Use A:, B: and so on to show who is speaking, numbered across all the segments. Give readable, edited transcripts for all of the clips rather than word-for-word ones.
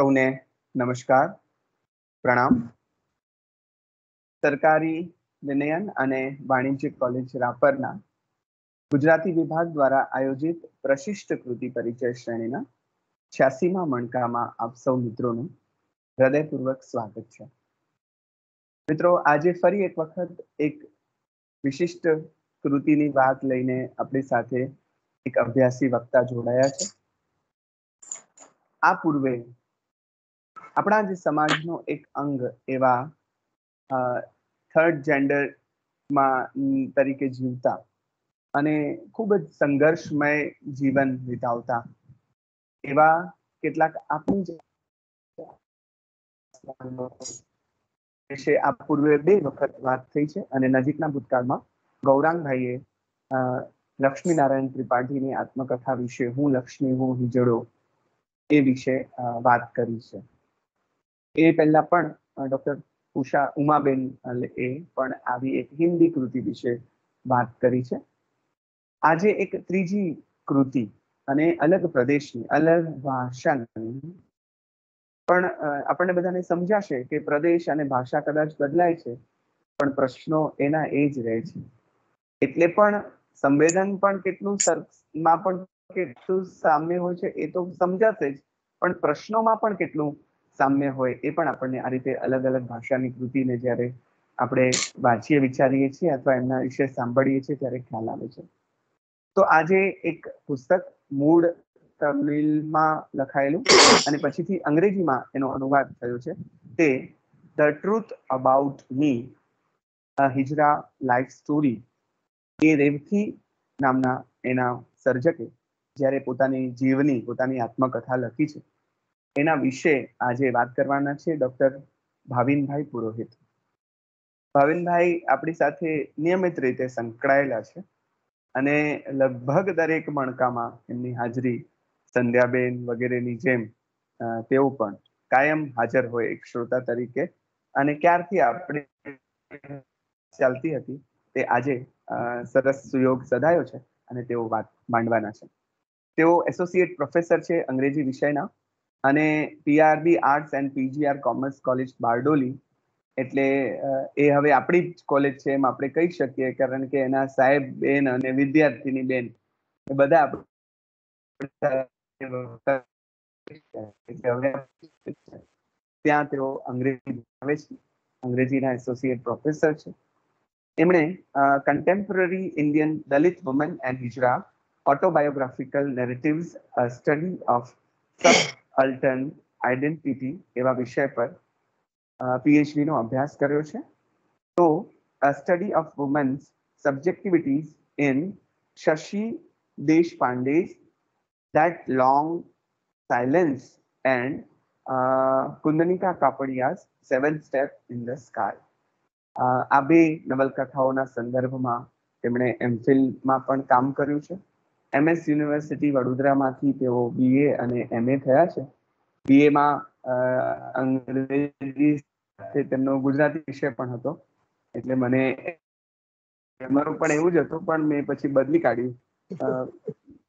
A: સૌને નમસ્કાર, પ્રણામ. સરકારી વિનયન અને વાણિજ્ય કોલેજ રાપરના ગુજરાતી વિભાગ દ્વારા આયોજિત પ્રશિષ્ટ કૃતિ પરિચય શ્રેણીના 86મા મણકામાં આપ સૌ મિત્રોનું હૃદયપૂર્વક સ્વાગત છે. મિત્રો, આજે ફરી એક વખત એક વિશિષ્ટ કૃતિની વાત લઈને આપણી સાથે એક અભ્યાસી વક્તા જોડાયા છે. આ પૂર્વે આપણા જે સમાજનો એક અંગ એવા થર્ડ જેન્ડરમાં તરીકે જીવતા અને ખૂબ જ સંઘર્ષમય જીવન વિતાવતા એવા કેટલાક આપણી વિશે આ પૂર્વે 2 વખત વાત થઈ છે અને નજીકના ભૂતકાળમાં ગૌરાંગભાઈએ લક્ષ્મીનારાયણ ત્રિપાઠીની આત્મકથા વિશે હું લક્ષ્મી હું હિજડો એ વિશે વાત કરી છે. એ પહેલા પણ ડોક્ટર ઉમાબેન એ પણ આવી એક હિન્દી કૃતિ વિશે વાત કરી છે. આજે એક ત્રીજી કૃતિ અને અલગ પ્રદેશની અલગ ભાષાની, પણ આપણને બધાને સમજાશે કે પ્રદેશ અને ભાષા કદાચ બદલાય છે પણ પ્રશ્નો એના એ જ રહે છે. એટલે પણ સંવેદન પણ કેટલું સામ્ય હોય છે એ તો સમજાશે જ, પણ પ્રશ્નોમાં પણ કેટલું સામ્ય હોય એ પણ આપણને આ રીતે અલગ અલગ ભાષાની કૃતિને જ્યારે આપણે વાંચીએ વિચારીએ છીએ અથવા એમના વિશે સાંભળીએ છીએ ત્યારે ખ્યાલ આવે છે. તો આજે એક પુસ્તક મૂળ તમિલમાં લખાયેલું અને પછીથી અંગ્રેજીમાં એનો અનુવાદ થયો છે, તે the truth about me, a hijra life story. એ રેવથી નામના એના સર્જકે જ્યારે પોતાની આત્મકથા લખી છે એના વિશે આજે વાત કરવાના છે ડોક્ટર ભાવિનભાઈ પુરોહિત. ભાવિનભાઈ આપણી સાથે નિયમિત રીતે સંકળાયેલા છે અને લગભગ દરેક મણકામાં એમની હાજરી સંધ્યાબેન વગેરેની જેમ તેઓ પણ કાયમ હાજર હોય એક શ્રોતા તરીકે. અને ક્યારથી આપણે ચાલતી હતી તે આજે સરસ સુયોગ સધાયો છે અને તેઓ વાત માંડવાના છે. તેઓ એસોસિએટ પ્રોફેસર છે અંગ્રેજી વિષયના અને પીઆરબી arts and PGR commerce college Bardoli, એટલે એ હવે આપણી જ કોલેજ છે એમ આપણે કહી શકીએ, કારણ કે એના સાહેબ બેન અને વિદ્યાર્થીની બેન એ બધા ત્યાં તેઓ અંગ્રેજીના એસોસિએટ પ્રોફેસર છે. એમણે contemporary Indian Dalit woman and hijra autobiographical narratives, study of subaltern identity એવા વિષય પર પીએચડી નો અભ્યાસ કર્યો છે. તો study of woman's subjectivities in Shashi Deshpande's That Long Silence and Kundanika Kapadia's 7 Steps in the Sky. આ બે નવલકથાઓના સંદર્ભમાં તેમણે એમફિલમાં પણ કામ કર્યું છે. એમએસ યુનિવર્સિટી વડોદરામાંથી તેઓ બીએ અને એમએ થયા છે. બીએમાં અંગ્રેજી સાથે તેમનો ગુજરાતી વિષય પણ હતો, એટલે મને મારું પણ એવું જ હતું, પણ મેં પછી બદલી કાઢ્યું.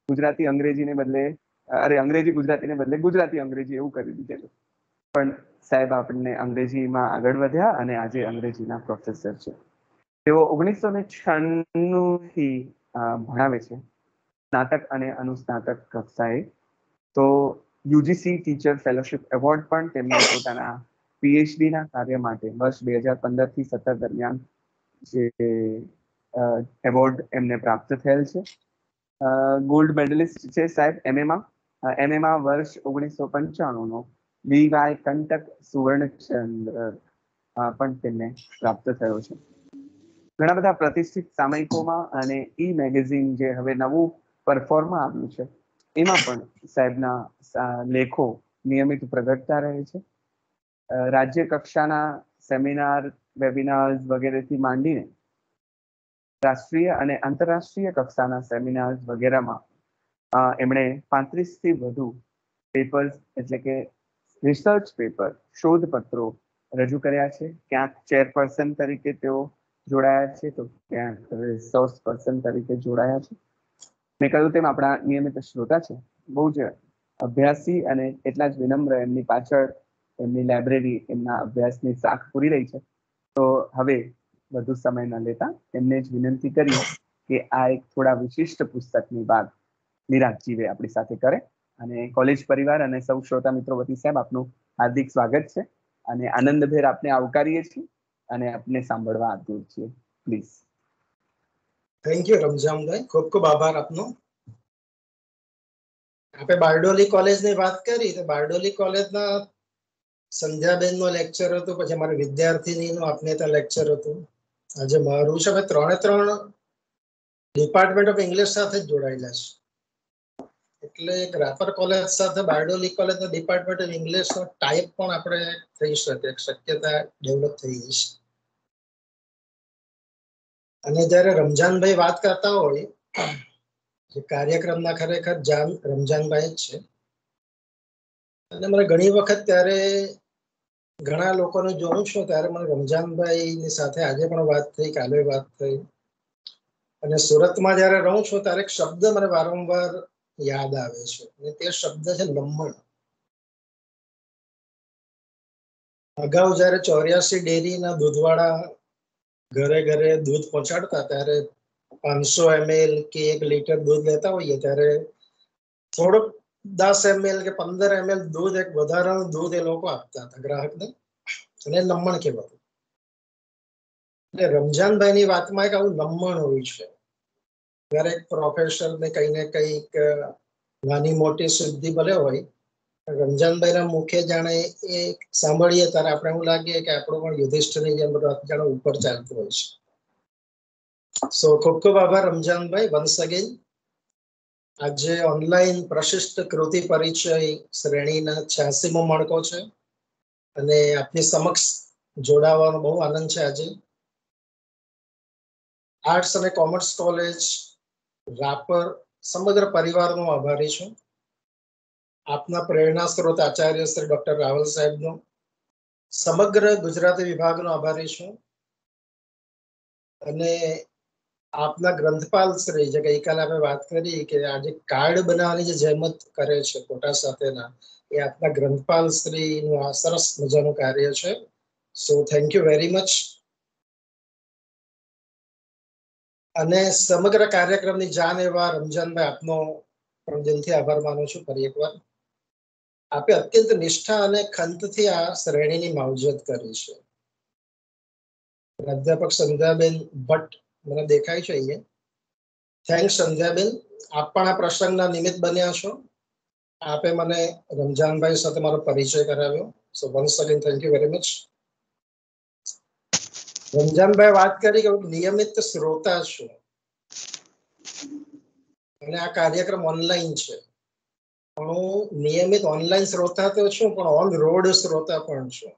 A: ગુજરાતી અંગ્રેજીને બદલે અંગ્રેજી ગુજરાતીને બદલે ગુજરાતી અંગ્રેજી એવું કરી દીધેલું. પણ સાહેબ આપણને અંગ્રેજીમાં આગળ વધ્યા અને આજે અંગ્રેજીના પ્રોફેસર છે. તેઓ 1996થી ભણાવે છે, સ્નાતક અને અનુસ્નાતક કક્ષાએ. તો યુજીસી ટીચર ફેલોશિપ એવોર્ડ પણ તેમને પોતાના પીએચડીના કાર્ય માટે વર્ષ 2015થી 17 દરમિયાન જે એવોર્ડ એમને પ્રાપ્ત થયેલ છે. ગોલ્ડ મેડલિસ્ટ છે સાહેબ એમએમાં વર્ષ 1995નો બીવાય કંટક સુવર્ણચંદ્ર પણ તેમને પ્રાપ્ત થયો છે. ઘણા બધા પ્રતિષ્ઠિત સામયિકોમાં અને ઈ મેગેઝિન જે હવે નવું પરફોર્મમાં આવ્યું છે એમાં પણ સાહેબના લેખો નિયમિત પ્રગટતા રહે છે. રાજ્ય કક્ષાના સેમિનાર, વેબિનાર વગેરેથી માંડીને રાષ્ટ્રીય અને આંતરરાષ્ટ્રીય કક્ષાના સેમિનાર વગેરેમાં એમણે 35થી વધુ પેપર્સ એટલે કે રિસર્ચ પેપર, શોધપત્રો રજૂ કર્યા છે. ક્યાંક ચેરપર્સન તરીકે તેઓ જોડાયા છે, તો ક્યાંક રિસોર્સ પર્સન તરીકે જોડાયા છે. મેં કહ્યું તેમ આપણા નિયમિત શ્રોતા છે, બહુ જ અભ્યાસી અને એટલા જ વિનમ્ર એમની પાછળ એમની લાઇબ્રેરી એમના અભ્યાસની શાખ પૂરી રહી છે. તો હવે વધુ સમય ન લેતા એમને જ વિનંતી કરી કે આ એક થોડા વિશિષ્ટ પુસ્તકની વાત નિરાજ જીવે આપણી સાથે કરે. અને કોલેજ પરિવાર અને સૌ શ્રોતા મિત્રો વતી સાહેબ આપનું હાર્દિક સ્વાગત છે અને આનંદભેર આપને આવકારીએ છીએ અને આપને સાંભળવા આતુર છીએ. પ્લીઝ.
B: થેન્ક યુ રમજાનભાઈ, ખૂબ ખૂબ આભાર આપનો. આપણે બારડોલી કોલેજની વાત કરી તો બારડોલી કોલેજના સંધ્યાબેનનો લેક્ચર હતો, પછી અમારી વિદ્યાર્થીનીનું આપને ત્યાં લેક્ચર હતું. આજે મારું છે. અમે 3 ડિપાર્ટમેન્ટ ઓફ ઇંગ્લિશ સાથે જ જોડાયેલા છે. એટલે રાપર કોલેજ સાથે બારડોલી કોલેજનો ડિપાર્ટમેન્ટ ઓફ ઇંગ્લિશનો ટાઈપ પણ આપણે થઈ શકે, શક્યતા ડેવલપ થઈ ગઈ છે. અને જ્યારે રમજાનભાઈ વાત કરતા હોય, કાર્યક્રમના ખરેખર જાન રમજાનભાઈ જ છે. અને મને ઘણી વખત ત્યારે ઘણા લોકોને જોઉં છું ત્યારે મને રમજાનભાઈની સાથે આજે પણ વાત થઈ, કાલે વાત થઈ. અને સુરતમાં જ્યારે રહું છું ત્યારે એક શબ્દ મને વારંવાર યાદ આવે છે અને તે શબ્દ છે લમ્મણ. અગાઉ જ્યારે 84 ડેરીના દૂધવાળા ઘરે ઘરે દૂધ પહોંચાડતા ત્યારે 500 ml કે 1 લીટર દૂધ લેતા હોઈએ ત્યારે થોડુંક 10 ml કે 15 ml દૂધ, એક વધારાનું દૂધ એ લોકો આપતા હતા ગ્રાહકને, અને લમ્મણ કહેવાતું. એટલે રમજાનભાઈની વાતમાં એક આવું લમ્મણ હોય છે. દરેક પ્રોફેસરને કઈ ને કઈક નાની મોટી સિદ્ધિ ભલે હોય, રમજાનભાઈના મુખે જાણે એ સાંભળીએ ત્યારે આપણે એવું લાગે કે આપણું પણ યુધિષ્ઠિરની જેમ જાણે ઉપર ચાલતું હોય છે. સો ખૂબ ખૂબ આભાર રમજાનભાઈ, વન્સ અગેન. આજે ઓનલાઈન પ્રશિષ્ટ કૃતિ પરિચય શ્રેણીના 86મો મણકો છે અને આપની સમક્ષ જોડાવાનો બહુ આનંદ છે. આજે આર્ટ્સ અને કોમર્સ કોલેજ રાપર સમગ્ર પરિવારનો આભારી છું. આપના પ્રેરણા સ્ત્રોત આચાર્ય શ્રી ડોક્ટર રાવલ સાહેબનો, સમગ્ર ગુજરાતી વિભાગનો આભારી છું. અને આપના ગ્રંથપાલ શ્રી, જે ગઈકાલે આપણે વાત કરી કે આજે કાર્ડ બનાવવાની જે જહેમત કરે છે ફોટા સાથેના, એ આપના ગ્રંથપાલ શ્રીનું આ સરસ મજાનું કાર્ય છે. So thank you very much. અને સમગ્ર કાર્યક્રમની જાન એવા રમજાનભાઈ આપનો પણ દિલથી આભાર માનું છું. ફરી એકવાર આપે અત્યંત નિષ્ઠા અને ખંતથી આ શ્રેણીની માવજત કરી છે. પ્રાધ્યાપક સંધ્યાબેન ભટ્ટ મને દેખાય છે અહીંયા. થેન્ક્સ સંધ્યાબેન, આપ પણ આ પ્રસંગના નિમિત્ત બન્યા છો. આપે મને રમજાનભાઈ સાથે મારો પરિચય કરાવ્યો. So once again thank you very much. Ramjanbhai વાત કરી કે નિયમિત શ્રોતા છું અને આ કાર્યક્રમ ઓનલાઈન છે. પણ હું નિયમિત ઓનલાઈન શ્રોતા તો છું, પણ ઓન રોડ શ્રોતા પણ છું.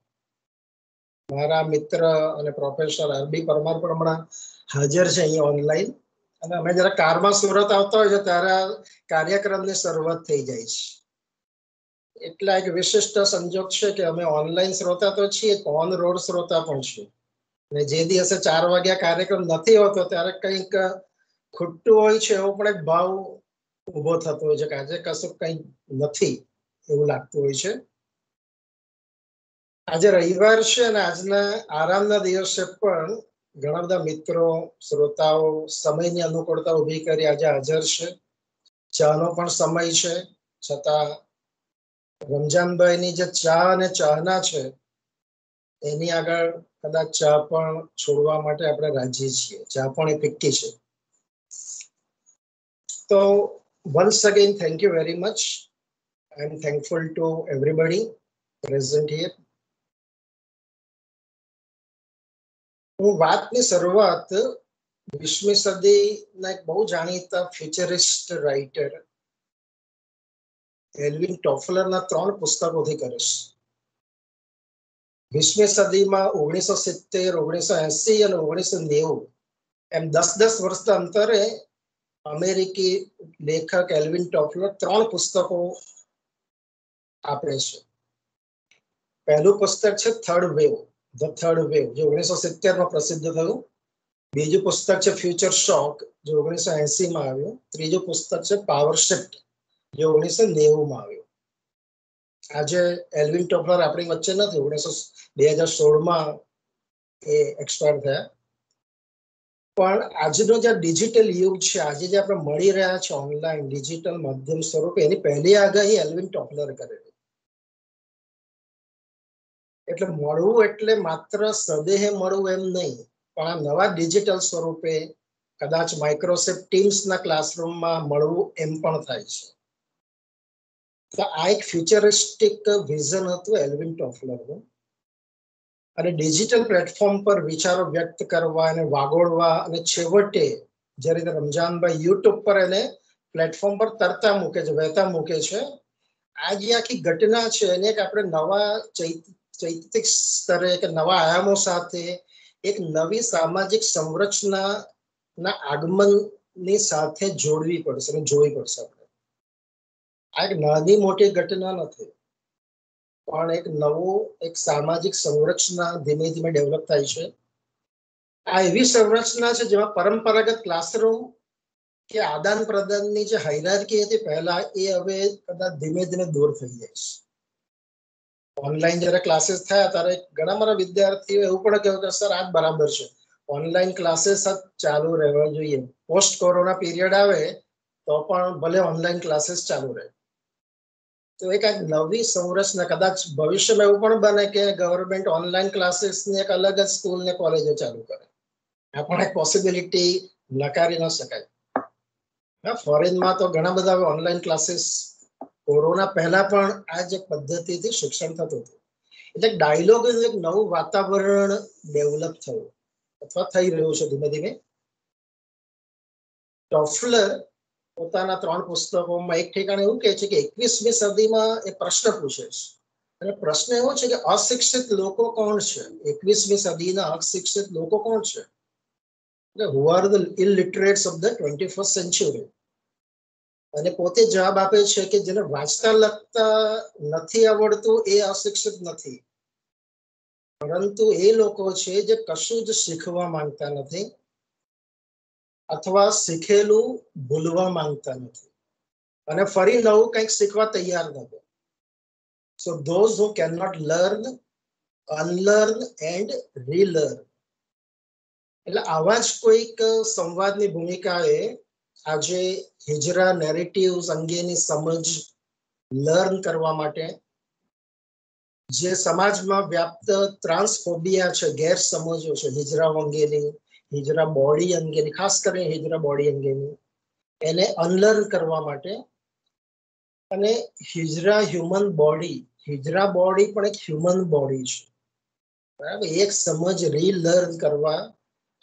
B: મારા મિત્ર અને પ્રોફેસર આરબી પરમાર પણ હમણાં હાજર છે અહીંયા ઓનલાઈન. અને અમે જયારે કારમાં સુરત આવતા હોય છે ત્યારે કાર્યક્રમની શરૂઆત થઈ જાય છે. એટલા એક વિશિષ્ટ સંજોગ છે કે અમે ઓનલાઈન શ્રોતા તો છીએ, ઓન રોડ શ્રોતા પણ છીએ. અને જે દિવસે 4 વાગ્યા કાર્યક્રમ નથી હોતો ત્યારે કંઈક ખોટું હોય છે એવો પણ એક ભાવ ઉભો થતો હોય છે કે આજે કશું કંઈ નથી એવું લાગતું હોય છે. આજે રવિવાર છે અને આજના આરામના દિવસે પણ ઘણા બધા મિત્રો, શ્રોતાઓ સમયની અનુકૂળતા ઊભી કરી આજે હાજર છે. ચાનો પણ સમય છે, છતાં રમજાનભાઈની જે ચા અને ચાહના છે એની આગળ કદાચ ચા પણ છોડવા માટે આપણે રાજી છીએ. ચા પણ એ ફિક્કી છે. તો once again thank you very much. I am thankful to everybody present here. હું વાતની શરૂઆત 20મી સદીના એક બહુ જાણીતા ફ્યુચરિસ્ટ રાઇટર એલ્વિન ટોફલરના 3 પુસ્તકોથી કરીશ. 20મી સદીમાં 1970, 1980 અને 1990 એમ 10-10 વર્ષના અંતરે અમેરિકી લેખક એલ્વિન ટોફલર 3 પુસ્તકો આપે છે. પહેલું પુસ્તક છે third wave, the third wave, જે 1970માં પ્રસિદ્ધ થયું. બીજું પુસ્તક છે ફ્યુચર શોક, જે 1980માં આવ્યું. ત્રીજું પુસ્તક છે પાવર શિફ્ટ, જે 1990માં આવ્યું. આજે એલ્વિન ટોપલર આપણી વચ્ચે નથી, 2016માં એ એક્સપાયર થયા. પણ આજનો જે ડિજિટલ યુગ છે, આજે જે આપણે મળી રહ્યા છે ઓનલાઈન ડિજિટલ માધ્યમ સ્વરૂપે, એની પહેલી આગાહી એલ્વિન ટોપલર કરેલી. એટલે મળવું એટલે માત્ર સદેહે મળવું એમ નહીં, પણ આ નવા ડિજિટલ સ્વરૂપે કદાચ માઇક્રોસોફ્ટ ટીમ્સના ક્લાસરૂમમાં મળવું એમ પણ થાય છે. તો આ એક ફ્યુચરિસ્ટિક વિઝન હતું એલ્વિન ટોફલરનું. અને ડિજિટલ પ્લેટફોર્મ પર વિચારો વ્યક્ત કરવા અને વાગોળવા, અને છેવટે જે રીતે રમજાનભાઈ યુટ્યુબ પર એને પ્લેટફોર્મ પર તરતા મૂકે છે, વહેતા મૂકે છે, આ જે આખી ઘટના છે એને એક આપણે નવા ચૈતિક સ્તરે કે નવા આયામો સાથે એક નવી સામાજિક સંરચનાના આગમનની સાથે જોડવી પડશે અને જોવી પડશે. આપણે આ એક નાની મોટી ઘટના નથી, પણ એક નવું એક સામાજિક સંરચના ધીમે ધીમે ડેવલપ થાય છે. આ એવી સંરચના છે જેમાં પરંપરાગત ક્લાસરૂમ કે આદાન પ્રદાનની જે હાયરાર્કી હતી પહેલા, એ હવે કદાચ ધીમે ધીમે દૂર થઈ જાય છે. ઓનલાઈન જયારે ક્લાસીસ થયા ત્યારે ઘણા મારા વિદ્યાર્થીઓ એવું પણ કહ્યું કે સર આ જ બરાબર છે, ઓનલાઈન ક્લાસીસ જ ચાલુ રહેવા જોઈએ. પોસ્ટ કોરોના પીરિયડ આવે તો પણ ભલે ઓનલાઈન ક્લાસીસ ચાલુ રહે. તો એક નવી સંરચના, કદાચ ભવિષ્યમાં એવું પણ બને કે ગવર્મેન્ટ ઓનલાઈન ક્લાસીસની એક અલગ જ સ્કૂલ ને કોલેજો ચાલુ કરે. આ પણ એક પોસિબિલિટી નકારી ન શકાય. ફોરેનમાં તો ઘણા બધા ઓનલાઈન ક્લાસીસ કોરોના પહેલા પણ આ જ પદ્ધતિથી શિક્ષણ થતું હતું. એટલે ડાયલોગ એક નવું વાતાવરણ ડેવલપ થયું અથવા થઈ રહ્યું છે ધીમે ધીમે. ટોફલર પોતાના 3 પુસ્તકોમાં એક ઠેકાણે એવું કહે છે કે 21મી સદીમાં એ પ્રશ્ન પૂછે છે, અને પ્રશ્ન એવો છે કે અશિક્ષિત લોકો કોણ છે? 21મી સદીના અશિક્ષિત લોકો કોણ છે? એટલે who are the illiterates of the 21st century? અને પોતે જવાબ આપે છે કે જેને વાંચતા લખતા નથી આવડતું એ અશિક્ષિત નથી, પરંતુ એ લોકો છે જે કશું જ શીખવા માંગતા નથી અથવા શીખેલું ભૂલવા માંગતા નથી અને ફરી નવું કંઈક શીખવા તૈયાર નથી. So those who cannot learn, unlearn and relearn. એટલે આવા જ કોઈક સંવાદની ભૂમિકાએ આજે હિજરા નેરેટિવ્સ અંગેની સમજ લર્ન કરવા માટે, જે સમાજમાં વ્યાપ્ત ટ્રાન્સફોબિયા છે, ગેરસમજો છે હિજરા અંગેની, હિજરા બોડી અંગેની, ખાસ કરીને હિજરા બોડી અંગેની, એને અનલર્ન કરવા માટે, અને હિજરા હ્યુમન બોડી, હિજરા બોડી પણ એક હ્યુમન બોડી છે, બરાબર, એક સમજ રીલર્ન કરવા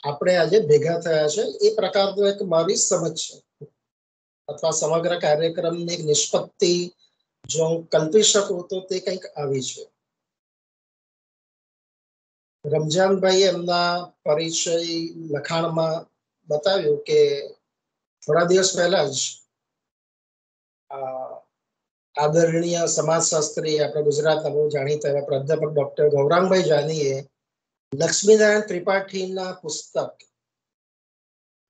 B: આપણે આજે ભેગા થયા છે. એ પ્રકારનો એક મારી સમજ છે, અથવા સમગ્ર કાર્યક્રમની એક નિષ્પત્તિ જો હું કલ્પી શકું તો તે કંઈક આવી છે. રમજાનભાઈ એમના પરિચય લખાણમાં બતાવ્યું કે થોડા દિવસ પહેલા જ આદરણીય સમાજશાસ્ત્રી આપણા ગુજરાતના બહુ જાણીતા એવા પ્રાધ્યાપક ડોક્ટર ગૌરાંગભાઈ જાનીએ લક્ષ્મીનારાયણ ત્રિપાઠીના પુસ્તક,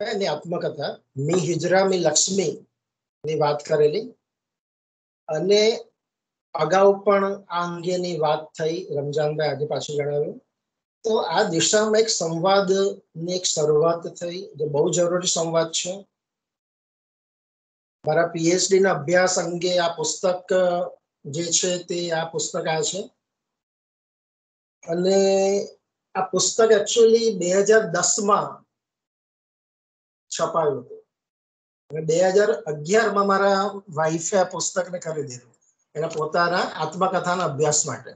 B: એની આત્મકથા મી હિજરા મી લક્ષ્મી ની વાત કરેલી, અને અગાઉ પણ આ અંગેની વાત થઈ, રમજાનભાઈ આજે પાછું જણાવ્યું. તો આ દિશામાં એક સંવાદની એક શરૂઆત થઈ, જે બહુ જરૂરી સંવાદ છે. મારા પીએચડી ના અભ્યાસ અંગે આ પુસ્તક જે છે તે આ પુસ્તક આ છે, અને આ પુસ્તક એકચ્યુઅલી 2010માં છપાયું હતું, અને 2011માં મારા વાઈફે આ પુસ્તકને ખરીદેલું એના પોતાના આત્મકથાના અભ્યાસ માટે,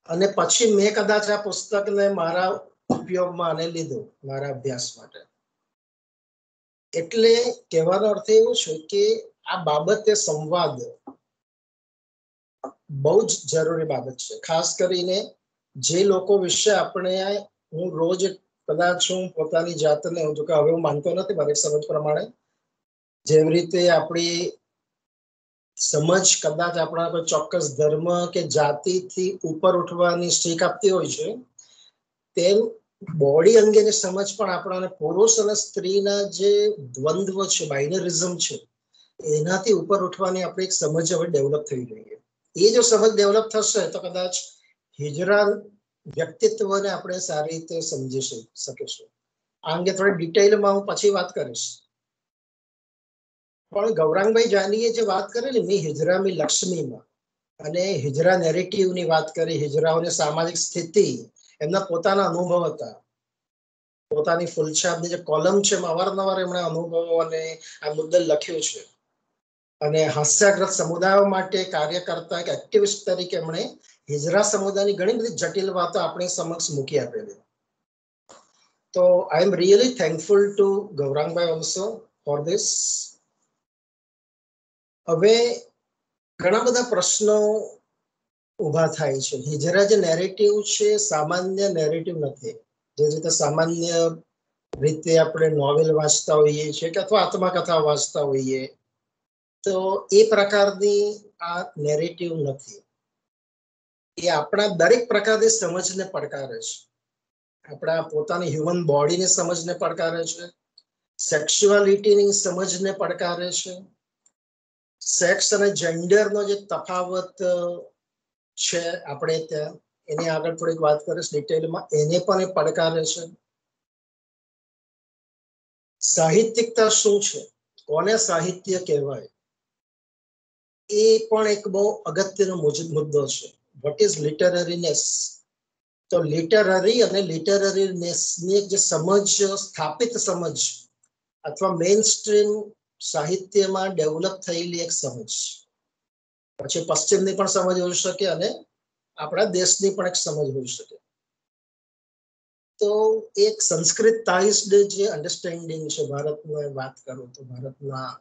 B: અને પછી મેં કદાચ આ પુસ્તકને મારા ઉપયોગમાં આને લીધું મારા અભ્યાસ માટે. એટલે કહેવાનો અર્થ એવો છે કે આ બાબતે સંવાદ બહુ જ જરૂરી બાબત છે, ખાસ કરીને જે લોકો વિશે આપણે, હું રોજ કદાચ હું પોતાની જાતને, હું તો કે હવે હું માનતો નથી મારી સમજ પ્રમાણે, જેવી રીતે આપણી સમજ કદાચ આપણા કોઈ ચોક્કસ ધર્મ કે જાતિથી ઉપર ઉઠવાની શીખ આપતી હોય છે, તેમ બોડી અંગેની સમજ પણ આપણાને પુરુષ અને સ્ત્રીના જે દ્વંદ્વ છે, બાઇનરિઝમ છે, એનાથી ઉપર ઉઠવાની આપણી એક સમજ હવે ડેવલપ થઈ રહી છે. એ જો સમજ ડેવલપ થશે તો કદાચ હિજરા વ્યક્તિત્વને આપણે સારી રીતે સમજી શકીશું. આ અંગે થોડી ડિટેલમાં હું પછી વાત કરીશ. પણ ગૌરાંગભાઈ જાનીએ જે વાત કરેલી મી હિજરા મી લક્ષ્મીમાં અને હિજરા નેરેટિવની વાત કરી, હિજરાઓની સામાજિક સ્થિતિ, એમના પોતાના અનુભવ હતા, પોતાની ફૂલછાપની જે કોલમ છે એમાં અવારનવાર એમણે અનુભવો અને આ મુદ્દે લખ્યું છે. અને હાસ્યગ્રસ્ત સમુદાયો માટે કાર્ય કરતા એક એક્ટિવિસ્ટ તરીકે એમણે હિજરા સમુદાયની ઘણી બધી જટિલ વાતો આપણી સમક્ષ મૂકી આપેલી. તો I am really thankful to Gaurangbhai also for this. હવે ઘણા બધા પ્રશ્નો ઉભા થાય છે. હિજરા જે નેરેટિવ છે સામાન્ય નેરેટિવ નથી. જે રીતે સામાન્ય રીતે આપણે નોવેલ વાંચતા હોઈએ છીએ કે અથવા આત્મકથા વાંચતા હોઈએ, તો એ પ્રકારની આ નેરેટિવ નથી. એ આપણા દરેક પ્રકારની સમજને પડકારે છે. આપણા પોતાની હ્યુમન બોડીની સમજને પડકારે છે, સેક્સ્યુઆલિટીની સમજને પડકારે છે, સેક્સ અને જેન્ડરનો જે તફાવત છે આપણે ત્યાં એની આગળ થોડીક વાત કરીશ ડિટેલમાં, એને પણ એ પડકારે છે. સાહિત્યિકતા શું છે, કોને સાહિત્ય કહેવાય, એ પણ એક બહુ અગત્યનો મુદ્દો છે. What is literariness? તો લિટરરી અને લિટરરીનેસની એક જે સમજ, સ્થાપિત સમજ અથવા મેઇન સ્ટ્રીમ સાહિત્યમાં ડેવલપ થયેલી એક સમજ, પછી પશ્ચિમની પણ સમજ હોઈ શકે અને આપણા દેશની પણ એક સમજ હોઈ શકે. તો એક સંસ્કૃતાઇઝ્ડ જે અન્ડરસ્ટેન્ડિંગ છે ભારતમાં વાત કરું તો ભારતના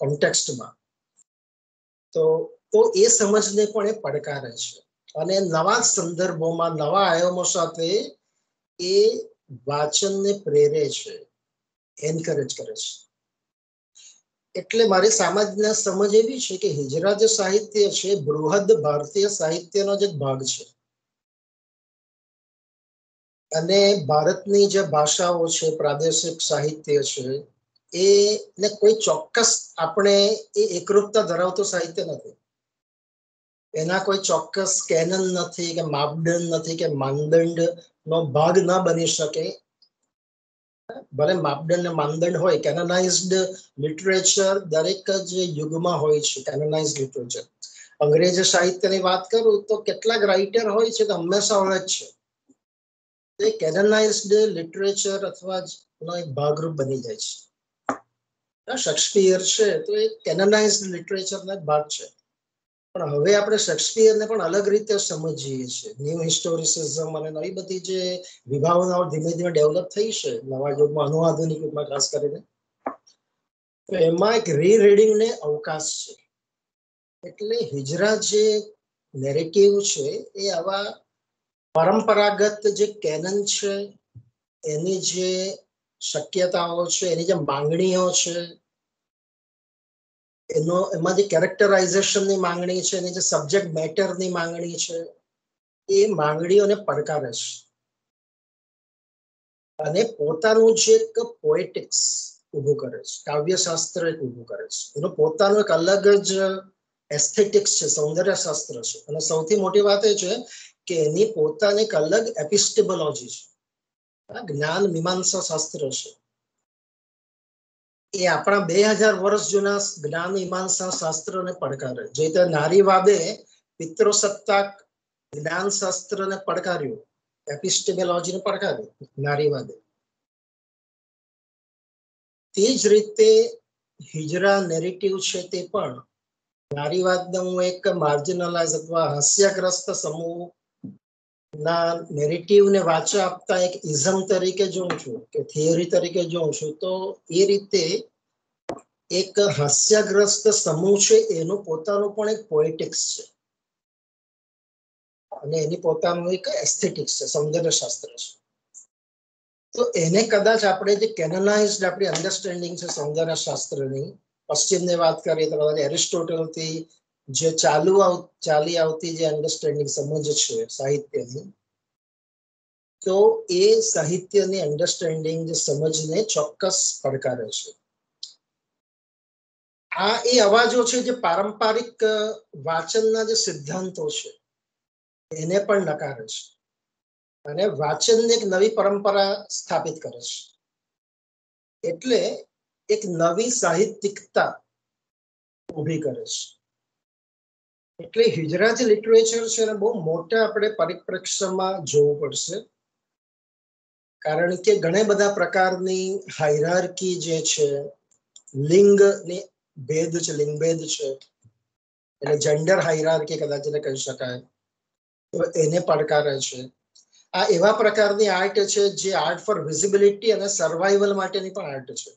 B: કોન્ટેક્સ્ટમાં, તો એ સમજને પણ એ પડકારે છે અને નવા સંદર્ભોમાં નવા આયામો સાથે એ વાચનને પ્રેરે છે, એન્કરેજ કરે છે. એટલે મારી સામાજના સમજ એવી છે કે હિજરા જે સાહિત્ય છે બૃહદ ભારતીય સાહિત્યનો જ એક ભાગ છે. અને ભારતની જે ભાષાઓ છે, પ્રાદેશિક સાહિત્ય છે, એને કોઈ ચોક્કસ આપણે એ એકરૂપતા ધરાવતું સાહિત્ય નથી. એના કોઈ ચોક્કસ કેનન નથી કે માપદંડ નથી કે માનદંડ નો ભાગ ના બની શકે. ભલે માપદંડ ને માનદંડ હોય, કેનોનાઇઝ્ડ લિટરેચર દરેક જ યુગમાં હોય છે. કેનોનાઇઝ્ડ લિટરેચર અંગ્રેજી સાહિત્યની વાત કરું તો કેટલાક રાઇટર હોય છે તો હંમેશા હોય જ છે. એ કેનોનાઇઝ્ડ લિટરેચર અથવા નો એક ભાગરૂપ બની જાય છે. શેક્સપિયર છે તો એ કેનોનાઇઝ્ડ લિટરેચરનો એક ભાગ છે. પણ હવે આપણે શેક્સપિયરને પણ અલગ રીતે સમજીએ છીએ. ન્યૂ હિસ્ટોરિસિઝમ અને નવી બધી જે વિભાવનાઓ ધીમે ધીમે ડેવલપ થઈ છે નવા યુગમાં, અનુઆધુનિક યુગમાં ખાસ કરીને, તો એમાં એક રીરીડિંગને અવકાશ છે. એટલે હિજરા જે નેરેટિવ છે એ આવા પરંપરાગત જે કેનન છે, એની જે શક્યતાઓ છે, એની જે માંગણીઓ છે, એમાં જે કેરેક્ટરાઇઝેશનની માંગણી છે, એની જે સબ્જેક્ટ મેટરની માંગણી છે, એ માંગણીઓને પડકારે છે. અને પોતાનું જે એક પોએટિક્સ ઊભું કરે છે, કાવ્યશાસ્ત્ર એક ઊભું કરે છે. એનું પોતાનું એક અલગ જ એસ્થેટિક્સ છે, સૌંદર્ય શાસ્ત્ર છે. અને સૌથી મોટી વાત એ છે કે એની પોતાની એક અલગ એપિસ્ટેમોલોજી છે, જ્ઞાન મીમાંસા શાસ્ત્ર છે. એ આપણા 2000 વર્ષ જૂના જ્ઞાન મીમાંસા શાસ્ત્રને પડકારે. જે રીતે નારીવાદે પિતૃસત્તાક જ્ઞાન શાસ્ત્રને પડકાર્યું, એપિસ્ટેમોલોજીને પડકાર્યું નારીવાદે, તે જ રીતે હિજરા નેરેટિવ છે તે પણ નારીવાદનું એક માર્જિનલાઇઝ અથવા હાસ્યગ્રસ્ત સમૂહ ના નેરેટિવને વાચા આપતા એક ઇઝમ તરીકે જોઉં છું કે થિયરી તરીકે જોઉં છું. તો એ રીતે એક હાસ્યગ્રસ્ત સમૂહ છે એનું પોતાનું પણ એક પોએટિક્સ છે અને એની પોતાનું એક એસ્થેટિક્સ છે, સૌંદર્ય શાસ્ત્ર છે. તો એને કદાચ આપણે જે કેનોનાઇઝ્ડ આપણી અન્ડરસ્ટેન્ડિંગ છે સૌંદર્ય શાસ્ત્રની, પશ્ચિમની વાત કરીએ તો એરિસ્ટોટલથી જે ચાલી આવતી જે અન્ડરસ્ટેન્ડિંગ સમજ છે સાહિત્યની, તો એ સાહિત્યની અન્ડરસ્ટેન્ડિંગ જે સમજને ચોક્કસ પડકારે છે. આ એ અવાજો છે જે પારંપરિક વાચનના જે સિદ્ધાંતો છે એને પણ નકારે છે અને વાચનની એક નવી પરંપરા સ્થાપિત કરે છે. એટલે એક નવી સાહિત્યિકતા ઊભી કરે છે. એટલે હિજરાતી લિટરેચર છે એને બહુ મોટા આપણે પરિપ્રેક્ષ્યમાં જોવું પડશે, કારણ કે ઘણા બધા પ્રકારની હાયરાર્કી જે છે, લિંગની ભેદ છે, લિંગભેદ છે, એટલે જેન્ડર હાયરાર્કી કદાચ એને કહી શકાય, તો એને પડકારે છે. આ એવા પ્રકારની આર્ટ છે જે આર્ટ ફોર વિઝિબિલિટી અને સર્વાઈવલ માટેની પણ આર્ટ છે.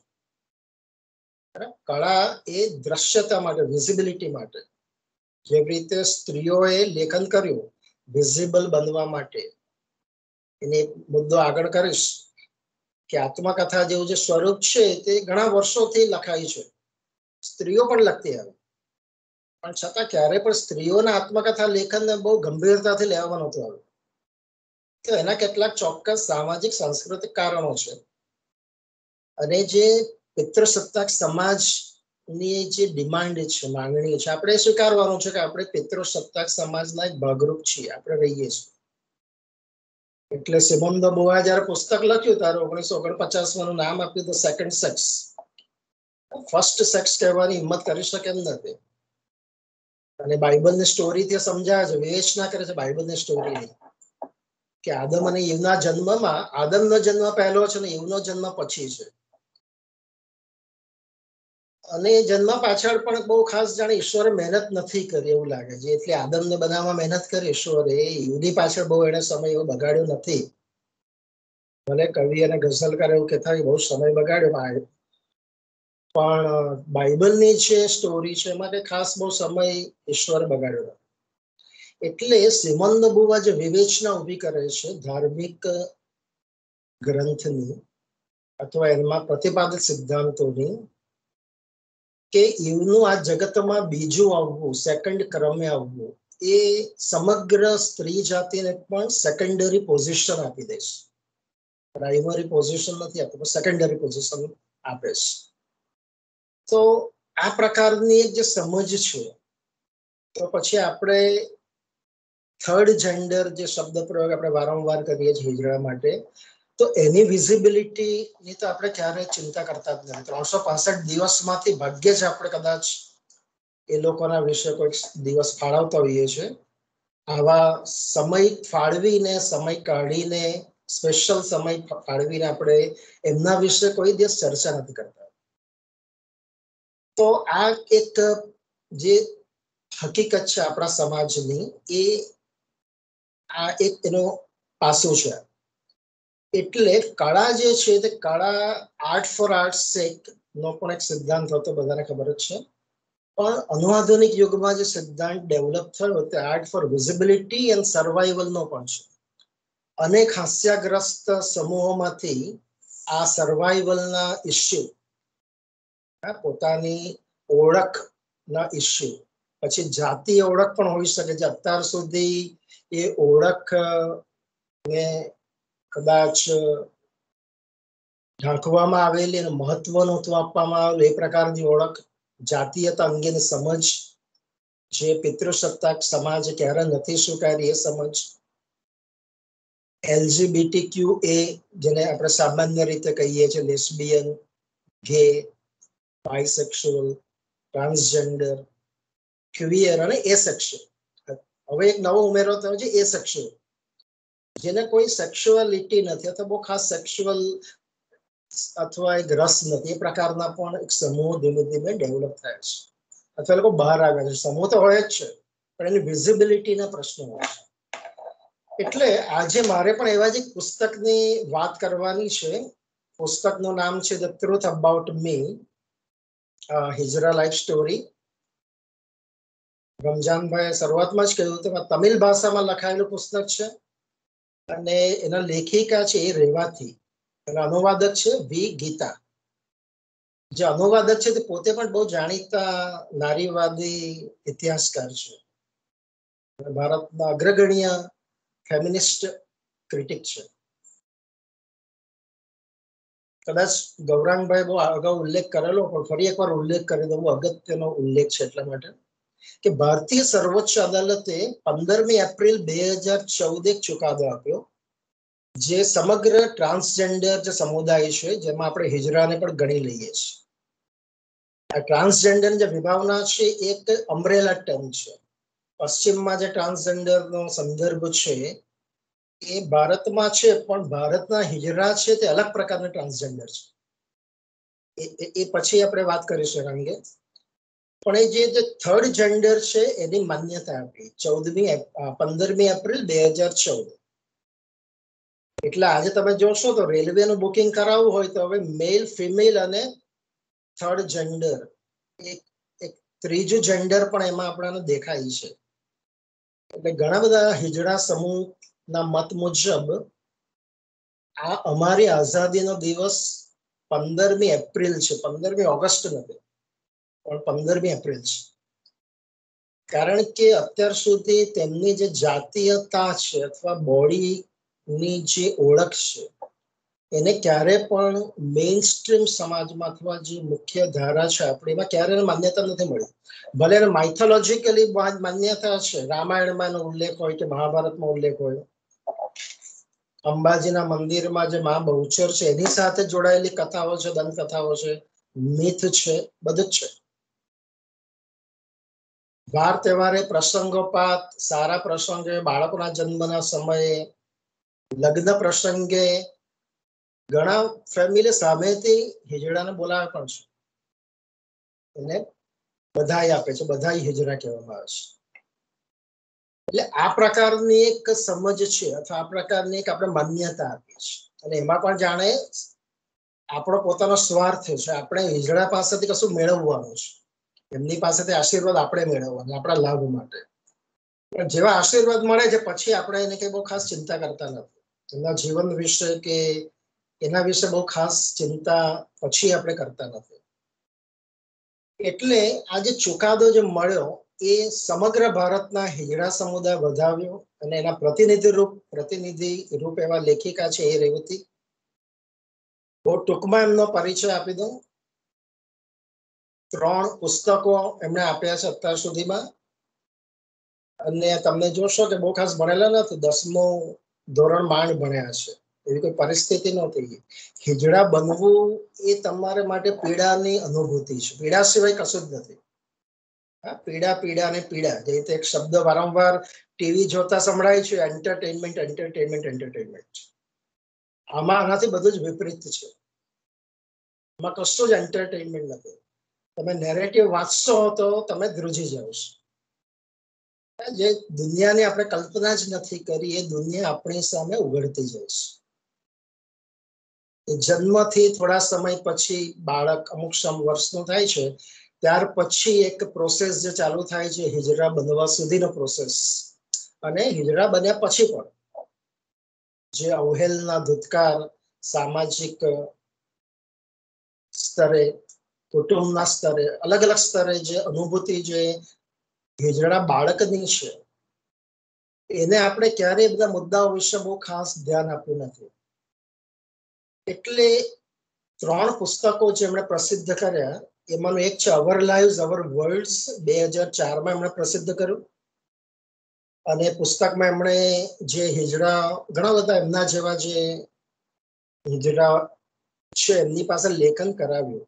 B: કળા એ દ્રશ્યતા માટે, વિઝિબિલિટી માટે, જેવી રીતે સ્ત્રીઓએ લેખન કર્યું વિઝિબલ બનવા માટે, એને મુદ્દો આગળ કરીશ કે આત્મકથા જેવું જે સ્વરૂપ છે તે ઘણા વર્ષોથી લખાય છે, સ્ત્રીઓ પણ લખતી આવે, પણ છતાં ક્યારે પણ સ્ત્રીઓના આત્મકથા લેખનને બહુ ગંભીરતાથી લેવામાં નહોતું આવ્યું. તો એના કેટલાક ચોક્કસ સામાજિક સાંસ્કૃતિક કારણો છે. અને જે પિતૃસત્તાક સમાજની જે ડિમાન્ડ છે, માંગણી છે, આપણે સ્વીકારવાનું છે કે આપણે પિતૃસત્તાક સમાજના એક ભાગરૂપ છીએ, આપણે રહીએ છીએ. એટલે સિમોન દ બોઆએ જયારે પુસ્તક લખ્યું ત્યારે 1949 નું નામ આપ્યું the second sex. First sex કહેવાની હિંમત કરી શકે એમ નથી. અને બાઇબલની સ્ટોરીથી સમજાવે છે, વિવેચના કરે છે બાઇબલની સ્ટોરીની, કે આદમ અને ઈવના જન્મમાં આદમનો જન્મ પહેલો છે અને ઈવનો જન્મ પછી છે. અને જન્મ પાછળ પણ બહુ ખાસ જાણે ઈશ્વરે મહેનત નથી કરી એવું લાગે છે. એટલે આદમને બનાવવામાં મહેનત કરી ઈશ્વરે, ઈવની પાછળ બહુ એને સમય એવો બગાડ્યો નથી. ભલે કવિ અને ગઝલકાર એવું કહેતા બહુ સમય બગાડ્યો, પણ બાઇબલની જે સ્ટોરી છે એમાં ખાસ બહુ સમય ઈશ્વરે બગાડ્યો નથી. એટલે સિમોન દ બોઆ જે વિવેચના ઊભી કરે છે ધાર્મિક ગ્રંથની અથવા એમાં પ્રતિપાદિત સિદ્ધાંતોની, કે ઈવનું આ જગતમાં બીજું આવવું, સેકન્ડ ક્રમે આવવું, એ સમગ્ર સ્ત્રી જાતિને પણ સેકન્ડરી પોઝિશન આપી દે છે. પ્રાઇમરી પોઝિશન નથી આપતું, પણ સેકન્ડરી પોઝિશન આપે છે. તો આ પ્રકારની એક જે સમજ છે, તો પછી આપણે થર્ડ જેન્ડર જે શબ્દ પ્રયોગ આપણે વારંવાર કરીએ છીએ હિજડા માટે, તો એની વિઝિબિલિટીની તો આપણે ક્યારેય ચિંતા કરતા જ નથી. 365 દિવસમાંથી ભાગ્યે જ આપણે કદાચ એ લોકોના વિશે કોઈ દિવસ ફાળવતા હોઈએ છીએ. આવા સમય ફાળવીને, સમય કાઢીને, સ્પેશિયલ સમય ફાળવીને આપણે એમના વિશે કોઈ દિવસ ચર્ચા નથી કરતા. તો આ એક જે હકીકત છે આપણા સમાજની, એ આ એક એનો પાસું છે. એટલે કળા જે છે તે કળા આર્ટ ફોર આર્ટ સેક નો પણ એક સિદ્ધાંત હતો, બધાને ખબર જ છે. પણ અનુઆધુનિક યુગમાં જે સિદ્ધાંત ડેવલપ થયો તે આર્ટ ફોર વિઝિબિલિટી એન્ડ સર્વાઈવલનો પણ છે. અનેક હાસ્યગ્રસ્ત સમૂહોમાંથી આ સર્વાઈવલના ઇસ્યુ, પોતાની ઓળખના ઇસ્યુ, પછી જાતીય ઓળખ પણ હોઈ શકે છે. અત્યાર સુધી એ ઓળખ ને કદાચ ઢાંકવામાં આવેલી અને મહત્વ નહોતું આપવામાં આવેલું એ પ્રકારની ઓળખ, જાતીયતા અંગેની સમજ, જે પિતૃસત્તાક સમાજ ક્યારે નથી સ્વીકારી એ સમજ, LGBTQ એ જેને આપણે સામાન્ય રીતે કહીએ છીએ લેસ્બિયન, ગે, બાયસેક્સ્યુઅલ, ટ્રાન્સજેન્ડર, ક્વિયર અને એસેક્સ્યુઅલ. હવે એક નવો ઉમેરો થયો છે એસેક્સ્યુઅલ, જેને કોઈ સેક્સ્યુઅલિટી નથી અથવા બહુ ખાસ સેક્સ્યુઅલ અથવા એક રસ નથી, એ પ્રકારના પણ એક સમૂહ ધીમે ધીમે ડેવલપ થાય છે, અથવા લોકો બહાર આવ્યા છે. સમૂહ તો હોય જ છે, પણ એની વિઝિબિલિટીના પ્રશ્નો હોય છે. એટલે આજે મારે પણ એવા જ એક પુસ્તકની વાત કરવાની છે. પુસ્તકનું નામ છે the truth about me, hijra life story. Ramjanbhai શરૂઆતમાં જ કહ્યું હતું, તમિલ ભાષામાં લખાયેલું પુસ્તક છે અને એના લેખિકા છે એ રેવાથી, એના અનુવાદક છે વી ગીતા. જે અનુવાદક છે તે પોતે પણ બહુ જાણીતા નારીવાદી ઇતિહાસકાર છે, ભારતના અગ્રગણ્ય ફેમિનિસ્ટ ક્રિટિક છે. કદાચ ગૌરાંગભાઈ બહુ અગાઉ ઉલ્લેખ કરેલો, પણ ફરી એકવાર ઉલ્લેખ કરી દઉં, અગત્યનો ઉલ્લેખ છે એટલા માટે કે ભારતીય સર્વોચ્ચ અદાલતે 15મી એપ્રિલ 2014 એક ચુકાદો આપ્યો, જે સમગ્ર ટ્રાન્સજેન્ડર જે સમુદાય છે, જેમાં આપણે હિજરાને પણ ગણી લઈએ છીએ. આ ટ્રાન્સજેન્ડર જે વિભાવના છે એક અમ્બ્રેલા ટર્મ છે. પશ્ચિમમાં જે ટ્રાન્સજેન્ડરનો સંદર્ભ છે એ ભારતમાં છે, પણ ભારતના હિજરા છે તે અલગ પ્રકારના ટ્રાન્સજેન્ડર છે. એ પછી આપણે વાત કરીશું એના અંગે. પણ એ જે થર્ડ જેન્ડર છે એની માન્યતા આપી 15મી એપ્રિલ 2014. એટલે આજે તમે જોશો તો રેલવેનું બુકિંગ કરાવવું હોય તો હવે મેલ, ફિમેલ અને થર્ડ જેન્ડર, એક ત્રીજું જેન્ડર પણ એમાં આપણને દેખાય છે. એટલે ઘણા બધા હિજડા સમૂહના મત મુજબ આ અમારી આઝાદીનો દિવસ 15મી એપ્રિલ છે, 15મી ઓગસ્ટ નથી, પણ 15મી એપ્રિલ છે. કારણ કે અત્યાર સુધી તેમની જે જાતીયતા છે અથવા બોડીની જે ઓળખ છે એને ક્યારે પણ મેઇન સ્ટ્રીમ સમાજમાં અથવા જે મુખ્ય ધારા છે આપણે એમાં ક્યારે માન્યતા નથી મળી. ભલે માઇથોલોજીકલી માન્યતા છે, રામાયણમાં એનો ઉલ્લેખ હોય કે મહાભારતમાં ઉલ્લેખ હોય, અંબાજીના મંદિરમાં જે મા બહુચર છે એની સાથે જોડાયેલી કથાઓ છે, દંતકથાઓ છે, મિથ છે, બધું જ છે. વાર તહેવારે, પ્રસંગોપાત, સારા પ્રસંગે, બાળકોના જન્મના સમયે, લગ્ન પ્રસંગે ઘણા ફેમિલી સામેથી હિજડાને બોલાવે પણ છે, એને બધાઈ આપે છે, બધાઈ હિજડા કહેવામાં આવે છે. એટલે આ પ્રકારની એક સમજ છે અથવા આ પ્રકારની એક આપણે માન્યતા આપી છે. અને એમાં પણ જાણે આપણો પોતાનો સ્વાર્થ છે, આપણે હિજડા પાસેથી કશું મેળવવાનું છે, એમની પાસેથી આશીર્વાદ આપણે મેળવવાના આપણા લાભ માટે. પણ જેવા આશીર્વાદ મળે છે પછી આપણે એને કઈ બહુ ખાસ ચિંતા કરતા નથી, એમના જીવન વિશે કે એના વિશે બહુ ખાસ ચિંતા પછી આપણે કરતા નથી. એટલે આ જે ચુકાદો જે મળ્યો એ સમગ્ર ભારતના હિજડા સમુદાય વધાવ્યો, અને એના પ્રતિનિધિ રૂપ એવા લેખિકા છે એ રેવતી. બહુ ટૂંકમાં એમનો પરિચય આપી દઉં. 3 પુસ્તકો એમણે આપ્યા છે અત્યાર સુધીમાં, અને તમને જોશો કે બહુ ખાસ ભણેલા નથી, 10મું ધોરણ માંડ ભણ્યા છે, એવી કોઈ પરિસ્થિતિ નહોતી. હિજડા બનવું એ તમારે માટે પીડાની અનુભૂતિ છે, પીડા સિવાય કશું જ નથી. હા, પીડા, પીડા અને પીડા, જે રીતે એક શબ્દ વારંવાર ટીવી જોતા સંભળાય છે, એન્ટરટેનમેન્ટ, એન્ટરટેનમેન્ટ, એન્ટરટેનમેન્ટ. આમાં આનાથી બધું જ વિપરીત છે. આમાં કશું જ એન્ટરટેનમેન્ટ નથી. તમે નેરેટિવ વાંચશો તો તમે ધ્રુજી જાઓ છો. જે દુનિયાની આપણે કલ્પના જ નથી કરી એ દુનિયા આપણી સામે ઉઘડતી જાય છે. જન્મથી થોડા સમય પછી બાળક અમુક વર્ષનું થાય છે, ત્યાર પછી એક પ્રોસેસ જે ચાલુ થાય છે હિજડા બનવા સુધીનો પ્રોસેસ, અને હિજડા બન્યા પછી પણ જે અવહેલના ધૂતકાર સામાજિક સ્તરે, કુટુંબના સ્તરે, અલગ અલગ સ્તરે જે અનુભૂતિ જે હિજડા બાળકની છે એને આપણે ક્યારેય બધા મુદ્દાઓ વિશે બહુ ખાસ ધ્યાન આપ્યું નથી. એટલે 3 પુસ્તકો જે એમણે પ્રસિદ્ધ કર્યા એમાંનું એક છે અવર લાઈવ્સ અવર વર્લ્ડ્સ, 2004માં એમણે પ્રસિદ્ધ કર્યું. અને પુસ્તકમાં એમણે જે હિજડા, ઘણા બધા એમના જેવા જે હિજડા છે એમની પાસે લેખન કરાવ્યું.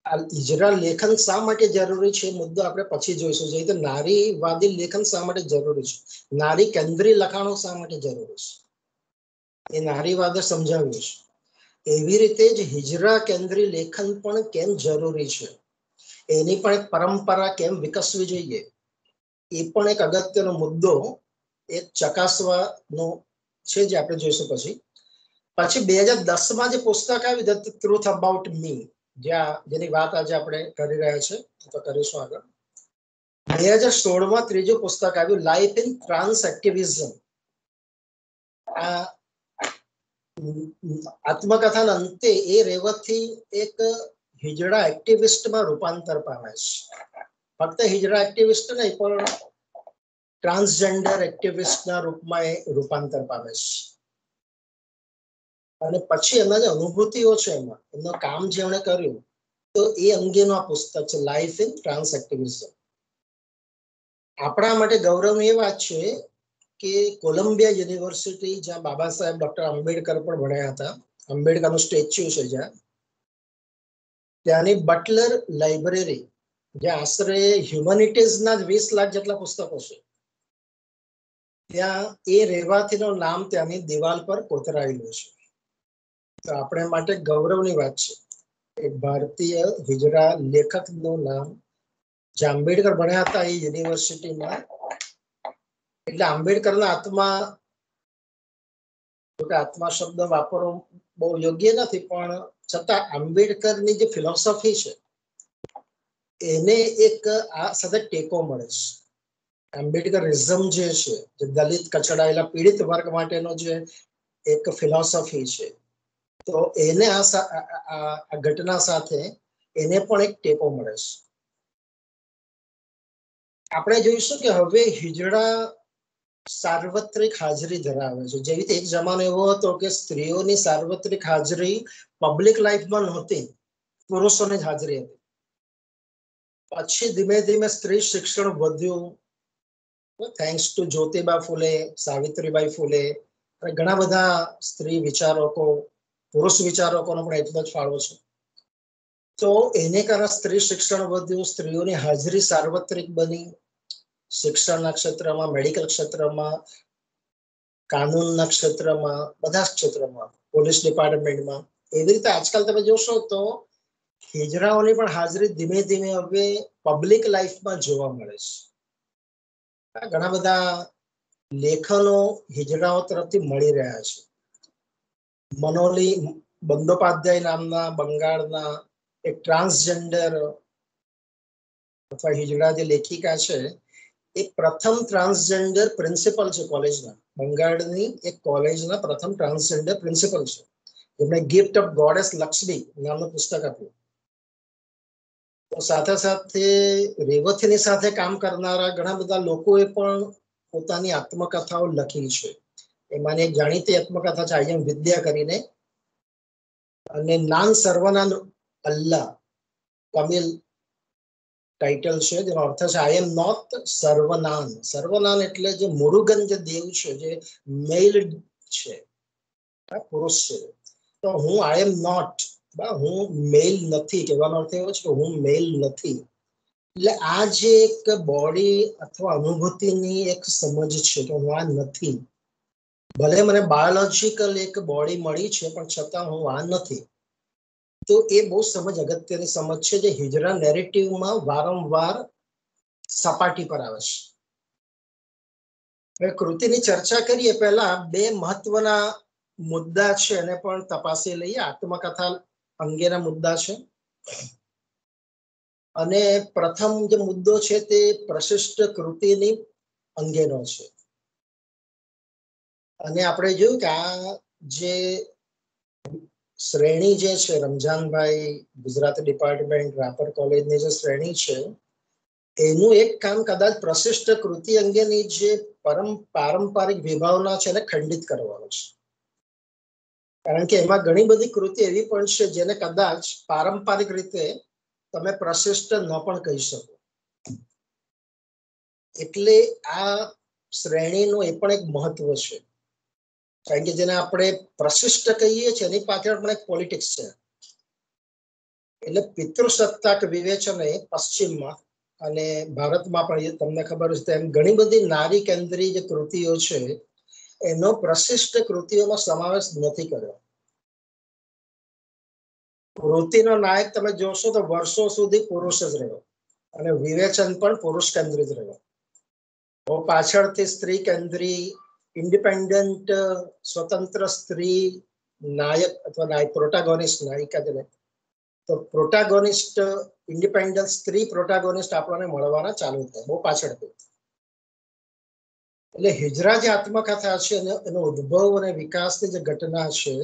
B: આ હિજડા લેખન શા માટે જરૂરી છે એ મુદ્દો આપણે પછી જોઈશું. જે રીતે નારીવાદી લેખન શા માટે જરૂરી છે, નારી કેન્દ્રીય લખાણો શા માટે જરૂરી છે, એ નારીવાદે સમજાવ્યું છે. એવી રીતે જ હિજરા કેન્દ્રીય લેખન પણ કેમ જરૂરી છે, એની પણ એક પરંપરા કેમ વિકસવી જોઈએ, એ પણ એક અગત્યનો મુદ્દો એક ચકાસવાનો છે, જે આપણે જોઈશું પછી. 2010માં જે પુસ્તક આવ્યું ધ ટ્રુથ અબાઉટ મી, જેની વાત આજે આપણે કરી રહ્યા છે, તો કરીશું આગળ. 2016માં ત્રીજું પુસ્તક આવ્યું લાઈફ ઇન ટ્રાન્સ એક્ટિવિઝમ. આ આત્મકથાના અંતે એ રેવતી એક હિજડા એક્ટિવિસ્ટમાં રૂપાંતર પામે છે. ફક્ત હિજડા એક્ટિવિસ્ટ નહીં પણ ટ્રાન્સજેન્ડર એક્ટિવિસ્ટના રૂપમાં એ રૂપાંતર પામે છે. અને પછી એમના જે અનુભૂતિઓ છે એમાં એમનું કામ જે એમણે કર્યું તો એ અંગેનું આ પુસ્તક છે લાઈફ ઇન ટ્રાન્સ એક્ટિવિઝમ. આપણા માટે ગૌરવની એ વાત છે કે કોલંબિયા યુનિવર્સિટી જ્યાં બાબા સાહેબ ડોક્ટર આંબેડકર પણ ભણ્યા હતા, આંબેડકરનું સ્ટેચ્યુ છે જ્યાં, ત્યાંની બટલર લાઇબ્રેરી જે આશરે હ્યુમેનિટીઝના 20 લાખ જેટલા પુસ્તકો છે, ત્યાં એ રહેવાથીનું નામ ત્યાંની દિવાલ પર કોતરાયેલું છે. તો આપણે માટે ગૌરવની વાત છે એક ભારતીય હિજરા લેખકનું નામ, જે આંબેડકર ભણ્યા હતા એ યુનિવર્સિટીમાં. એટલે આંબેડકરના આત્મા, જો કે આત્મા શબ્દ વાપરવો બહુ યોગ્ય નથી, પણ છતાં આંબેડકરની જે ફિલોસોફી છે એને એક આ સતત ટેકો મળે છે. આંબેડકરિઝમ જે છે, જે દલિત કચડાયેલા પીડિત વર્ગ માટેનો જે એક ફિલોસોફી છે, તો એને આ ઘટના સાથે એને પણ એક ટેકો મળે છે. આપણે જોઈશું કે હવે હિજડા સાર્વત્રિક હાજરી ધરાવે છે. જેવી રીતે એક જમાનો એવો હતો કે સ્ત્રીઓની સાર્વત્રિક હાજરી પબ્લિક લાઈફમાં નહોતી, પુરુષોની જ હાજરી હતી. પછી ધીમે ધીમે સ્ત્રી શિક્ષણ વધ્યું, થેન્ક્સ ટુ જ્યોતિબા ફૂલે, સાવિત્રીબાઈ ફૂલે અને ઘણા બધા સ્ત્રી વિચારકો, પુરુષ વિચારકોનો પણ એટલો જ ફાળો છે. તો એને કારણે સ્ત્રી શિક્ષણ વધ્યું, સ્ત્રીઓની હાજરી સાર્વત્રિક બની, શિક્ષણના ક્ષેત્રમાં, મેડિકલ ક્ષેત્રમાં, કાનૂનના ક્ષેત્રમાં, બધા ક્ષેત્રમાં, પોલીસ ડિપાર્ટમેન્ટમાં. એવી રીતે આજકાલ તમે જોશો તો હિજરાઓની પણ હાજરી ધીમે ધીમે હવે પબ્લિક લાઈફમાં જોવા મળે છે. ઘણા બધા લેખનો હિજરાઓ તરફથી મળી રહ્યા છે. મનોલી બંદોપાધ્યાય નામના બંગાળના એક ટ્રાન્સજેન્ડર અથવા હિજડા જે લેખિકા છે, એ પ્રથમ ટ્રાન્સજેન્ડર પ્રિન્સિપલ છે કોલેજના. બંગાળની એક કોલેજના પ્રથમ ટ્રાન્સજેન્ડર પ્રિન્સિપલ છે. એમણે ગિફ્ટ ઓફ ગોડેસ લક્ષ્મી નામનું પુસ્તક આપ્યું. તો સાથે સાથે રેવતીની સાથે કામ કરનારા ઘણા બધા લોકોએ પણ પોતાની આત્મકથાઓ લખી છે. એમાંની એક જાણીતી આત્મકથા છે આઈ એમ વિદ્યા કરીને, અને નાન સર્વનાન અલ્લાહ તમિલ ટાઇટલ છે, જેનો અર્થ છે આઈ એમ નોટ સર્વનાન. સર્વનાન એટલે જે મુરુગન જે દેવ છે, જે મેલ છે, પુરુષ છે, તો હું આઈ એમ નોટ, હું મેલ નથી કહેવાનો અર્થ એવો છે કે હું મેલ નથી. એટલે આ જે એક બોડી અથવા અનુભૂતિની એક સમજ છે કે હું આ નથી, ભલે મને બાયોલોજીકલ એક બોડી મળી છે પણ છતાં હું આ નથી. તો એ બહુ સમજ અગત્યની સમજ છે, જે હિજરા નેરેટિવમાં વારંવાર સપાટી પર આવે છે. હવે કૃતિની ચર્ચા કરીએ પહેલા બે મહત્વના મુદ્દા છે એને પણ તપાસી લઈએ. આત્મકથા અંગેના મુદ્દા છે, અને પ્રથમ જે મુદ્દો છે તે પ્રશિષ્ટ કૃતિની અંગેનો છે. અને આપણે જોયું કે આ જે શ્રેણી જે છે, રમજાનભાઈ ગુજરાતી ડિપાર્ટમેન્ટ રાપર કોલેજની જે શ્રેણી છે, એનું એક કામ કદાચ પ્રશિષ્ટ કૃતિ અંગેની જે પારંપરિક વિભાવના છે એને ખંડિત કરવાનો છે. કારણ કે એમાં ઘણી બધી કૃતિ એવી પણ છે જેને કદાચ પારંપરિક રીતે તમે પ્રશિષ્ટ ન પણ કહી શકો. એટલે આ શ્રેણીનું એ પણ એક મહત્વ છે. કારણ કે જેને આપણે પ્રશિષ્ટ કહીએ છીએ એની પાછળ પણ એક પોલિટિક્સ છે. એટલે પિતૃસત્તાક વિવેચને પશ્ચિમમાં અને ભારતમાં પણ તમને ખબર છે તેમ ઘણી બધી નારી કેન્દ્રીય જે કૃતિઓ છે એનો પ્રશિષ્ટ કૃતિઓમાં સમાવેશ નથી કર્યો. કૃતિનો નાયક તમે જોશો તો વર્ષો સુધી પુરુષ જ રહ્યો, અને વિવેચન પણ પુરુષ કેન્દ્રિત રહ્યો. પાછળથી સ્ત્રી કેન્દ્રી ઇન્ડિપેન્ડન્ટ સ્વતંત્ર સ્ત્રી નાયક અથવા પ્રોટાગોનિસ્ટ, નાયિકા જેને, તો પ્રોટાગોનિસ્ટ ઇન્ડિપેન્ડન્ટ સ્ત્રી પ્રોટાગોનિસ્ટ આપણને મળવાના ચાલુ થાય બહુ પાછળથી. એટલે હિજરા જે આત્મકથા છે એનો ઉદ્ભવ અને વિકાસની જે ઘટના છે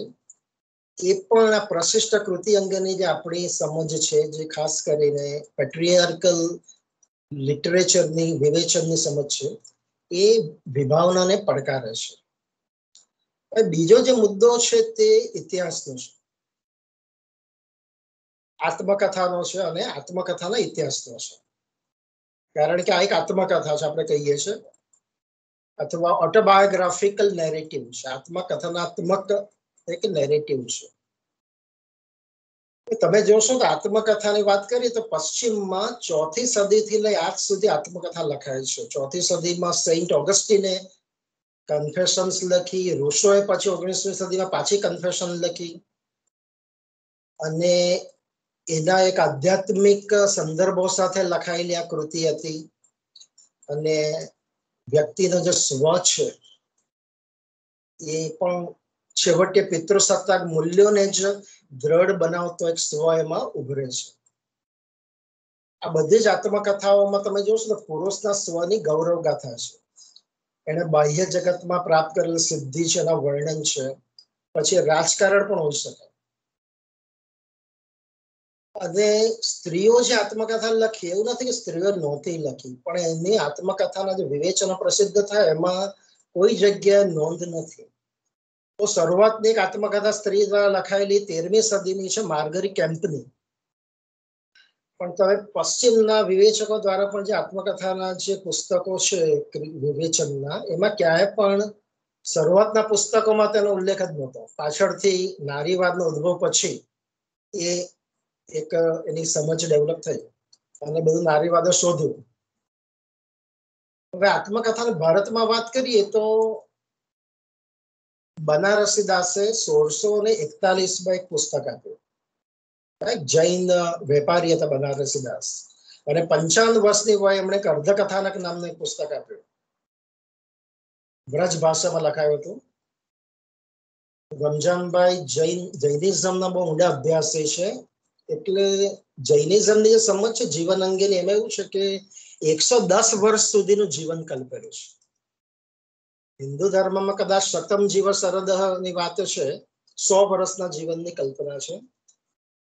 B: એ પણ આ પ્રશિષ્ટ કૃતિ અંગેની જે આપણી સમજ છે, જે ખાસ કરીને પેટ્રિયાર્કલ લિટરેચરની વિવેચનની સમજ છે, એ વિભાવનાને પડકારે છે. બીજો જે મુદ્દો છે તે ઇતિહાસનો છે, આત્મકથાનો છે અને આત્મકથાના ઇતિહાસનો છે. કારણ કે આ એક આત્મકથા છે, આપણે કહીએ છીએ, અથવા ઓટોબાયોગ્રાફિકલ નેરેટિવ છે. આત્મકથનાત્મક એક નેરેટિવ છે. તમે જોશો તો આત્મકથાની વાત કરીએ તો પશ્ચિમમાં 4th સદીથી લઈ આજ સુધી આત્મકથા લખાય છે. 4th સદીમાં સેન્ટ ઓગસ્ટીને કન્ફેશન્સ લખી, રૂસોએ પછી 19મી સદીમાં પાછી કન્ફેશન લખી, અને એના એક આધ્યાત્મિક સંદર્ભો સાથે લખાયેલી આ કૃતિ હતી. અને વ્યક્તિનો જે સ્વ છે એ પણ છેવટે પિતૃસત્તાક મૂલ્યોને જ દ્રઢ બનાવતો એક સ્વ એમાં ઉભરે છે. આ બધી જ આત્મકથાઓમાં તમે જોશો તો પુરુષના સ્વની ગૌરવ ગાથા છે. એને બાહ્ય જગતમાં પ્રાપ્ત કરેલી સિદ્ધિ છે, એના વર્ણન છે. પછી રાજકારણ પણ હોઈ શકે. અને સ્ત્રીઓ જે આત્મકથા લખી એવું નથી કે સ્ત્રીઓ નહોતી લખી, પણ એની આત્મકથાના જે વિવેચનો પ્રસિદ્ધ થાય એમાં કોઈ જગ્યાએ નોંધ નથી. તો શરૂઆતની એક આત્મકથા સ્ત્રી દ્વારા લખાયેલી 13મી સદીની છે, માર્ગરી કેમ્પની. પણ તમે પશ્ચિમના વિવેચકો દ્વારા પણ જે આત્મકથાના જે પુસ્તકો છે વિવેચનના, એમાં ક્યાંય પણ શરૂઆતના પુસ્તકોમાં તેનો ઉલ્લેખ જ નહોતો. પાછળથી નારીવાદનો ઉદ્ભવ પછી એ એક એની સમજ ડેવલપ થઈ અને બધું નારીવાદે શોધ્યું. હવે આત્મકથાની ભારતમાં વાત કરીએ તો બનારસી દાસે 1641માં એક પુસ્તક આપ્યું. જૈન વેપારી હતા બનારસી દાસ, અને 55 વર્ષની વયે એમણે એક અર્ધકથાનક નામનું એક પુસ્તક આપ્યું, વ્રજ ભાષામાં લખાયું હતું. રમજાનભાઈ જૈનિઝમના બહુ ઊંડા અભ્યાસી છે, એટલે જૈનિઝમની જે સમજ છે જીવન અંગેની, એમાં એવું છે કે 110 વર્ષ સુધીનું જીવન કલ્પેલું છે. હિન્દુ ધર્મમાં કદાચ શતમ જીવ શરદની વાત છે, 100 વર્ષના જીવનની કલ્પના છે,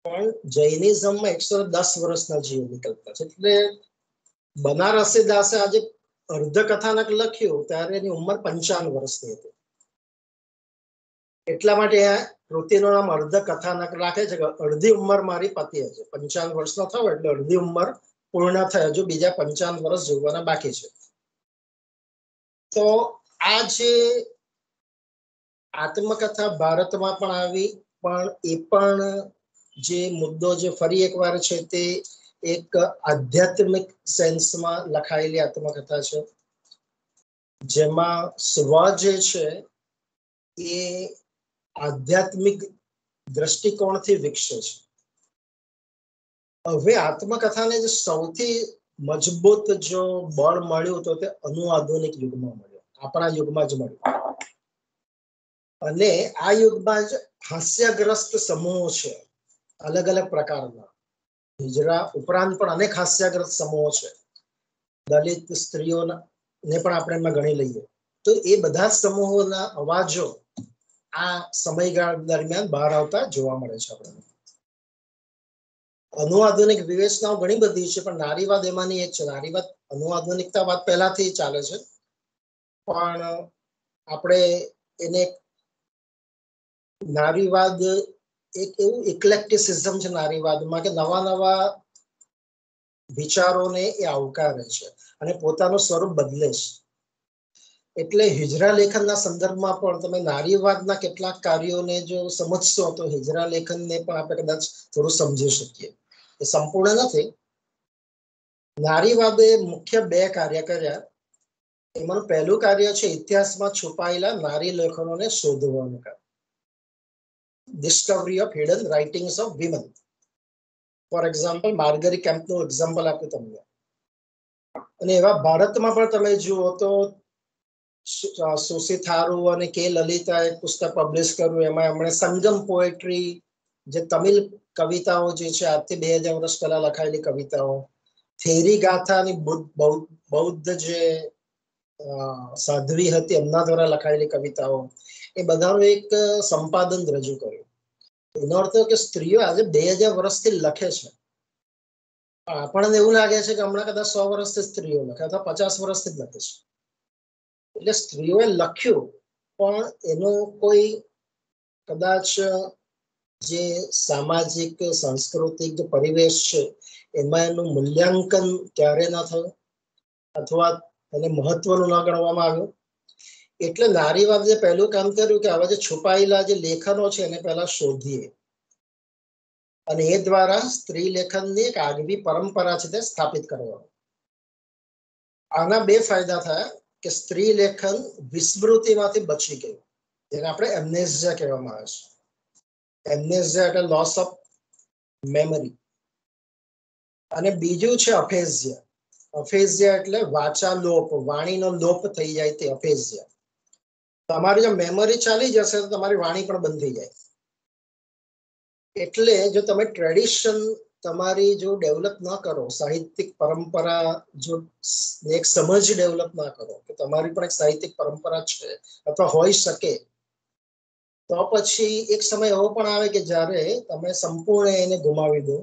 B: પણ જૈનિઝમમાં 110 વર્ષના જીવનની કલ્પના છે. એટલે બનારસી દાસે આજે અર્ધકથાનક લખ્યું ત્યારે એની ઉંમર 55 વર્ષની હતી. એટલા માટે આ કૃતિનું નામ અર્ધકથાનક રાખે છે કે અડધી ઉંમર મારી પતિ હશે. 55 વર્ષનો થયો એટલે અડધી ઉંમર પૂર્ણ થઈ, હજુ બીજા 55 વર્ષ જીવવાના બાકી છે. તો આ જે આત્મકથા ભારતમાં પણ આવી, પણ એ પણ જે મુદ્દો જે ફરી એકવાર છે તે એક આધ્યાત્મિક સેન્સમાં લખાયેલી આત્મકથા છે, જેમાં સ્વ જે છે એ આધ્યાત્મિક દ્રષ્ટિકોણથી વિકસે છે. હવે આત્મકથાને જે સૌથી મજબૂત જો બળ મળ્યું તો તે અનુઆધુનિક યુગમાં મળ્યું, આપણા યુગમાં જ મળ્યું. અને આ યુગમાં જ હાસ્યગ્રસ્ત સમૂહો છે અલગ અલગ પ્રકારના. હિજરા ઉપરાંત પણ અનેક હાસ્યગ્રસ્ત સમૂહો છે. દલિત સ્ત્રીઓને પણ આપણે એમાં ગણી લઈએ તો એ બધા સમૂહોના અવાજો આ સમયગાળા દરમિયાન બહાર આવતા જોવા મળે છે આપણને. અનુઆધુનિક વિવેચનાઓ ઘણી બધી છે, પણ નારીવાદ એમાંની એક છે. નારીવાદ અનુઆધુનિકતા વાત પહેલાથી ચાલે છે, પણ આપણે એને નારીવાદ એક એવું ઇક્લેક્ટિસિઝમ છે નારીવાદમાં કે નવા નવા વિચારોને એ આવકારે છે અને પોતાનું સ્વરૂપ બદલે છે. એટલે હિજરા લેખનના સંદર્ભમાં પણ તમે નારીવાદના કેટલાક કાર્યોને જો સમજશો તો હિજરા લેખનને પણ આપણે કદાચ થોડું સમજી શકીએ. એ સંપૂર્ણ નથી. નારીવાદે મુખ્ય 2 કાર્ય કર્યા. એમાંનું પહેલું કાર્ય છે ઇતિહાસમાં છુપાયેલા નારી લેખનોને શોધવાનું કામ. Discovery of hidden writings of women. For example Margery કેમ્પનું એક્ઝામ્પલ આપ્યું તમને. અને એવા ભારતમાં પણ તમે જુઓ તો સુશી થારુ અને કે લલિતા એક પુસ્તક પબ્લિશ કર્યું, એમાં એમણે સંગમ પોએટ્રી, જે તમિલ કવિતાઓ જે છે આજથી 2000 વર્ષ પહેલા લખાયેલી કવિતાઓ, થેરી ગાથાની બૌદ્ધ જે સાધ્વી હતી એમના દ્વારા લખાયેલી કવિતાઓ, એ બધાનું એક સંપાદન રજૂ કર્યું. એનો અર્થ કે સ્ત્રીઓ આજે 2000 વર્ષથી લખે છે. આપણને એવું લાગે છે કે હમણાં કદાચ 100 વર્ષથી સ્ત્રીઓ લખે અથવા 50 વર્ષથી જ લખે છે. એટલે સ્ત્રીઓએ લખ્યું પણ એનો કોઈ કદાચ જે સામાજિક સાંસ્કૃતિક પરિવેશ છે એમાં એનું મૂલ્યાંકન ક્યારે ના થયું અથવા એને મહત્વનું ન ગણવામાં આવ્યું. એટલે નારીવાદે પહેલું કામ કર્યું કે આવા જે છુપાયેલા જે લેખનો છે એને પહેલા શોધીએ અને એ દ્વારા સ્ત્રી લેખનની એક આગવી પરંપરા છે તે સ્થાપિત કરવા. આના બે ફાયદા થયા કે સ્ત્રી લેખન વિસ્મૃતિમાંથી બચી ગયું, જેને આપણે એમ્નેઝિયા કહેવામાં આવે છે. એમ્નેઝિયા એટલે લોસ ઓફ મેમરી. અને બીજું છે અફેઝિયા. અફેઝિયા એટલે વાચા લોપ, વાણીનો લોપ થઈ જાય તે અફેઝિયા. તમારી જો મેમરી ચાલી જશે તો તમારી વાણી પણ બંધ થઈ જાય. એટલે જો તમે ટ્રેડિશન તમારી જો ડેવલપ ના કરો, સાહિત્યિક પરંપરા જો એક સમજ ડેવલપ ના કરો કે તમારી પણ એક સાહિત્યિક પરંપરા છે અથવા હોઈ શકે, તો પછી એક સમય એવો પણ આવે કે જ્યારે તમે સંપૂર્ણ એને ગુમાવી દો,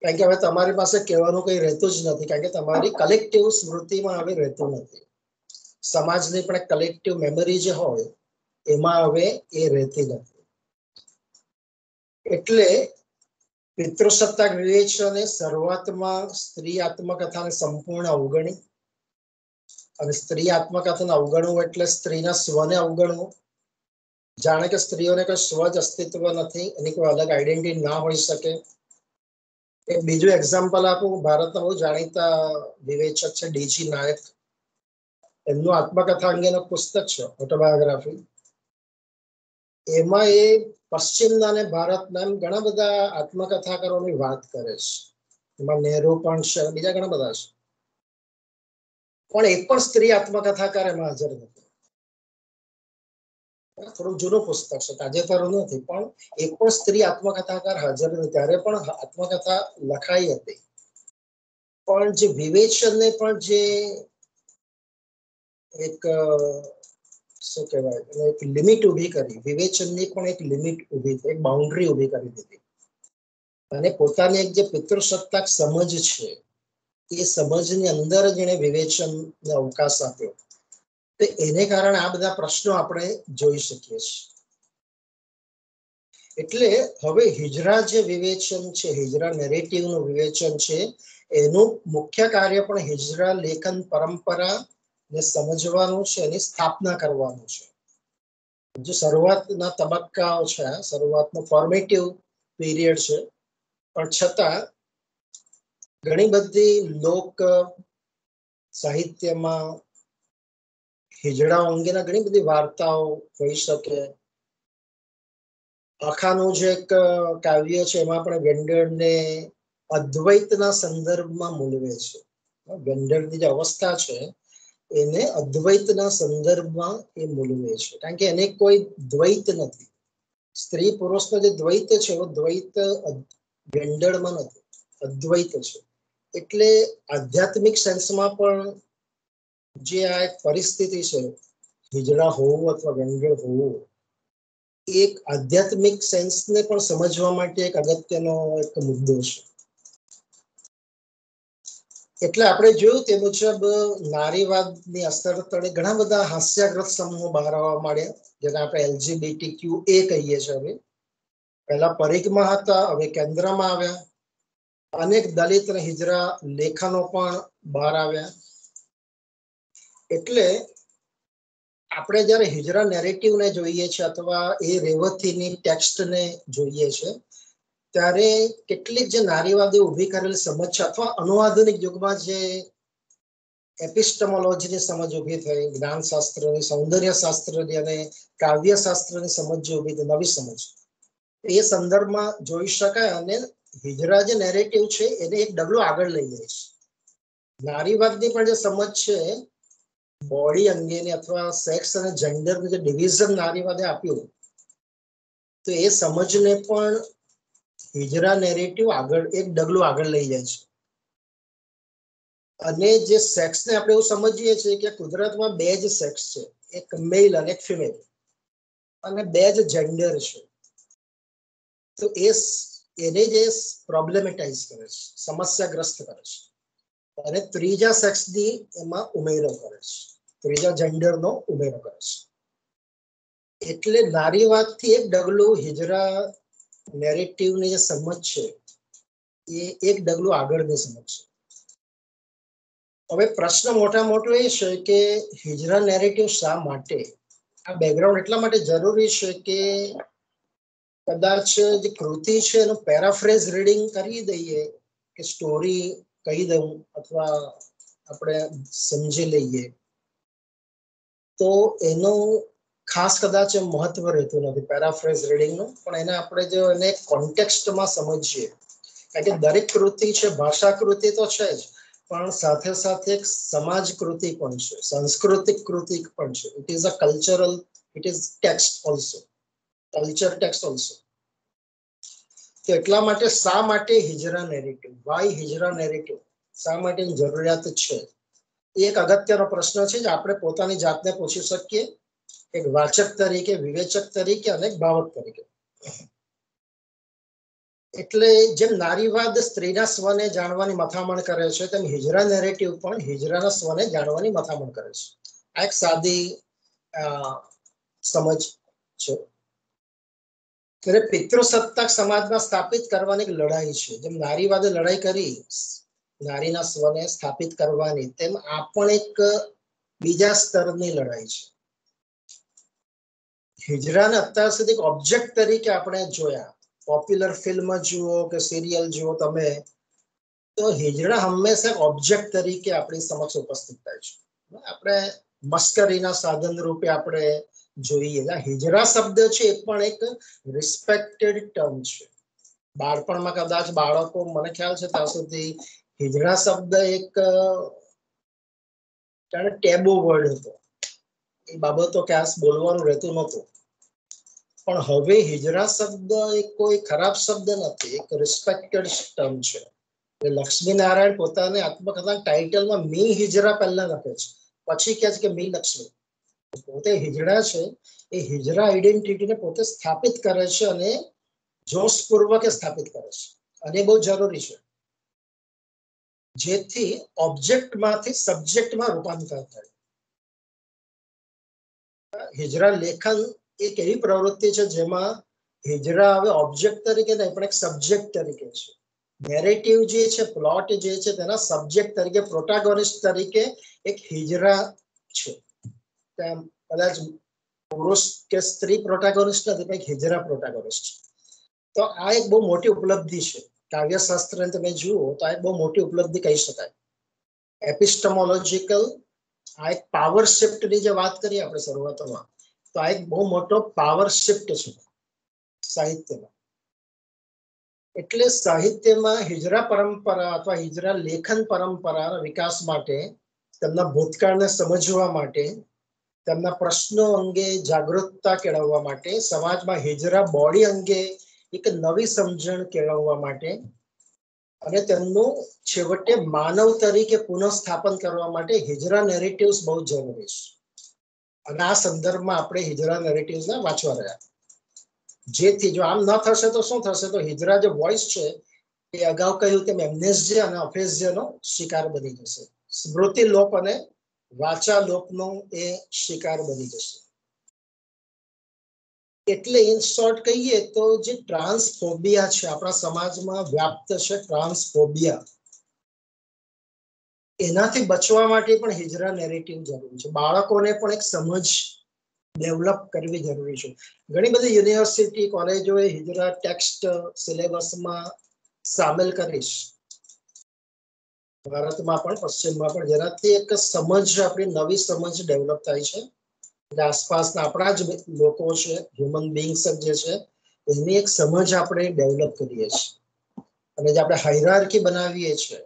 B: કારણ કે હવે તમારી પાસે કહેવાનું કંઈ રહેતું જ નથી, કારણ કે તમારી કલેક્ટિવ સ્મૃતિમાં હવે રહેતું નથી. સમાજની પણ કલેક્ટિવ મેમરી જે હોય એમાં હવે એ રહેતી નથી. એટલે પિતૃસત્તાક વિવેચને શરૂઆતમાં સ્ત્રી આત્મકથાને સંપૂર્ણ અવગણી, અને સ્ત્રી આત્મકથાને અવગણવું એટલે સ્ત્રીના સ્વને અવગણવું. જાણે કે સ્ત્રીઓને કોઈ સ્વ જ અસ્તિત્વ નથી, એની કોઈ અલગ આઈડેન્ટિટી ના હોઈ શકે. એક બીજું એક્ઝામ્પલ આપું. ભારતના બહુ જાણીતા વિવેચક છે ડીજી નાયક. એમનું આત્મકથા અંગેનું પુસ્તક છે ઓટોબાયોગ્રાફી. એમાં એ પશ્ચિમના અને ભારતના એમ ઘણા બધા આત્મકથાકારોની વાત કરે છે. એમાં નહેરુ પણ છે, બીજા ઘણા બધા છે. પણ એક પણ સ્ત્રી આત્મકથાકાર એમાં હાજર નથી. થોડું જૂનું પુસ્તક છે, તાજેતરનું નથી, પણ એક પણ સ્ત્રી આત્મકથાકાર હાજર નથી. ત્યારે પણ આત્મકથા લખાઈ હતી, પણ જે વિવેચનને પણ જે એક શું કહેવાય, એક લિમિટ ઉભી કરી, વિવેચનની પણ એક લિમિટ ઉભી, એક બાઉન્ડ્રી ઉભી કરી દીધી. અને પોતાની એક જે પિતૃસત્તાક સમજ છે એ સમજની અંદર જ એને વિવેચનને અવકાશ આપ્યો. તો એને કારણે આ બધા પ્રશ્નો આપણે જોઈ શકીએ છીએ. એટલે હવે હિજરા જે વિવેચન છે, હિજરા નેરેટિવનું વિવેચન છે, એનું મુખ્ય કાર્ય પણ હિજરા લેખન પરંપરા ને સમજવાનું છે, એની સ્થાપના કરવાનું છે. જો શરૂઆતના તબક્કાઓ છે, શરૂઆતનો ફોર્મેટિવ પીરિયડ છે, પણ છતાં ઘણી બધી લોક સાહિત્યમાં હિજડા અંગેના ઘણી બધી વાર્તાઓ હોઈ શકે. આખાનું જે એક કાવ્ય છે એમાં આપણે વેન્ડરને અદ્વૈતના સંદર્ભમાં મૂલવે છે. વેન્ડરની જે અવસ્થા છે એને અદ્વૈતના સંદર્ભમાં એ મૂલવે છે, કારણ કે એને કોઈ દ્વૈત નથી. સ્ત્રી પુરુષનો જે દ્વૈત છે એવો દ્વૈત વેન્ડરમાં નથી, અદ્વૈત છે. એટલે આધ્યાત્મિક સેન્સમાં પણ જે આ એક પરિસ્થિતિ છે, હિજડા હોવું અથવા વેન્ડર હોવું, એક આધ્યાત્મિક સેન્સને પણ સમજવા માટે એક અગત્યનો એક મુદ્દો છે. એટલે આપણે જોયું તે મુજબ નારીવાદની અસર તળે ઘણા બધા હાસ્યાગ્રસ્ત સમૂહો બહાર આવવા માંડ્યા, જેને આપણે LGBTQA કહીએ છીએ. હવે પહેલા પરિઘમાં હતા, હવે કેન્દ્રમાં આવ્યા. અનેક દલિત અને હિજરા લેખનો પણ બહાર આવ્યા. એટલે આપણે જ્યારે હિજરા નેરેટિવને જોઈએ છીએ અથવા એ રેવતીની ટેક્સ્ટને જોઈએ છે, ત્યારે કેટલીક જે નારીવાદી ઊભી કરેલી સમજ છે અથવા અનુઆધુનિક યુગમાં જે એપિસ્ટમોલોજીની સમજ ઊભી થઈ, જ્ઞાનશાસ્ત્રની, સૌંદર્ય શાસ્ત્રની અને કાવ્યશાસ્ત્રની સમજ જે ઊભી થઈ, નવી સમજ, એ સંદર્ભમાં જોઈ શકાય. અને હિજરા જે નેરેટિવ છે એને એક ડગલું આગળ લઈ જાય છે. નારીવાદની પણ જે સમજ છે બોડી અંગેની અથવા સેક્સ અને જેન્ડરનું જે ડિવિઝન નારીવાદે આપ્યું, તો એ સમજને પણ હિજરા નેરેટિવ આગળ એક ડગલું આગળ લઈ જાય છે. અને જે સેક્સને આપણે એવું સમજીએ છીએ કે કુદરતમાં બે જ સેક્સ છે, એક મેલ અને એક ફિમેલ, અને બે જ જેન્ડર છે. તો એને જે પ્રોબ્લેમેટાઇઝ કરે છે, સમસ્યાગ્રસ્ત કરે છે, અને ત્રીજા સેક્સની એમાં ઉમેરો કરે છે, ત્રીજા જેન્ડરનો ઉમેરો કરે છે. એટલે નારીવાદથી એક ડગલું હિજરા નેરેટિવની જે સમજ છે એ એક ડગલું આગળની સમજ છે. હવે પ્રશ્ન મોટા મોટો એ છે કે હિજરા નેરેટિવ શા માટે, આ બેકગ્રાઉન્ડ એટલા માટે જરૂરી છે કે કદાચ જે કૃતિ છે એનું પેરાફ્રેઝ રીડિંગ કરી દઈએ કે સ્ટોરી કહી દઉં અથવા આપણે સમજી લઈએ તો એનું ખાસ કદાચ મહત્વ રહેતું નથી પેરાફ્રેઝ રીડિંગનું, પણ એને આપણે જો એને કોન્ટેક્સ્ટમાં સમજીએ, કારણ કે દરેક કૃતિ છે ભાષા કૃતિ તો છે જ, પણ સાથે સાથે એક સમાજ કૃતિ પણ છે, સાંસ્કૃતિક કૃતિ પણ છે. It is a cultural, it is text also, culture text also. તો એટલા માટે શા માટે હિજરા નેરેટિવ, વાય હિજરા નેરેટિવ, શા માટેની જરૂરિયાત છે, એ એક અગત્યનો પ્રશ્ન છે જે આપણે પોતાની જાતને પૂછી શકીએ, એક વાચક તરીકે, વિવેચક તરીકે અને એક ભાવક તરીકે. એટલે જેમ નારીવાદ સ્ત્રીના સ્વને જાણવાની મથામણ કરે છે, તેમ હિજરા નેરેટિવ પણ હિજરાના સ્વને જાણવાની મથામણ કરે છે. આ એક સાદી સમજ છે. ત્યારે પિતૃસત્તાક સમાજમાં સ્થાપિત કરવાની એક લડાઈ છે. જેમ નારીવાદે લડાઈ કરી નારીના સ્વને સ્થાપિત કરવાની, તેમ આ પણ એક બીજા સ્તરની લડાઈ છે. હિજરાને અત્યાર સુધી ઓબ્જેક્ટ તરીકે આપણે જોયા, પોપ્યુલર ફિલ્મ જુઓ કે સિરિયલ જુઓ તમે, તો હિજરા હંમેશા ઓબ્જેક્ટ તરીકે આપણી સમક્ષ ઉપસ્થિત થાય છે. આપણે મસ્કરીના સાધન રૂપે આપણે જોઈએ. હિજરા શબ્દ છે એ પણ એક રિસ્પેક્ટેડ ટર્મ છે. બાળપણમાં કદાચ બાળકો, મને ખ્યાલ છે ત્યાં સુધી હિજરા શબ્દ એક ટેબુ વર્ડ હતો, એ બાબતો ક્યાંક બોલવાનું રહેતું નહોતું. પણ હવે હિજરા શબ્દ એ કોઈ ખરાબ શબ્દ નથી, એક રિસ્પેક્ટેડ ટર્મ છે. લક્ષ્મીનારાયણ પોતાને આત્મકથા ટાઇટલમાં મી હિજરા પહેલા લખે છે, પછી કહે છે કે મી લક્ષ્મી. પોતે હિજડા છે એ હિજરા આઈડેન્ટિટીને પોતે સ્થાપિત કરે છે અને જોશપૂર્વક સ્થાપિત કરે છે, અને બહુ જરૂરી છે, જેથી ઓબ્જેક્ટમાંથી સબ્જેક્ટમાં રૂપાંતર થાય. હિજરા લેખન એક એવી પ્રવૃત્તિ છે જેમાં હિજરા હવે ઓબ્જેક્ટ તરીકે નહીં પણ એક સબ્જેક્ટ તરીકે છે. નેરેટિવ જે છે, પ્લોટ જે છે, તેના સબ્જેક્ટ તરીકે, પ્રોટાગોનિસ્ટ તરીકે એક હિજરા છે. તેમ કદાચ પુરુષ કે સ્ત્રી પ્રોટાગોનિસ્ટ નથી, પણ એક હિજરા પ્રોટાગોનિસ્ટ છે. તો આ એક બહુ મોટી ઉપલબ્ધિ છે. કાવ્યશાસ્ત્રને તમે જુઓ તો આ એક બહુ મોટી ઉપલબ્ધિ કહી શકાય. એપિસ્ટમોલોજીકલ આ એક પાવર શિફ્ટની જે વાત કરીએ આપણે શરૂઆતમાં, તો આ એક બહુ મોટો પાવર શિફ્ટ છે સાહિત્યમાં. એટલે સાહિત્યમાં હિજરા પરંપરા અથવા હિજરા લેખન પરંપરાના વિકાસ માટે, તેમના ભૂતકાળને સમજવા માટે, તેમના પ્રશ્નો અંગે જાગૃતતા કેળવવા માટે, સમાજમાં હિજરા બોડી અંગે એક નવી સમજણ કેળવવા માટે, અને તેમનું છેવટે માનવ તરીકે પુનઃસ્થાપન કરવા માટે હિજરા નેરેટિવ્સ બહુ જરૂરી છે. અને આ સંદર્ભમાં આપણે હિજરા નેરેટિવ્સને વાંચવા રહ્યા. જેથી જો આમ ન થશે તો શું થશે, તો હિજરા જે વોઇસ છે એ અગાઉ કહ્યું તેમ એમ્નેસિયા અને અફેઝિયાનો શિકાર બની જશે. સ્મૃતિ લોપ અને વાચા લોપનો એ શિકાર બની જશે. એટલે ઇન શોર્ટ કહીએ તો જે ટ્રાન્સફોબિયા છે આપણા સમાજમાં વ્યાપ્ત છે, ટ્રાન્સફોબિયા, એનાથી બચવા માટે પણ હિજરા નેરેટિવ જરૂરી છે. બાળકોને પણ એક સમજ ડેવલપ કરવી જરૂરી છે. ઘણી બધી યુનિવર્સિટી, કોલેજોએ હિજરા ટેક્સ્ટ સિલેબસમાં સામેલ કરીશ, ભારતમાં પણ પશ્ચિમમાં પણ, જેનાથી એક સમજ, આપણી નવી સમજ ડેવલપ થાય છે. એટલે આસપાસના આપણા જ લોકો છે, હ્યુમન બીંગ્સ જે છે, એની એક સમજ આપણે ડેવલપ કરીએ છીએ. અને જે આપણે હાયરાર્કી બનાવીએ છીએ,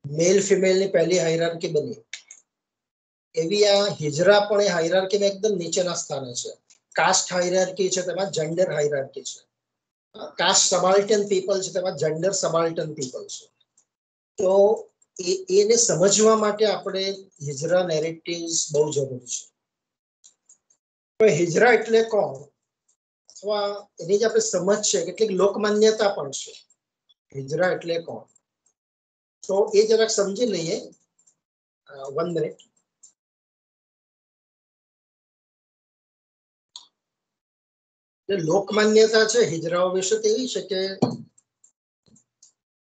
B: મેલ ફિમેલની પહેલી હાયરાર્કી બની, એવી આ હિજરા પણ એ હાયરાર્કીમાં એકદમ નીચેના સ્થાને છે. કાસ્ટ હાયરાર્કી છે, તેમાં જેન્ડર હાયરાર્કી છે. કાસ્ટ સબાલ્ટન પીપલ છે, તેમાં જેન્ડર સબાલ્ટન પીપલ છે. તો એને સમજવા માટે આપણે હિજરા નેરેટિવ્સ બહુ જરૂરી છે. તો હિજરા એટલે કોણ, અથવા એની જે આપણે સમજ છે, કેટલીક લોકમાન્યતા પણ છે. હિજરા એટલે કોણ, તો એ જરાક સમજી લઈએ. 1 મિનિટ. લોકમાન્યતા છે હિજરાઓ વિશે તેવી છે કે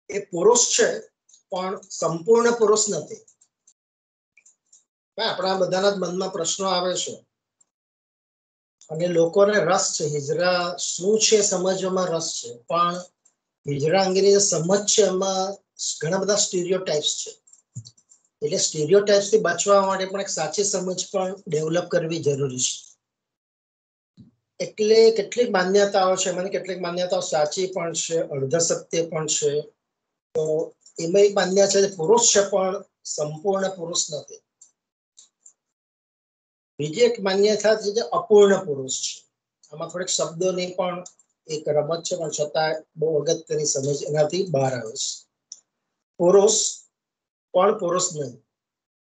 B: એ પુરુષ છે પણ સંપૂર્ણ પુરુષ નથી. આપણા બધાના જ મનમાં પ્રશ્નો આવે છે અને લોકોને રસ છે હિજરા શું છે સમજવામાં રસ છે, પણ હિજરા અંગેની જે સમજ છે એમાં ઘણા બધા સ્ટીરિયોટાઇપ્સ છે. એટલે સ્ટીરિયોટાઇપ્સ થી બચવા માટે પણ એક સાચી સમજ પણ ડેવલપ કરવી જરૂરી છે. એટલે કેટલીક માન્યતાઓ છે, એમાંની કેટલીક માન્યતાઓ સાચી પણ છે, અર્ધ સત્ય પણ છે. તો એમાં એક માન્ય છે પુરુષ છે પણ સંપૂર્ણ પુરુષ નથી. બીજી એક માન્યતા છે જે અપૂર્ણ પુરુષ છે. આમાં થોડીક શબ્દોની પણ એક રમત છે, પણ છતાં બહુ અગત્યની સમજ એનાથી બહાર આવે છે. પુરુષ પણ પુરુષ નહીં,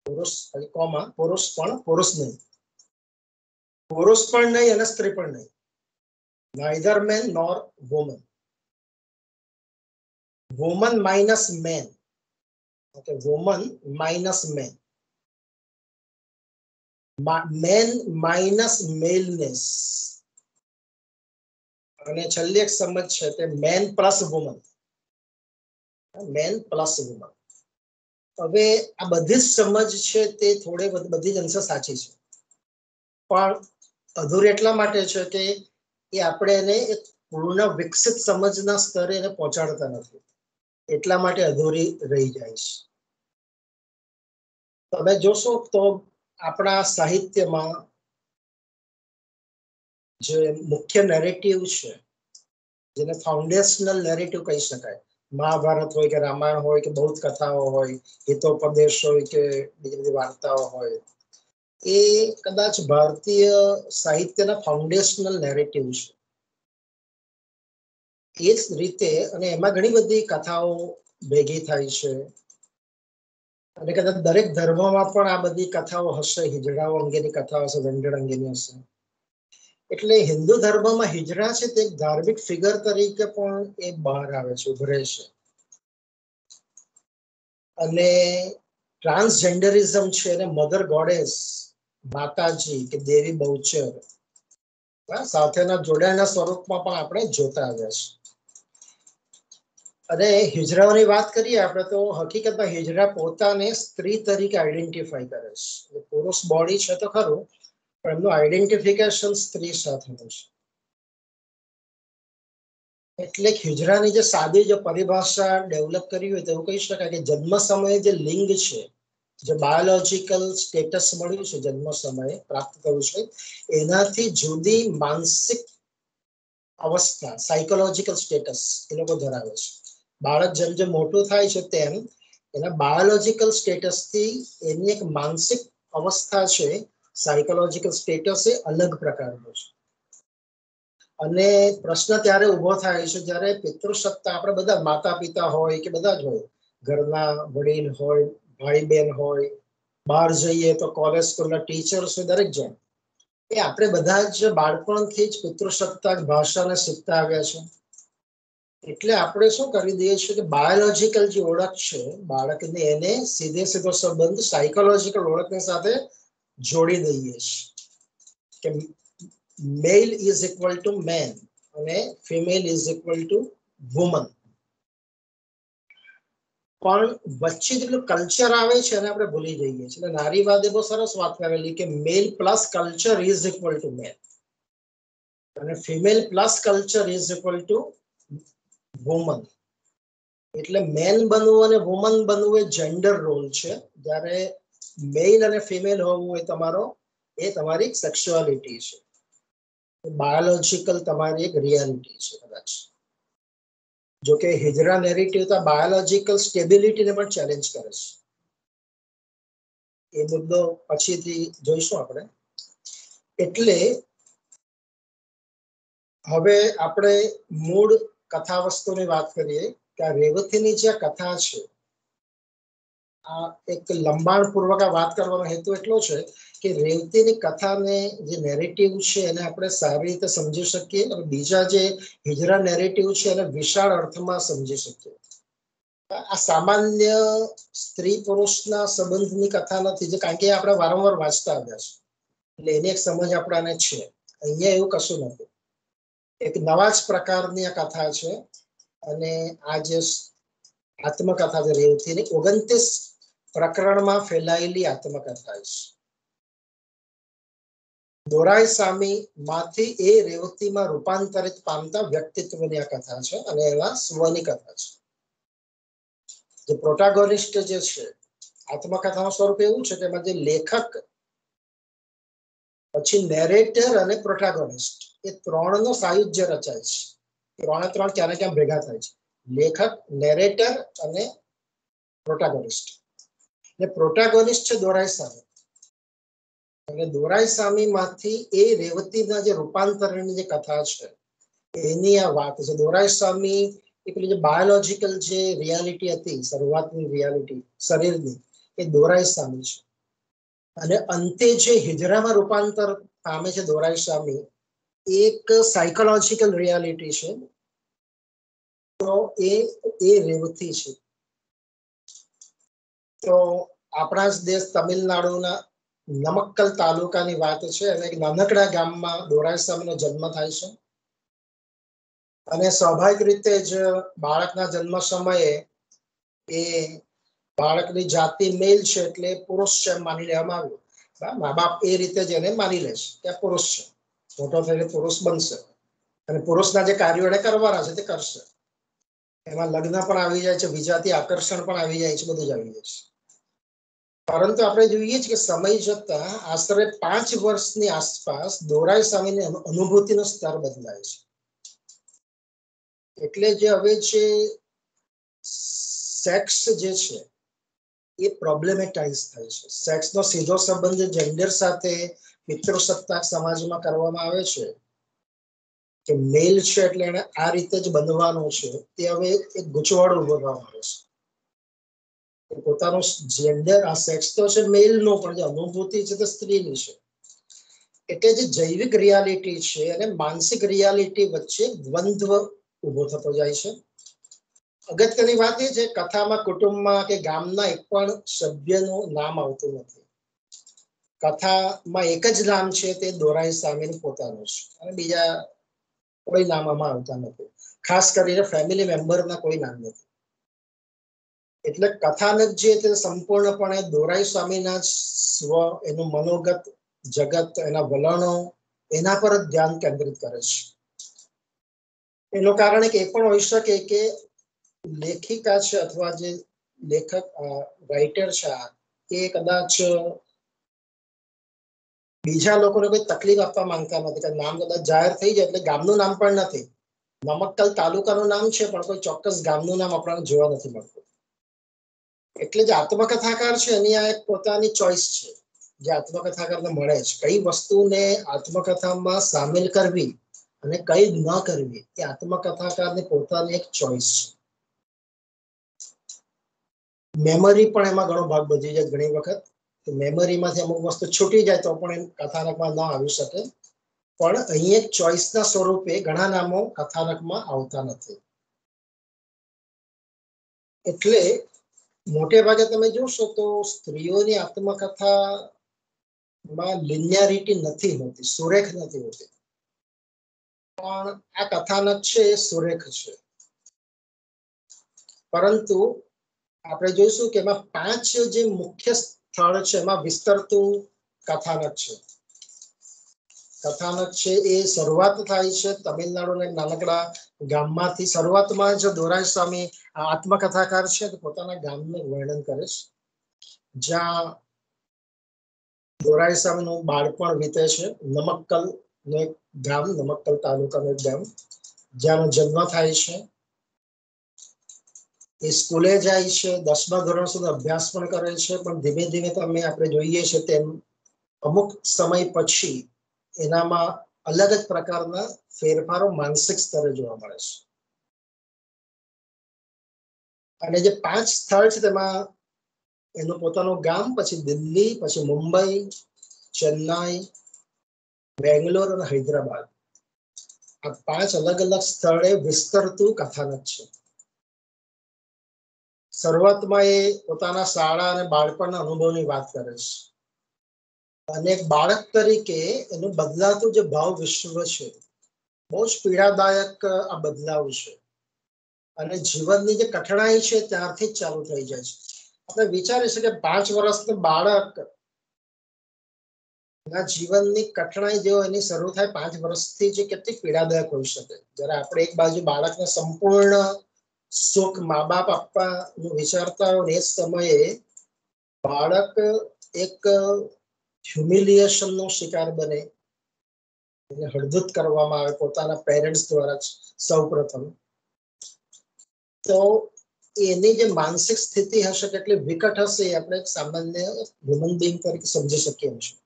B: પુરુષ કોમા પુરુષ પણ પુરુષ નહીં, પુરુષ પણ નહીં અને સ્ત્રી પણ નહીં. neither man nor woman, woman minus man, okay, woman minus man, man minus maleness, અને છેલ્લી એક સમજ છે તે man plus woman, man plus woman. હવે આ બધી જ સમજ છે તે થોડે બધી જ અંશે સાચી છે, પણ અધૂરી એટલા માટે છે કે એ આપણે એને એક પૂર્ણ વિકસિત સમજના સ્તરે એને પહોંચાડતા નથી, એટલા માટે અધૂરી રહી જાય છે. તમે જોશો તો આપણા સાહિત્યમાં જે મુખ્ય નેરેટિવ છે, જેને ફાઉન્ડેશનલ નેરેટિવ કહી શકાય, મહાભારત હોય કે રામાયણ હોય કે બૌદ્ધ કથાઓ હોય, હિતોપદેશ હોય કે બીજી બધી વાર્તાઓ હોય, એ કદાચ ભારતીય સાહિત્યના ફાઉન્ડેશનલ નેરેટિવ છે. એ જ રીતે અને એમાં ઘણી બધી કથાઓ ભેગી થાય છે, અને કદાચ દરેક ધર્મમાં પણ આ બધી કથાઓ હશે, હિજડાઓ અંગેની કથાઓ હશે, વેંડળ અંગેની હશે. એટલે હિન્દુ ધર્મમાં હિજરા છે તે એક ધાર્મિક ફિગર તરીકે પણ એ બહાર આવે છે, ઉભરે છે. અને ટ્રાન્સજેન્ડરિઝમ છે અને મધર ગોડેસ, માતાજી કે દેવી બહુચર સાથેના જોડાણના સ્વરૂપમાં પણ આપણે જોતા આવ્યા છે. અને હિજરાઓની વાત કરીએ આપણે તો હકીકતમાં હિજરા પોતાને સ્ત્રી તરીકે આઈડેન્ટિફાઈ કરે છે. પુરુષ બોડી છે તો ખરું, પણ એમનું આઈડેન્ટિફિકેશન સ્ત્રી સાથેનું છે. એટલે હિજરાની જે સાદી જે પરિભાષા ડેવલપ કરી હોય તો એવું કહી શકાય કે જન્મ સમયે જે લિંગ છે, જે બાયોલોજીકલ સ્ટેટસ મળ્યું છે જન્મ સમયે પ્રાપ્ત કર્યું છે, એનાથી જુદી માનસિક અવસ્થા, સાયકોલોજીકલ સ્ટેટસ એ લોકો ધરાવે છે. બાળક જેમ જેમ મોટું થાય છે તેમ એના બાયોલોજીકલ સ્ટેટસથી એની એક માનસિક અવસ્થા છે, સાયકોલોજીકલ સ્ટેટસ એ અલગ પ્રકારનો છે. અને પ્રશ્ન ત્યારે ઉભો થાય છે જ્યારે પિતૃસત્તા, આપણે બધા માતા પિતા હોય કે બધા જ હોય, ઘરના વડીલ હોય, ભાઈ બહેન હોય, બહાર જઈએ તો કોલેજ સ્કૂલના ટીચર્સ હોય, દરેક જણ એ આપણે બધા જ બાળપણથી જ પિતૃસત્તાક ભાષાને શીખતા આવ્યા છે. એટલે આપણે શું કરી દઈએ છીએ કે બાયોલોજીકલ જે ઓળખ છે બાળકની, એને સીધે સીધો સંબંધ સાયકોલોજીકલ ઓળખની સાથે જોડી દઈએ છીએ કે મેલ ઇઝ ઇક્વલ ટુ મેન અને female is equal to woman. પણ વચ્ચે જેટલું કલ્ચર આવે છે અને આપણે ભૂલી જઈએ છીએ. નારીવાદે બહુ સરસ વાત કરેલી કે male plus culture is equal to man અને female plus culture is equal to woman. એટલે મેન બનવું અને વુમન બનવું એ જેન્ડર રોલ છે, જ્યારે મેલ અને ફિમેલ હોવું એ તમારો એ તમારી સેક્સ્યુઆલિટી છે, બાયોલોજીકલ તમારી એક રિયાલિટી છે કદાચ. જોકે હિજરા નેરેટિવ તો બાયોલોજીકલ સ્ટેબિલિટીને પણ ચેલેન્જ કરે છે. એ મુદ્દો પછીથી જોઈશું આપણે. એટલે હવે આપણે મૂળ કથા વસ્તુની વાત કરીએ કે આ રેવતીની જે કથા છે, આ એક લંબાણપૂર્વક વાત કરવાનો હેતુ એટલો છે કે રેવતીની કથાને જે નેરેટિવ છે એને આપણે સારી રીતે સમજી શકીએ, અને બીજા જે હિજરા નેરેટિવ છે એને વિશાળ અર્થમાં સમજી શકીએ. આ સામાન્ય સ્ત્રી પુરુષના સંબંધની કથા નથી, જે કારણ કે આપણે વારંવાર વાંચતા આવ્યા છે, એટલે એની એક સમજ આપણાને છે. અહીંયા એવું કશું નથી. એક નવા જ પ્રકારની આ કથા છે અને આ જે આત્મકથા છે રેવતીની 29 પ્રકરણમાં ફેલાયેલી આત્મકથા છે. દોરાઈસ્વામી માંથી એ રેવતીમાં રૂપાંતરિત પામતા વ્યક્તિત્વની આ કથા છે અને એના સ્વની કથા છે. જે પ્રોટાગોનિસ્ટ જે છે આત્મકથાનું સ્વરૂપ એવું છે કે એમાં જે લેખક પછી નેરેટર અને પ્રોટાગોનિસ્ટ એ ત્રણનો સાયુજ્ય રચાય છે. ત્રણે ત્રણ ક્યાં ને ક્યાં ભેગા થાય છે. લેખક, નેરેટર અને પ્રોટાગોનિસ્ટ. ને પ્રોટાગોનિસ્ટ છે દોરાઈસ્વામી. અને દોરાઈસ્વામી માંથી એ રેવતીના જે રૂપાંતરણની જે કથા છે એની આ વાત છે. દોરાઈસ્વામી એ પેલી જે બાયોલોજીકલ જે રિયાલિટી હતી, શરૂઆતની રિયાલિટી શરીરની, એ દોરાઈસ્વામી છે. અને અંતે જે હિજરામાં રૂપાંતર પામે છે દોરાઈસ્વામી, એક સાયકોલોજીકલ રિયાલિટી છે. તો એ રેવતી છે. તો આપણા જ દેશ તમિલનાડુના નમક્કલ તાલુકાની વાત છે અને એક નાનકડા ગામમાં દોરાઈસ્વામીનો જન્મ થાય છે. અને સ્વાભાવિક રીતે જ બાળકના જન્મ સમયે એ બાળકની જાતિ મેલ છે એટલે પુરુષ છે એમ માની લેવામાં આવ્યું. મા બાપ એ રીતે જ એને માની લે છે કે પુરુષ છે, મોટો થઈને પુરુષ બનશે અને પુરુષના જે કાર્યો એને કરવાના છે તે કરશે. એમાં લગ્ન પણ આવી જાય છે, વિજાતી આકર્ષણ પણ આવી જાય છે, બધું જ આવી જાય છે. પરંતુ આપણે જોઈએ છીએ કે સમય જતા આશરે 5 વર્ષની આસપાસ દોરાઈસ્વામીની અનુભૂતિનો સ્તર બદલાય છે. એટલે જે હવે જે સેક્સ જે છે એ પ્રોબ્લેમેટાઇઝ થાય છે. સેક્સનો સીધો સંબંધ જેન્ડર સાથે પિતૃસત્તાક સમાજમાં કરવામાં આવે છે કે મેલ છે એટલે એને આ રીતે જ બંધવાનું છે, તે હવે એક ગૂંચવાડો ઉભો થવા આવે છે. પોતાનું જેન્ડર, આ સેક્સ તો છે મેલનો, પણ જે અનુભૂતિ છે તે સ્ત્રીની છે. એટલે જે જૈવિક રિયાલિટી છે અને માનસિક રિયાલિટી વચ્ચે દ્વંદ્વ ઉભો થતો જાય છે. અગત્યની વાત એ છે કથામાં કુટુંબમાં કે ગામના એક પણ સભ્યનું નામ આવતું નથી. કથામાં એક જ નામ છે તે દોરાઈસ્વામીનું પોતાનું છે અને બીજા કોઈ નામ આમાં આવતા નથી. ખાસ કરીને ફેમિલી મેમ્બરના કોઈ નામ નથી. એટલે કથાનક જે તે સંપૂર્ણપણે દોરાઈસ્વામીના સ્વ, એનું મનોગત જગત, એના વલણો, એના પર જ ધ્યાન કેન્દ્રિત કરે છે. એનું કારણ એ પણ હોઈ શકે કે લેખિકા છે અથવા જે લેખક રાઇટર છે એ કદાચ બીજા લોકોને કોઈ તકલીફ આપવા માંગતા નથી. કે નામ કદાચ જાહેર થઈ જાય એટલે ગામનું નામ પણ નથી, નમક્કલ તાલુકાનું નામ છે પણ કોઈ ચોક્કસ ગામનું નામ આપણને જોવા નથી મળતું. એટલે જે આત્મકથાકાર છે એની આ એક પોતાની ચોઈસ છે જે આત્મકથાકારને મળે છે. કઈ વસ્તુને આત્મકથામાં સામેલ કરવી અને કઈ ન કરવી એ આત્મકથાકારની પોતાની એક ચોઈસ છે. મેમરી પણ એમાં ઘણો ભાગ ભજવી જાય. ઘણી વખત મેમરીમાંથી અમુક વસ્તુ છૂટી જાય તો પણ એમ કથાનકમાં ન આવી શકે. પણ અહીં એક ચોઈસના સ્વરૂપે ઘણા નામો કથાનકમાં આવતા નથી. એટલે મોટે ભાગે તમે જોશો તો સ્ત્રીઓની આત્મકથામાં લિનિયારિટી નથી હોતી, સુરેખ નથી હોતી. પણ આ કથાનક છે એ સુરેખ છે. પરંતુ આપણે જોઈશું કે એમાં 5 જે મુખ્ય સ્થળ છે એમાં વિસ્તરતું કથાનક છે. કથાનક છે એ શરૂઆત થાય છે તમિલનાડુના નાનકડા ગામમાંથી. શરૂઆતમાં જ દોરાઈસ્વામી આત્મકથાકાર છે પોતાના ગામનું વર્ણન કરે છે, જ્યાં દોરાઈસ્વામીનું બાળપણ વીતે છે. નમક્કલ નું એક ગામ, નમક્કલ તાલુકાનું એક ગામ, જ્યાંનો જન્મ થાય છે. એ સ્કૂલે જાય છે, 10મા ધોરણ સુધી અભ્યાસ પણ કરે છે. પણ ધીમે ધીમે તમે આપણે જોઈએ છે તેમ અમુક સમય પછી એનામાં અલગ જ પ્રકારના ફેરફારો માનસિક સ્તરે જોવા મળે છે. અને જે 5 સ્થળ છે તેમાં એનું પોતાનું ગામ, પછી દિલ્હી, પછી મુંબઈ, ચેન્નાઈ, બેંગ્લોર અને હૈદરાબાદ, આ 5 અલગ અલગ સ્થળે વિસ્તરતું કથાનક છે. શરૂઆતમાં એ પોતાના શાળા અને બાળપણના અનુભવની વાત કરે છે અને બાળક તરીકે એનું બદલાતું જે ભાવ વિશ્વ છે, બહુ જ પીડાદાયક આ બદલાવ છે અને જીવનની જે કઠણાઈ છે ત્યારથી જ ચાલુ થઈ જાય છે. આપણે વિચારી શકીએ 5 વર્ષનું બાળક ના જીવનની કઠણાઈ જેવો એની શરૂ થાય 5 વર્ષથી જે કેટલી પીડાદાયક હોઈ શકે. જ્યારે આપણે એક બાજુ બાળકને સંપૂર્ણ સુખ મા બાપ આપવાનું વિચારતા હોય એ સમયે બાળક એક હ્યુમિલિયેશન નો શિકાર બને, એને હળદૂત કરવામાં આવે પોતાના પેરેન્ટ્સ દ્વારા જ સૌપ્રથમ, તો એની જે માનસિક સ્થિતિ હશે કેટલી વિકટ હશે એ આપણે સામાન્ય હ્યુમન બીંગ તરીકે સમજી શકીએ છીએ.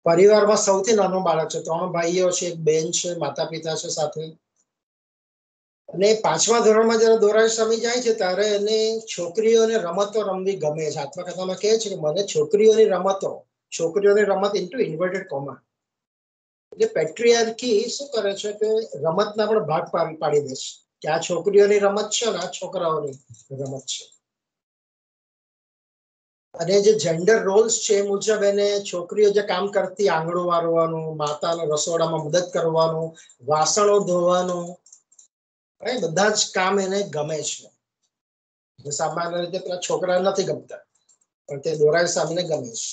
B: પરિવારમાં સૌથી નાનો બાળક છે, 3 ભાઈઓ છે, એક બેન છે, માતા પિતા છે સાથે, અને 5મા ધોરણમાં જયારે દોરાઈસ્વામી જાય છે ત્યારે એને છોકરીઓને રમતો રમવી ગમે છે. આત્મકથામાં કહે છે કે મને છોકરીઓની રમત ઇન્ટુ ઇન્વર્ટેડ કોમા, એટલે પેટ્રિયાર્કી શું કરે છે કે રમતના પણ ભાગ પાડી દે છે કે આ છોકરીઓની રમત છે ને આ છોકરાઓની રમત છે. અને જે જેન્ડર રોલ્સ છે એ મુજબ એને છોકરીઓ જે કામ કરતી, આંગણું વારવાનું, માતાને રસોડામાં મદદ કરવાનું, વાસણો ધોવાનું, એ બધા જ કામ એને ગમે છે. જે સામાન્ય રીતે પેલા છોકરા નથી ગમતા, પણ તે દોરાઈસ્વામીને ગમે છે.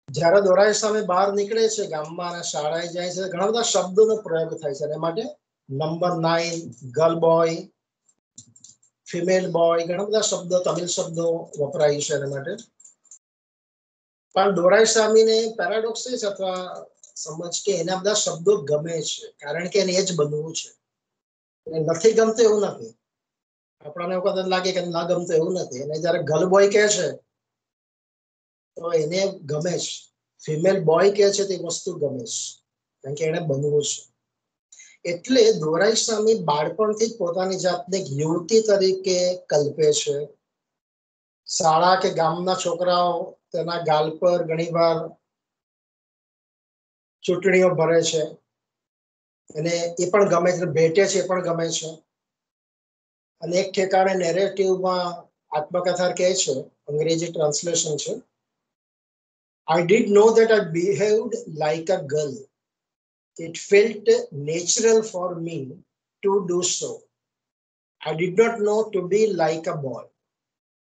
B: જયારે દોરાઈસ્વામી બહાર નીકળે છે ગામમાં અને શાળાએ જાય છે, ઘણા બધા શબ્દોનો પ્રયોગ થાય છે. એના માટે number 9, girl boy, female boy, ઘણા બધા શબ્દો, તમિલ શબ્દો વપરાય છે એના માટે. પણ દોરાઈસ્વામીને પેરાડોક્સ છે અથવા સમજ કે એના બધા શબ્દો ગમે છે, કારણ કે એને એ જ બનવું છે. નથી ગમતું એવું નથી, આપણને એવું કદાચ લાગે કે ના ગમતું એવું નથી. અને જયારે ગર્લ બોય કહે છે તો એને ગમે છે, ફિમેલ બોય કહે છે તે વસ્તુ ગમે છે, કારણ કે એને બનવું છે. એટલે દોરાઈસ્વામી બાળપણથી જ પોતાની જાતને એક યુવતી તરીકે કલ્પે છે. શાળા કે ગામના છોકરાઓ તેના ગાલ પર ઘણીવાર ચૂંટણીઓ ભરે છે, અને એ પણ ગમે છે, ભેટે છે એ પણ ગમે છે. અને એક ઠેકાણે નેરેટિવમાં આત્મકથા કહે છે, અંગ્રેજી ટ્રાન્સલેશન છે, I did know that I behaved like a girl. It felt natural for me to do so. I did not know to be like a boy.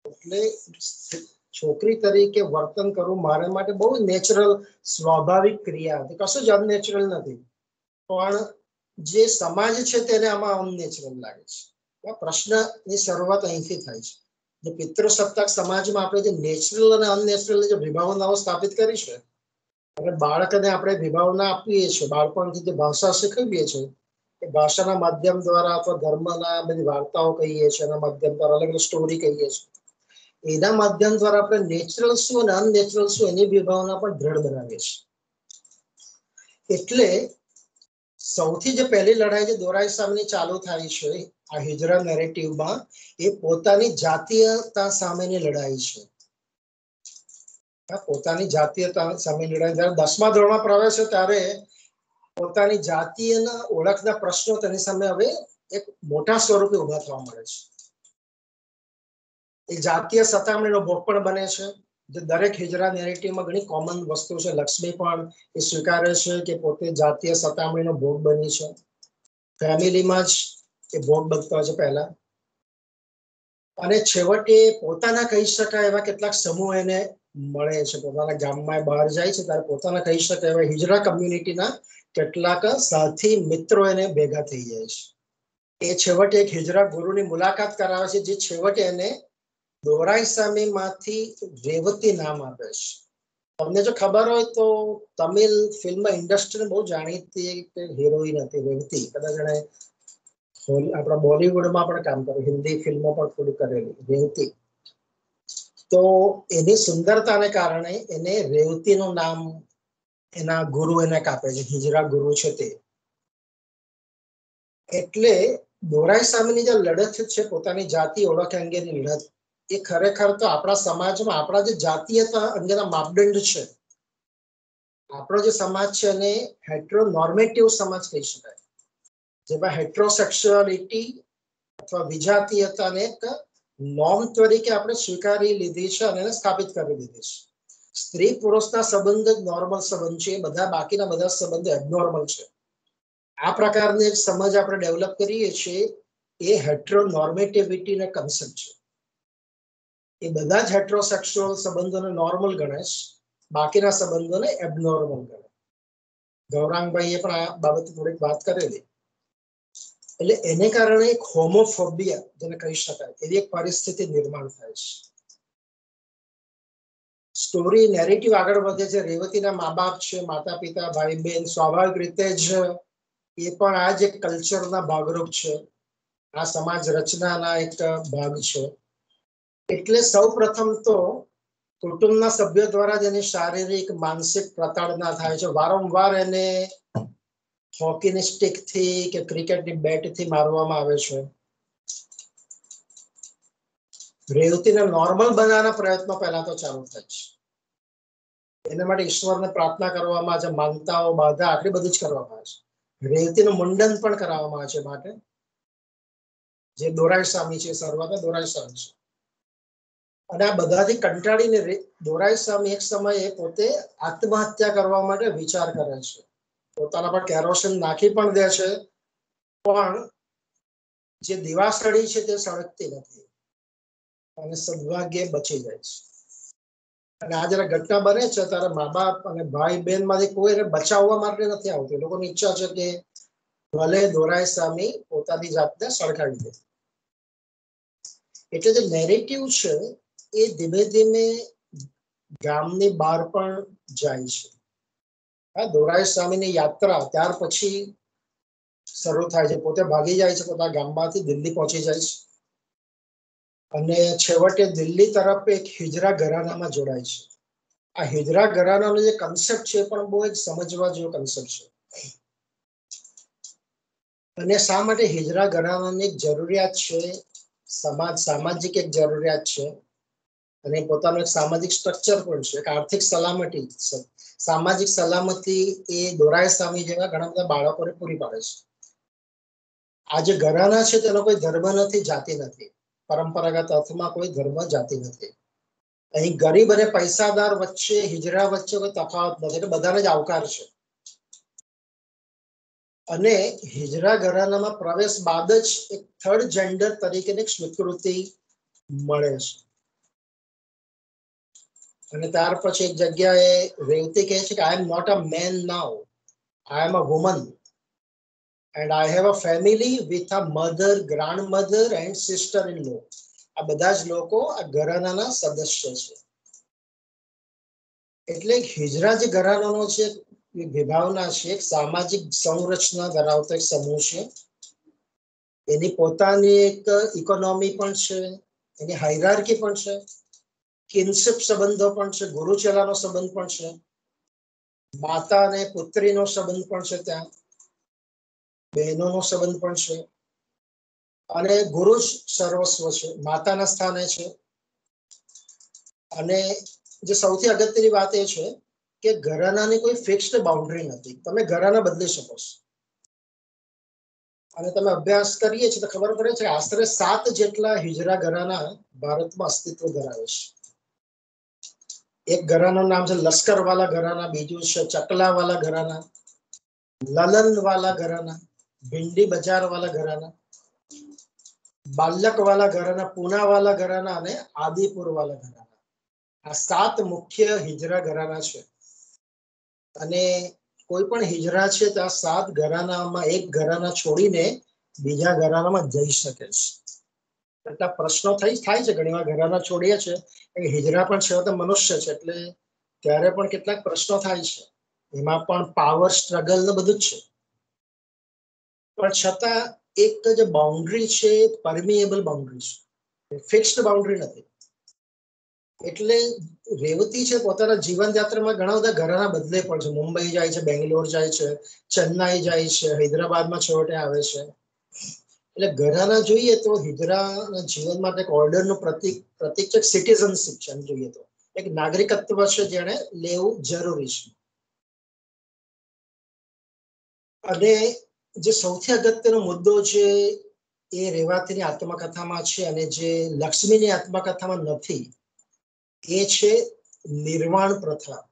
B: એટલે છોકરી તરીકે વર્તન કરવું મારા માટે બહુ નેચરલ, સ્વાભાવિક ક્રિયા હતી, કશું જ અનનેચરલ નથી. પણ જે સમાજ છે તેને આમાં અનનેચરલ લાગે છે. પ્રશ્નની શરૂઆત અહીંથી થાય છે. જે પિતૃસત્તાક સમાજમાં આપણે જે નેચરલ અને અનનેચરલ જે વિભાવનાઓ સ્થાપિત કરી છે, અને બાળકને આપણે વિભાવના આપીએ છીએ, બાળપણથી જે ભાષા શીખવીએ છીએ, એ ભાષાના માધ્યમ દ્વારા અથવા ધર્મના બધી વાર્તાઓ કહીએ છીએ, એના માધ્યમ દ્વારા અલગ અલગ સ્ટોરી કહીએ છીએ, એના માધ્યમ દ્વારા આપણે નેચરલ શું અને અનનેચરલ શું એની વિભાવના પણ દ્રઢ બનાવીએ છીએ. એટલે સૌથી જે પહેલી લડાઈ જે દોરાઈસ્વામીની ચાલુ થાય છે આ હિજરા નેરેટિવમાં, એ પોતાની જાતીયતા સામેની લડાઈ છે. પોતાની જાતીયતા સામેની લડાઈ. જયારે 10મા ધોરણમાં પ્રવેશે ત્યારે પોતાની જાતીયના ઓળખના પ્રશ્નો તેની સામે હવે એક મોટા સ્વરૂપે ઉભા થવા મળે છે. એ જાતીય સતામણીનો ભોગ પણ બને છે, જે દરેક હિજરા નેરેટિવમાં ઘણી કોમન વસ્તુ છે. લક્ષ્મી પણ એ સ્વીકારે છે કે પોતે જાતીય સતામણીનો ભોગ બની છે. ફેમિલીમાં જ એ ભોગ બનતા હોય છે પહેલા, અને છેવટે પોતાના કહી શકાય એવા કેટલાક સમૂહ એને મળે છે. પોતાના ગામમાં બહાર જાય છે ત્યારે પોતાના કહી શકાય એવા હિજરા કમ્યુનિટીના કેટલાક સાથી મિત્રો એને ભેગા થઈ જાય છે. એ છેવટે એક હિજરા ગુરુની મુલાકાત કરાવે છે, જે છેવટે એને દોરાઈસ્વામીમાંથી રેવતી નામ આપે છે. તમને જો ખબર હોય તો તમિલ ફિલ્મ ઇન્ડસ્ટ્રી બહુ જાણીતી હિરોઈન હતી રેવતી. કદાચ એને આપણા બોલિવૂડમાં પણ કામ કર્યું, હિન્દી ફિલ્મો પણ થોડી કરેલી રેવતી. તો એની સુંદરતાને કારણે એને રેવતીનું નામ એના ગુરુ એને કાપે છે, હિજરા ગુરુ છે તે. એટલે દોરાઈસ્વામીની જે લડત છે પોતાની જાતિ ઓળખ અંગેની લડત, એ ખરેખર તો આપણા સમાજમાં આપણા જે જાતીયતા અંગેના માપદંડ છે, આપણો જે સમાજ છે એને હેટ્રોનોર્મેટિવ સમાજ કહી શકાય, જેમાં હેટ્રોસેક્સ્યુઆલિટી અથવા વિજાતીયતાને એક નોર્મ તરીકે આપણે સ્વીકારી લીધી છે અને એને સ્થાપિત કરી દીધી છે. સ્ત્રી પુરુષના સંબંધ જ નોર્મલ સંબંધ છે, બધા બાકીના બધા સંબંધો એબનોર્મલ છે. આ પ્રકારની એક સમજ આપણે ડેવલપ કરીએ છીએ એ હેટ્રોનોર્મેટિવિટીના કન્સેપ્ટ છે. એ બધા જ હેટ્રોસેક્સ્યુઅલ સંબંધોને નોર્મલ ગણે છે, બાકીના સંબંધોને એબનોર્મલ ગણે. ગૌરાંગભાઈએ પણ આ બાબતે થોડીક વાત કરેલી. એટલે એને કારણે એક હોમોફોબિયા જેને કહી શકાય એવી એક પરિસ્થિતિ નિર્માણ થાય છે. સ્ટોરી નેરેટિવ આગળ વધે છે. રેવતીના મા બાપ છે, માતા પિતા, ભાઈ બહેન, સ્વાભાવિક રીતે જ એ પણ આ જ એક કલ્ચરના ભાગરૂપ છે, આ સમાજ રચનાના એક ભાગ છે. એટલે સૌ પ્રથમ તો કુટુંબના સભ્યો દ્વારા જ એની શારીરિક માનસિક પ્રતાડના થાય છે. વારંવાર એને હોકીની સ્ટિક થી કે ક્રિકેટની બેટ થી મારવામાં આવે છે. રેવતીને નોર્મલ બનાવવાના પ્રયત્નો પહેલા તો ચાલુ થાય છે. એના માટે ઈશ્વરને પ્રાર્થના કરવામાં આવે છે, માનતાઓ, બાધા આટલી બધી જ કરવામાં આવે છે. રેવતીનું મુંડન પણ કરાવવામાં આવે છે. માટે જે દોરાઈ સ્વામી છે, સર્વદા દોરાઈ સ્વામી છે. અને આ બધાથી કંટાળીને દોરાઈ સ્વામી એક સમયે પોતે આત્મહત્યા કરવા માટે વિચાર કરે છે. પોતાના પર કેરોસીન નાખી પણ દે છે, પણ જે દિવાસળી છે તે સળગતી નથી અને સદભાગ્ય બચી જાય છે. અને આ જયારે ઘટના બને છે ત્યારે મા બાપ અને ભાઈ બહેન માંથી કોઈ એને બચાવવા માટે નથી આવતું. લોકોની ઈચ્છા છે કે ભલે દોરાઈ સ્વામી પોતાની જાતને સળગાવી દે. એટલે જે નેરેટિવ છે એ ધીમે ધીમે ગામની બહાર પણ જાય છે. હા, દોરાઈ સ્વામીની યાત્રા ત્યાર પછી શરૂ થાય છે. પોતે ભાગી જાય છે પોતાના ગામમાંથી, દિલ્હી પહોંચી જાય છે અને છેવટે દિલ્હી તરફ એક હિજરા ઘરાનામાં જોડાય છે. આ હિજરા ઘરાનાનો જે કન્સેપ્ટ છે પણ બહુ જ સમજવા જેવો કન્સેપ્ટ છે. અને શા માટે હિજરા ઘરાનાની એક જરૂરિયાત છે, સામાજિક એક જરૂરિયાત છે અને પોતાનું એક સામાજિક સ્ટ્રક્ચર પણ છે, એક આર્થિક સલામતી છે. સામાજિક સલામતી એ દોરાઈ સ્વામી જેવા ઘણા બધા બાળકોને પૂરી પાડે છે. આ જે ઘરાના છે તેનો કોઈ ધર્મ નથી, જાતિ નથી. પરંપરાગત અર્થમાં કોઈ ધર્મ, જાતિ નથી. અહીં ગરીબ અને પૈસાદાર વચ્ચે, હિજરા વચ્ચે કોઈ તફાવત નથી. એટલે બધાને જ આવકાર છે. અને હિજરા ઘરાનામાં પ્રવેશ બાદ જ એક થર્ડ જેન્ડર તરીકેની સ્વીકૃતિ મળે છે. અને ત્યાર પછી એક જગ્યાએ રેવતી કહે છે કે I am not a man now, I am a woman and I have a family with a mother, grandmother and sister-in-law. આ બધા જ લોકો આ ઘરાનાના સદસ્ય છે. એટલે હિજરા જે ઘરાનાનો છે એ વિભાવના છે, એક સામાજિક સંરચના ધરાવતો એક સમૂહ છે. એની પોતાની એક ઇકોનોમી પણ છે, એની હાયરાર્કી પણ છે, કિનશિપ સંબંધો પણ છે, ગુરુ ચેલાનો સંબંધ પણ છે, માતા અને પુત્રીનો સંબંધ પણ છે, ત્યાં બહેનોનો સંબંધ પણ છે અને ગુરુ જ સર્વસ્વ છે, માતાના સ્થાને છે. અને જે સૌથી અગત્યની વાત એ છે કે ઘરાનાની કોઈ ફિક્સ્ડ બાઉન્ડ્રી નથી. તમે ઘરાના બદલી શકો છો. અને તમે અભ્યાસ કરીએ છીએ તો ખબર પડે છે કે આશરે 7 જેટલા હિજરા ઘરાના ભારતમાં અસ્તિત્વ ધરાવે છે. એક ઘરાનાનું નામ છે લશ્કરવાલા ઘરાના, બીજું છે ચકલાવાલા ઘરાના, લલનવાલા ઘરાના, ભિંડી બજાર વાલા ઘરાના, બાલક વાલા ઘરાના, પૂનાવાલા ઘરાના અને આદિપુર વાલા ઘરાના. આ 7 મુખ્ય હિજરા ઘરાના છે. અને કોઈ પણ હિજરા છે તો આ 7 ઘરાનામાં એક ઘરાના છોડીને બીજા ઘરાનામાં જઈ શકે છે. એટલા પ્રશ્નો થાય છે ઘણી વાર ઘરાના છોડીએ છે, હિજરા પણ છે તો મનુષ્ય છે, એટલે ત્યારે પણ કેટલાક પ્રશ્નો થાય છે. એમાં પણ પાવર સ્ટ્રગલ ને બધું જ છે. પણ છતાં એક જે બાઉન્ડ્રી છે પરમિએબલ બાઉન્ડ્રી છે, ફિક્સ્ડ બાઉન્ડ્રી નથી. એટલે રેવતી છે પોતાના જીવનયાત્રામાં ઘણા બધા ઘરાના બદલે પણ છે. મુંબઈ જાય છે, બેંગ્લોર જાય છે, ચેન્નાઈ જાય છે, હૈદરાબાદમાં છેવટે આવે છે. એટલે ઘરાના જોઈએ તો હિજરાના જીવન માટે એક ઓર્ડરનું પ્રતિક છે, સિટીઝનશીપ છે. એમ જોઈએ તો એક નાગરિકત્વ છે જેને લેવું જરૂરી છે. અને જે સૌથી અગત્યનો મુદ્દો છે એ રેવાતીની આત્મકથામાં છે અને જે લક્ષ્મીની આત્મકથામાં નથી, એ છે નિર્વાણ પ્રથા.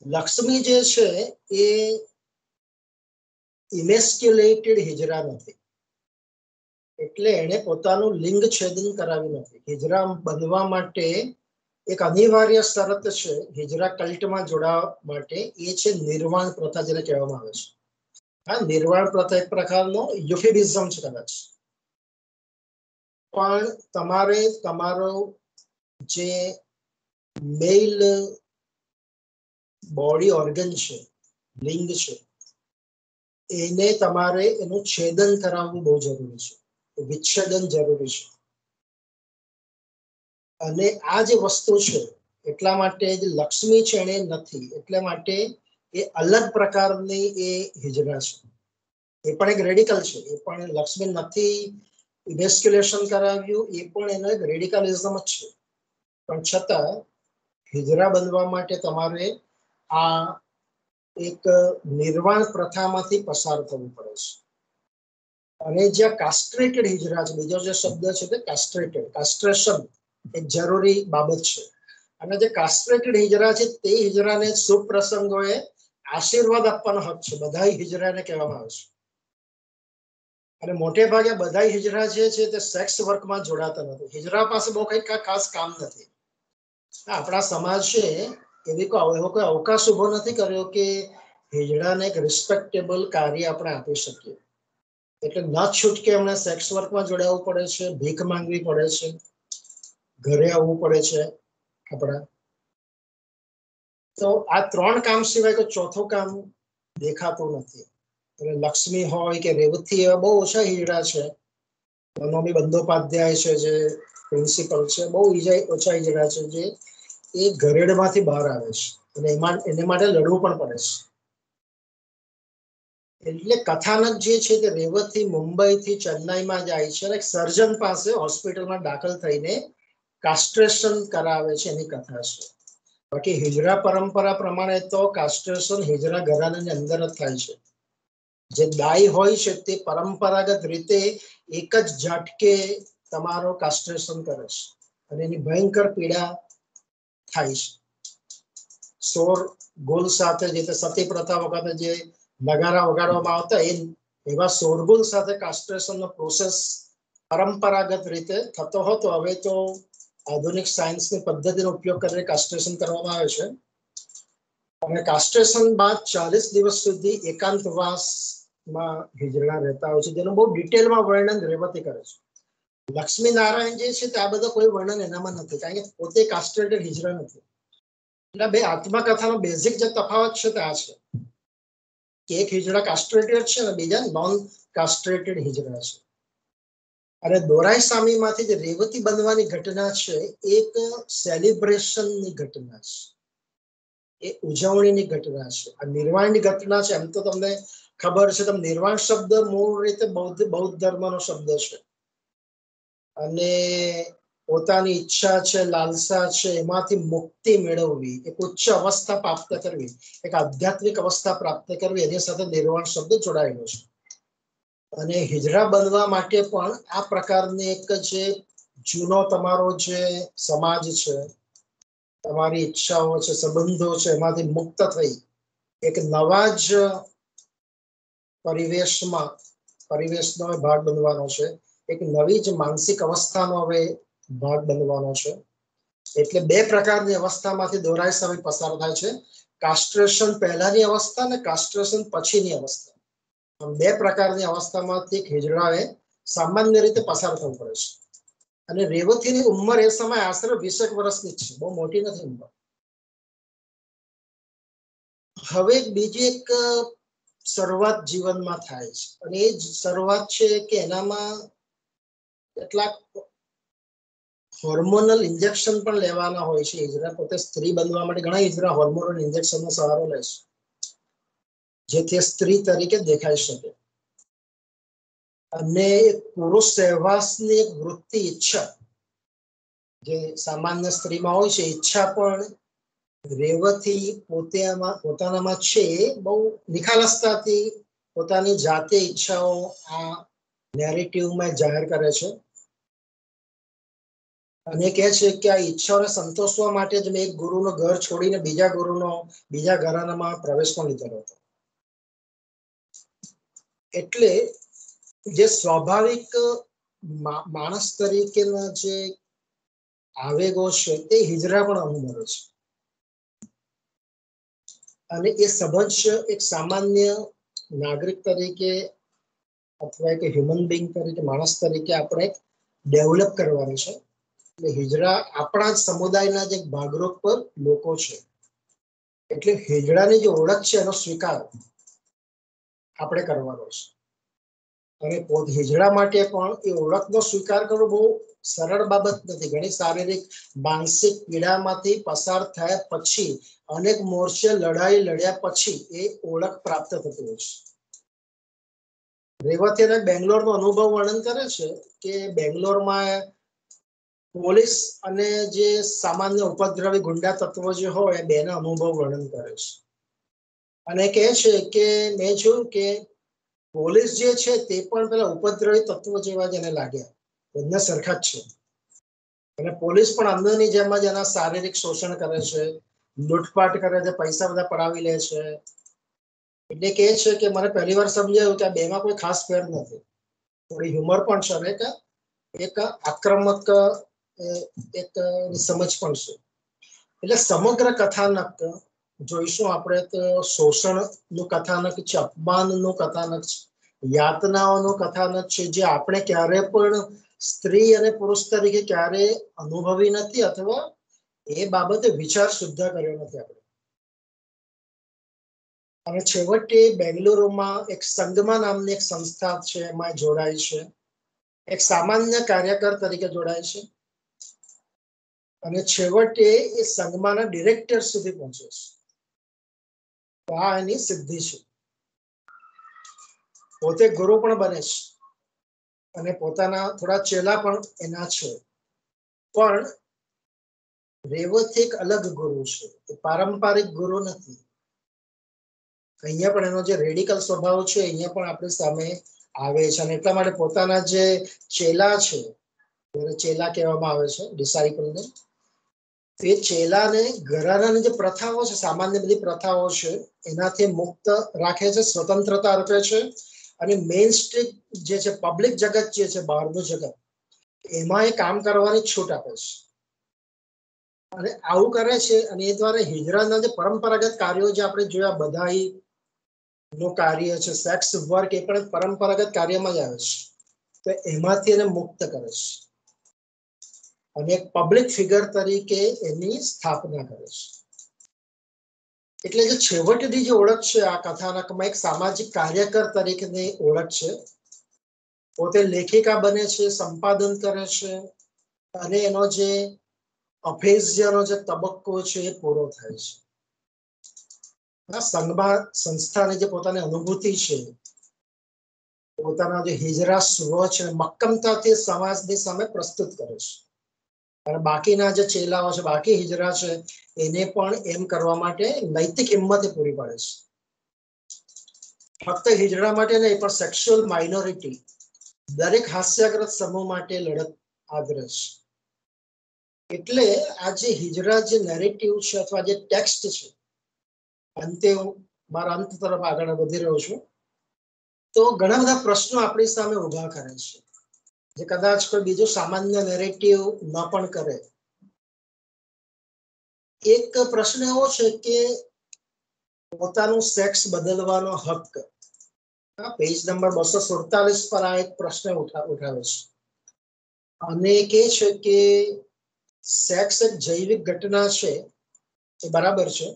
B: લક્ષ્મી જે છે એ ઇમેસ્ક્યુલેટેડ હિજરા નથી, એટલે એને પોતાનું લિંગ છેદન કરાવ્યું નથી. હિજરા બનવા માટે એક અનિવાર્ય શરત છે હિજરા કલ્ટમાં જોડાવા માટે, એ છે નિર્વાણ પ્રથા, જેને કહેવામાં આવે છે. હા, નિર્વાણ પ્રથા એક પ્રકારનો યુફેમિઝમ છે કદાચ, પણ તમારે તમારો જે મેલ બોડી ઓર્ગન છે, લિંગ છે, એને તમારે એનું છેદન કરાવવું બહુ જરૂરી છે, વિચ્છેદન જરૂરી છે. અને આ જે વસ્તુ છે એટલા માટે જે લક્ષ્મી છે એને નથી, એટલા માટે એ અલગ પ્રકારની એ હિજરા છે. એ પણ એક રેડિકલ છે, એ પણ લક્ષ્મી નથી ઇમેસ્ક્યુલેશન કરાવ્યું, એ પણ એનો એક રેડિકલિઝમ જ છે. પણ છતાં હિજરા બનવા માટે તમારે આ એક નિર્વાણ પ્રથામાંથી પસાર થવું પડે છે. અને જ્યાં કાસ્ટ્રેટેડ હિજરા છે, બીજો જે શબ્દ છે તે કાસ્ટ્રેટેડ, કાસ્ટ્રેશન એક જરૂરી બાબત છે. અને જે કાસ્ટ્રેટેડ હિજરા છે તે હિજરાને શુભ પ્રસંગોએ આશીર્વાદ આપવાનો હક છે, બધા હિજરાને કહેવામાં આવે છે. અને મોટે ભાગે બધા હિજરા જે છે તે સેક્સ વર્કમાં જોડાતા નથી. હિજરા પાસે બહુ કઈ ખાસ કામ નથી. આપણા સમાજ છે એવો કોઈ અવકાશ ઉભો નથી કર્યો કે હિજડાને એક રિસ્પેક્ટેબલ કાર્ય આપણે આપી શકીએ. એટલે ન છૂટકે એમને સેક્સ વર્કમાં જોડાવવું પડે છે, ભીખ માંગવી પડે છે, ઘરે આવવું પડે છે આપણા. તો આ ત્રણ કામ સિવાય કોઈ ચોથું કામ દેખાતું નથી. એટલે લક્ષ્મી હોય કે રેવતી, એવા બહુ ઓછા હિજડા છે. નવમી બંદોપાધ્યાય છે જે પ્રિન્સિપલ છે, બહુ ઓછા હિજડા છે જે એ ઘરેડમાંથી બહાર આવે છે, અને એને માટે લડવું પણ પડે છે. એટલે કથાનક જે છે તે રેવતથી મુંબઈથી ચેન્નાઈમાં જાય છે અને સર્જન પાસે હોસ્પિટલમાં દાખલ થઈને કાસ્ટ્રેશન કરાવે છે, એની કથા છે. બાકી હિજરા પરંપરા પ્રમાણે તો કાસ્ટ્રેશન હિજરા ઘરાનાની અંદર જ થાય છે. જે દાઈ હોય છે તે પરંપરાગત રીતે એક જ ઝાટકે તમારો કાસ્ટ્રેશન કરે છે, અને એની ભયંકર પીડા થાય છે. સોર ગોલ સાથે, જે સતી પ્રથા વખતે જે નગારા વગાડવામાં આવતા, એવા શોરગુલ સાથે કાસ્ટ્રેશનનો પ્રોસેસ પરંપરાગત રીતે થતો હતો. હવે તો આધુનિક સાયન્સની પદ્ધતિનો ઉપયોગ કરીને કાસ્ટ્રેશન કરવામાં આવે છે. અને કાસ્ટ્રેશન બાદ 40 દિવસ સુધી એકાંતવાસમાં હિજડા રહેતા હોય છે, જેનું બહુ ડિટેલમાં વર્ણન રેવતી કરે છે. લક્ષ્મી નારાયણ જે છે તે આ બધા કોઈ વર્ણન એનામાં નથી, કારણ કે પોતે કાસ્ટ્રેટેડ હિજરા નથી. એટલે બે આત્મકથાનો બેઝિક જે તફાવત છે તે આ છે કે એક હિજડા કાસ્ટ્રેટેડ છે અને બીજા નોન કાસ્ટ્રેટેડ હિજડા છે. અને દોરાઈ સામીમાંથી જે રેવતી બનવાની ઘટના છે, એક સેલિબ્રેશનની ઘટના છે, એ ઉજવણીની ઘટના છે. આ નિર્વાણની ઘટના છે. એમ તો તમને ખબર છે, તમે નિર્વાણ શબ્દ મૂળ રીતે બૌદ્ધ ધર્મનો શબ્દ છે, અને પોતાની ઈચ્છા છે, લાલસા છે, એમાંથી મુક્તિ મેળવવી, એક ઉચ્ચ અવસ્થા પ્રાપ્ત કરવી, એક આધ્યાત્મિક અવસ્થા પ્રાપ્ત કરવી, એની સાથે નિર્વાણ શબ્દ જોડાયેલો છે. અને હિજરા બનવા માટે પણ આ પ્રકારની એક જે જૂનો તમારો જે સમાજ છે, તમારી ઈચ્છાઓ છે, સંબંધો છે, એમાંથી મુક્ત થઈ એક નવા જ પરિવેશનો ભાગ બનવાનો છે, એક નવી જ માનસિક અવસ્થાનો હવે ભાગ બનવાનો છે. એટલે બે પ્રકારની અવસ્થામાંથી દોરાઈ સામે પસાર થાય છે, કાસ્ટ્રેશન પહેલાની અવસ્થા અને કાસ્ટ્રેશન પછીની અવસ્થા. બે પ્રકારની અવસ્થામાંથી હિજડાએ સામાન્ય રીતે પસાર થવું પડે છે. અને રેવતીની ઉંમર એ સમય આશરે 20 વર્ષની જ છે, બહુ મોટી નથી ઉંમર. હવે બીજી એક શરૂઆત જીવનમાં થાય છે, અને એ જ શરૂઆત છે કે એનામાં કેટલાક હોર્મોનલ ઇન્જેક્શન પણ લેવાના હોય છે. હિજરા પોતે સ્ત્રી બનવા માટે ઘણા હિજરા હોર્મોનલ ઇન્જેક્શનનો સહારો લે છે, જેથી સ્ત્રી તરીકે દેખાઈ શકે. અને પુરુષ સહવાસની એક વૃત્તિ, ઈચ્છા, જે સામાન્ય સ્ત્રીમાં હોય છે, ઈચ્છા પણ રેવતી પોતાનામાં છે. બહુ નિખાલસતાથી પોતાની જાતે ઈચ્છાઓ આ નેરેટિવમાં જાહેર કરે છે. અને કહે છે કે આ ઈચ્છાઓને સંતોષવા માટે જ મેં એક ગુરુનું ઘર છોડીને બીજા ઘરાનામાં પ્રવેશ પણ લીધેલો હતો. એટલે જે સ્વાભાવિક માણસ તરીકેના જે આવેગો છે તે હિજરા પણ અનુભવે છે. અને એ સંબંધ એક સામાન્ય નાગરિક તરીકે અથવા એક હ્યુમન બિંગ તરીકે, માણસ તરીકે આપણે ડેવલપ કરવાની છે. એટલે હિજરા આપણા જ સમુદાયના જે ભાગરૂપ પર લોકો છે. એટલે હિજડાની જે ઓળખ છે એનો સ્વીકાર આપણે કરવાનો છે. અને હિજડા માટે પણ એ ઓળખનો સ્વીકાર કરવો બહુ સરળ બાબત નથી. ઘણી શારીરિક માનસિક પીડામાંથી પસાર થયા પછી, અનેક મોરચે લડાઈ લડ્યા પછી એ ઓળખ પ્રાપ્ત થતી હોય છે. રેવતી અને બેંગ્લોરનો અનુભવ વર્ણન કરે છે કે બેંગ્લોરમાં પોલીસ અને જે સામાન્ય ઉપદ્રવી ગુંડા તત્વો જે હોય એ બેના અનુભવ વર્ણન કરે છે. અને કહે છે કે મેં જોયું કે પોલીસ જે છે તે પણ પેલા ઉપદ્રવી તત્વો જેવા જ એને લાગ્યા, બંને સરખા જ છે. અને પોલીસ પણ અંદરની જેમ જ એના શારીરિક શોષણ કરે છે, લૂંટફાટ કરે છે, પૈસા બધા પડાવી લે છે. એટલે કહે છે કે મને પહેલી વાર સમજાયું કે આ બેમાં કોઈ ખાસ ફેર નથી. થોડી હ્યુમર પણ છે અને એક આક્રમક એક સમજ પણ છે. એટલે સમગ્ર કથાનક જોઈશું આપણે તો શોષણનું કથાનક છે, અપમાનનું કથાનક છે, યાતનાઓનું કથાનક છે, જે આપણે ક્યારે પણ સ્ત્રી અને પુરુષ તરીકે ક્યારે અનુભવી નથી અથવા એ બાબતે વિચાર સુદ્ધા કર્યો નથી આપણે. અને છેવટે બેંગલુરુમાં એક સંગમા નામની એક સંસ્થા છે, એમાં જોડાય છે. એક સામાન્ય કાર્યકર તરીકે જોડાય છે. અને છેવટે એ સંગમાના ડિરેક્ટર સુધી પહોંચે છે. તો આ એની સિદ્ધિ છે. પોતે ગુરુ પણ બને છે અને પોતાના થોડા ચેલા પણ એના છે. પણ રેવતી એક અલગ ગુરુ છે, એ પારંપરિક ગુરુ નથી. અહીંયા પણ એનો જે રેડિકલ સ્વભાવ છે અહીંયા પણ આપણી સામે આવે છે. અને એટલા માટે પોતાના જે ચેલા છે, ચેલા કહેવામાં આવે છે ડિસાઇપલને, એ ચેલાને ઘરાનાની જે પ્રથાઓ છે, સામાન્ય બધી પ્રથાઓ છે, એનાથી મુક્ત રાખે છે, સ્વતંત્રતા આપે છે. અને મેઇન સ્ટ્રીટ જે છે, પબ્લિક જગત જે છે, બહારનું જગત, એમાં એ કામ કરવાની છૂટ આપે છે. અને આવું કરે છે. અને એ દ્વારા હિજરાના જે પરંપરાગત કાર્યો જે આપણે જોયા, બધાઈ નું કાર્ય છે, સેક્સ વર્ક, એ પણ પરંપરાગત કાર્યમાં જ આવે છે. તો એમાંથી એને મુક્ત કરે છે અને એક પબ્લિક ફિગર તરીકે એની સ્થાપના કરે છે. એટલે જે છેવટની જે ઓળખ છે આ કથાનકમાં, એક સામાજિક કાર્યકર તરીકેની ઓળખ છે. પોતે લેખિકા બને છે, સંપાદન કરે છે અને એનો જે અભેદ્યનો જે તબક્કો છે એ પૂરો થાય છે. સંઘમાં સંસ્થાની જે પોતાની અનુભૂતિ છે, પોતાના જે હિજરા સ્વ છે, મક્કમતાથી સમાજની સામે પ્રસ્તુત કરે છે. અને બાકીના જે ચેલાઓ છે, બાકી હિજરા છે, એને પણ એમ કરવા માટે નૈતિક હિંમત પૂરી પાડે છે. ફક્ત હિજરા માટે નહીં, પણ સેક્સ્યુઅલ માઇનોરિટી, દરેક હાસ્યગ્રસ્ત સમૂહ માટે લડત આદરે છે. એટલે આ જે હિજરા જે નેરેટિવ છે અથવા જે ટેક્સ્ટ છે, અંતે હું મારા અંત તરફ આગળ વધી રહ્યો છું, તો ઘણા બધા પ્રશ્નો આપણી સામે ઉભા કરે છે, જે કદાચ કોઈ બીજું સામાન્ય નેરેટિવ ન પણ કરે. એક પ્રશ્ન એવો છે કે પોતાનું સેક્સ બદલવાનો હક. પેજ નંબર 247 પર આ એક પ્રશ્ન ઉઠાવે છે. અને કહે છે કે સેક્સ એક જૈવિક ઘટના છે, એ બરાબર છે,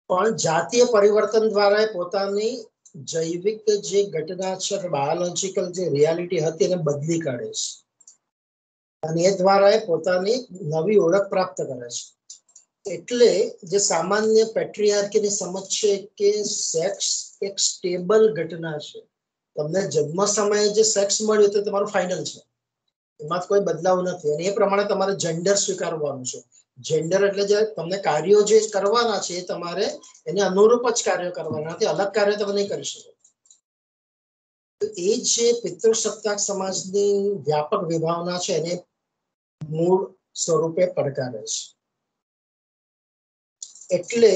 B: પણ જાતીય પરિવર્તન દ્વારા પોતાની જૈવિક જે ઘટના છે, બાયોલોજીકલ જે રિયાલિટી હતી, એને બદલી કાઢે છે. અને એ દ્વારા એ પોતાની નવી ઓળખ પ્રાપ્ત કરે છે. એટલે જે સામાન્ય પેટ્રિયાર્કીની સમજ છે કે સેક્સ એક સ્ટેબલ ઘટના છે. તમને જન્મ સમયે જે સેક્સ મળ્યું તે તમારું ફાઇનલ છે, એમાં કોઈ બદલાવ નથી. અને એ પ્રમાણે તમારે જેન્ડર સ્વીકારવાનું છે. જેન્ડર એટલે જે તમને કાર્યો જે કરવાના છે, એ તમારે એને અનુરૂપ જ કાર્ય કરવાના, અલગ કાર્ય તમે નહીં કરી શકો. એ જે પિતૃસત્તાક સમાજની વ્યાપક વિભાવના છે, એને મૂળ સ્વરૂપે પડકારે છે. એટલે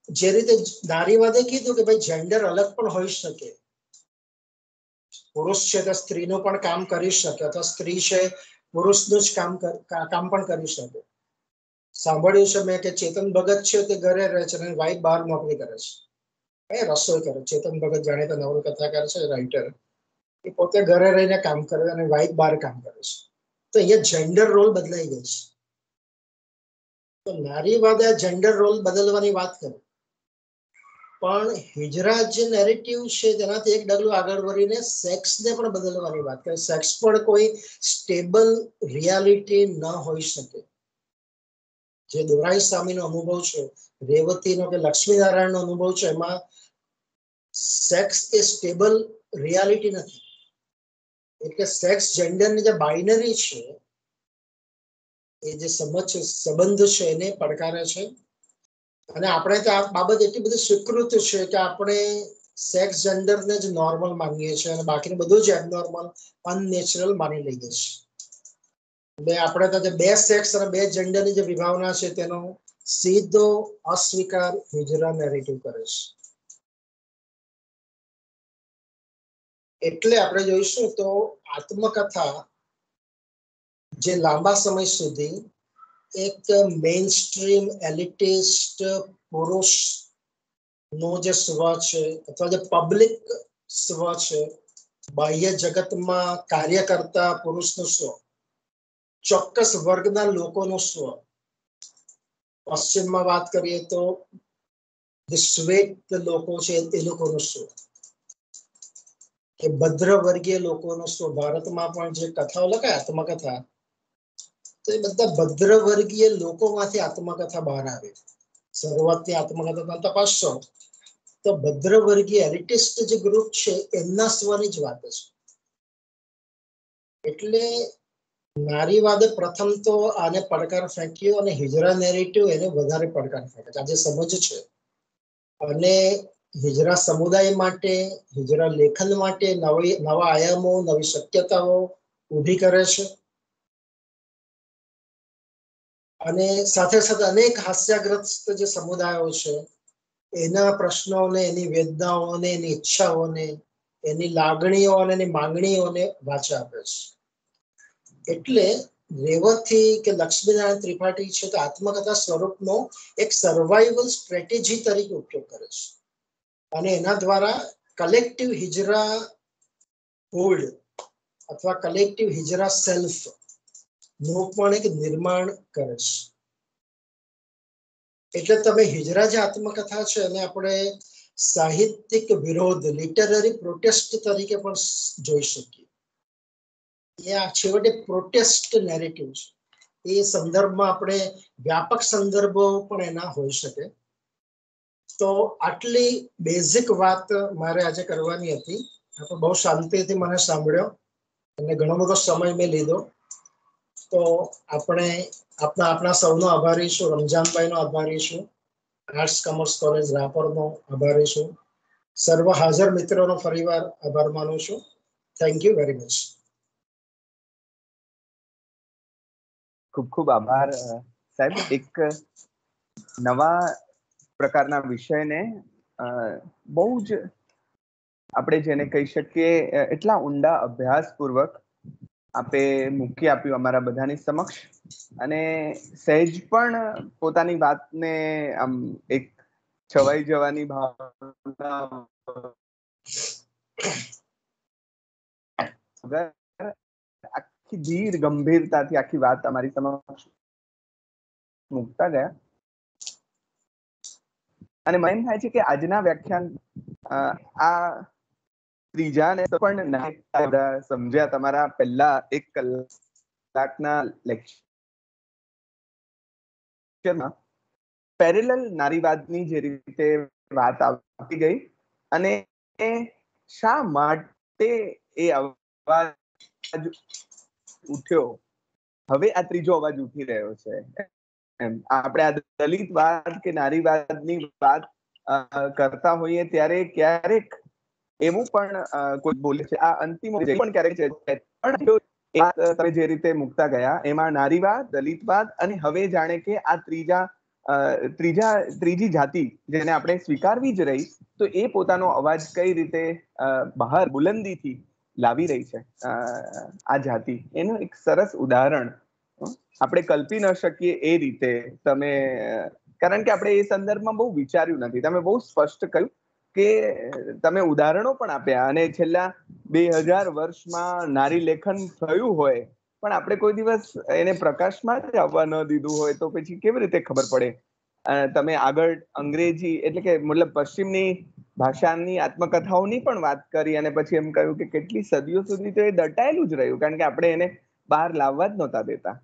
B: જે રીતે નારીવાદે કીધું કે ભાઈ જેન્ડર અલગ પણ હોઈ શકે, પુરુષ છે તો સ્ત્રીનું પણ કામ કરી શકે, અથવા સ્ત્રી છે પુરુષનું જ કામ પણ કરી શકે. સાંભળ્યું છે મેં કે ચેતન ભગત છે તે ઘરે રહે છે અને વાઈફ બહાર નોકરી કરે છે, રસોઈ કરે. ચેતન ભગત જાણીતા નવલકથાકાર છે, રાઇટર. એ પોતે ઘરે રહીને કામ કરે અને વાઈફ બહાર કામ કરે છે. તો અહીંયા જેન્ડર રોલ બદલાઈ ગઈ છે. તો નારીવાદે જેન્ડર રોલ બદલવાની વાત કરી, પણ હિજરા જે નેરેટિવ છે તેનાથી એક ડગલું આગળ વધીને સેક્સને પણ બદલવાની વાત કરી. સેક્સ પણ કોઈ સ્ટેબલ રિયાલિટી ન હોઈ શકે. જે દોરાઈ સ્વામીનો અનુભવ છે, રેવતીનો કે લક્ષ્મીનારાયણનો અનુભવ છે, એમાં સેક્સ એ સ્ટેબલ રિયાલિટી નથી. એટલે સેક્સ જેન્ડરની જે બાઇનરી છે, એ જે સંબંધ છે એને પડકારે છે. અને આપણે તો આ બાબત એટલી બધી સ્વીકૃત છે કે આપણે સેક્સ જેન્ડરને જ નોર્મલ માનીએ છીએ અને બાકીનું બધું જ એબનોર્મલ, અનનેચરલ માની લઈએ છીએ. એટલે આપણે તો બે સેક્સ અને બે જેન્ડરની જે વિભાવના છે તેનો સીધો અસ્વીકાર હિજરા નેરેટિવ કરે છે. એટલે આપણે જોઈશું તો આત્મકથા જે લાંબા સમય સુધી એક મેઇન સ્ટ્રીમ એલિટિસ્ટ પુરુષ નો જે સ્વ છે, અથવા જે પબ્લિક સ્વ છે, બાહ્ય જગતમાં કાર્ય કરતા પુરુષનો સ્વ, ચોક્કસ વર્ગના લોકોનો સ્વ. પશ્ચિમમાં વાત કરીએ તો જે શ્વેત લોકો છે એ લોકોનો સ્વ, કે ભદ્ર વર્ગીય લોકોનો સ્વ. ભારતમાં પણ જે કથાઓ લખાય આત્મકથા, તો એ બધા ભદ્ર વર્ગીય લોકોમાંથી આત્મકથા બહાર આવે. શરૂઆતની આત્મકથા તપાસશો તો ભદ્ર વર્ગીય એલિટિસ્ટ જે ગ્રુપ છે એમના સ્વની જ વાત છે. એટલે નારીવાદે પ્રથમ તો આને પડકાર ફેંક્યો અને હિજરા નેરેટિવ એને વધારે પડકાર ફેંક્યો. આજે સમજ છે અને હિજરા સમુદાય માટે, હિજરા લેખન માટે નવા આયામો, નવી શક્યતાઓ ઊભી કરે છે. અને સાથે સાથે અનેક હાસ્યગ્રસ્ત જે સમુદાયો છે એના પ્રશ્નોને, એની વેદનાઓને, એની ઈચ્છાઓને, એની લાગણીઓ અને એની માંગણીઓને વાચા આપે છે. એટલે રેવતી કે લક્ષ્મીનારાયણ ત્રિપાઠી છે તો આત્મકથા સ્વરૂપનો એક સર્વાઈવલ સ્ટ્રેટેજી તરીકે ઉપયોગ કરે છે અને એના દ્વારા કલેક્ટિવ હિજરા હોલ્ડ અથવા કલેક્ટિવ હિજરા સેલ્ફ નું પણ એક નિર્માણ કરે છે. એટલે તમે હિજરા જે આત્મકથા છે એને આપણે સાહિત્યિક વિરોધ, લિટરરી પ્રોટેસ્ટ તરીકે પણ જોઈ શકીએ. એ આ છેવટે પ્રોટેસ્ટ નેરેટિવ છે. એ સંદર્ભમાં આપણે વ્યાપક સંદર્ભો પણ એના હોઈ શકે. તો આટલી બેઝિક વાત મારે આજે કરવાની હતી. આપણે બહુ શાંતિથી મને સાંભળ્યો અને ઘણો બધો સમય મેં લીધો. તો આપણે આપણા સૌનો આભારી છું. રમજાનભાઈનો આભારી છું. આર્ટ્સ કોમર્સ કોલેજ રાપરનો આભારી છું. સર્વ હાજર મિત્રોનો ફરીવાર આભાર માનું છું. Thank you very much.
A: ખૂબ ખૂબ આભાર સાહેબ. એક નવા પ્રકારના વિષયને બહુ જ આપણે જેને કહી શકીએ એટલા ઊંડા અભ્યાસપૂર્વક આપે મૂકી આપ્યું અમારા બધાની સમક્ષ, અને સહેજ પણ પોતાની વાતને આમ એક છવાઈ જવાની ભાવના આખી ધીર ગંભીરતાથી આખી વાત અમારી સમક્ષ મૂકતા ગયા. અને મને એમ થાય છે કે આજના વ્યાખ્યાન આ ત્રીજા ને પણ સમજ્યા તમારા પહેલા 1 કલાકના લેક્ચરમાં પેરેલલ નારીવાદની જે રીતે વાત આવતી ગઈ અને શા માટે એ અવાજ ઉઠ્યો, હવે આ ત્રીજો અવાજ ઉઠી રહ્યો છે. આપણે આ દલિતવાદ કે નારીવાદની વાત કરતા હોઈએ ત્યારે ક્યારેક એવું પણ કોઈ બોલે છે, આ અંતિમ પણ ક્યારેક છે, એ વાત તમે જે રીતે મૂકતા ગયા એમાં નારીવાદ, દલિતવાદ અને હવે જાણે કે આ ત્રીજી જાતિ જેને આપણે સ્વીકારવી જ રહી, તો એ પોતાનો અવાજ કઈ રીતે બહાર બુલંદીથી લાવી રહી છે આ જાતિ, એનું એક સરસ ઉદાહરણ આપણે કલ્પી ન શકીએ એ રીતે તમે, કારણ કે આપણે એ સંદર્ભમાં બહુ વિચાર્યું નથી. તમે બહુ સ્પષ્ટ કહ્યું કે તમે ઉદાહરણો પણ આપ્યા, અને છેલ્લા 2000 વર્ષમાં નારી લેખન થયું હોય પણ આપણે કોઈ દિવસ એને પ્રકાશમાં જ આવવા ન દીધું હોય તો પછી કેવી રીતે ખબર પડે? તમે આગળ અંગ્રેજી એટલે કે મતલબ પશ્ચિમની ભાષાની આત્મકથાઓની પણ વાત કરી, અને પછી એમ કહ્યું કે કેટલી સદીઓ સુધી તો એ દટાયેલું જ રહ્યું કારણ કે આપણે એને બહાર લાવવા જ નહોતા દેતા.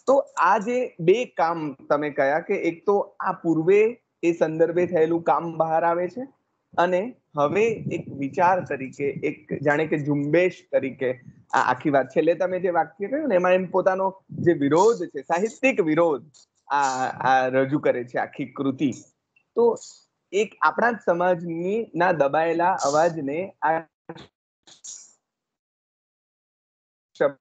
A: તો આ જે બે કામ તમે કહ્યા કે એક તો આ પૂર્વે એ સંદર્ભે થયેલું કામ બહાર આવે છે, અને હવે એક વિચાર તરીકે, એક જાણે કે ઝુંબેશ તરીકે આ આખી વાત, છેલ્લે તમે જે વાક્ય કહ્યું ને એમાં એમ પોતાનો જે વિરોધ છે, સાહિત્યિક વિરોધ આ રજૂ કરે છે આખી કૃતિ. તો એક આપણા જ સમાજની ના દબાયેલા અવાજને આ શબ્દો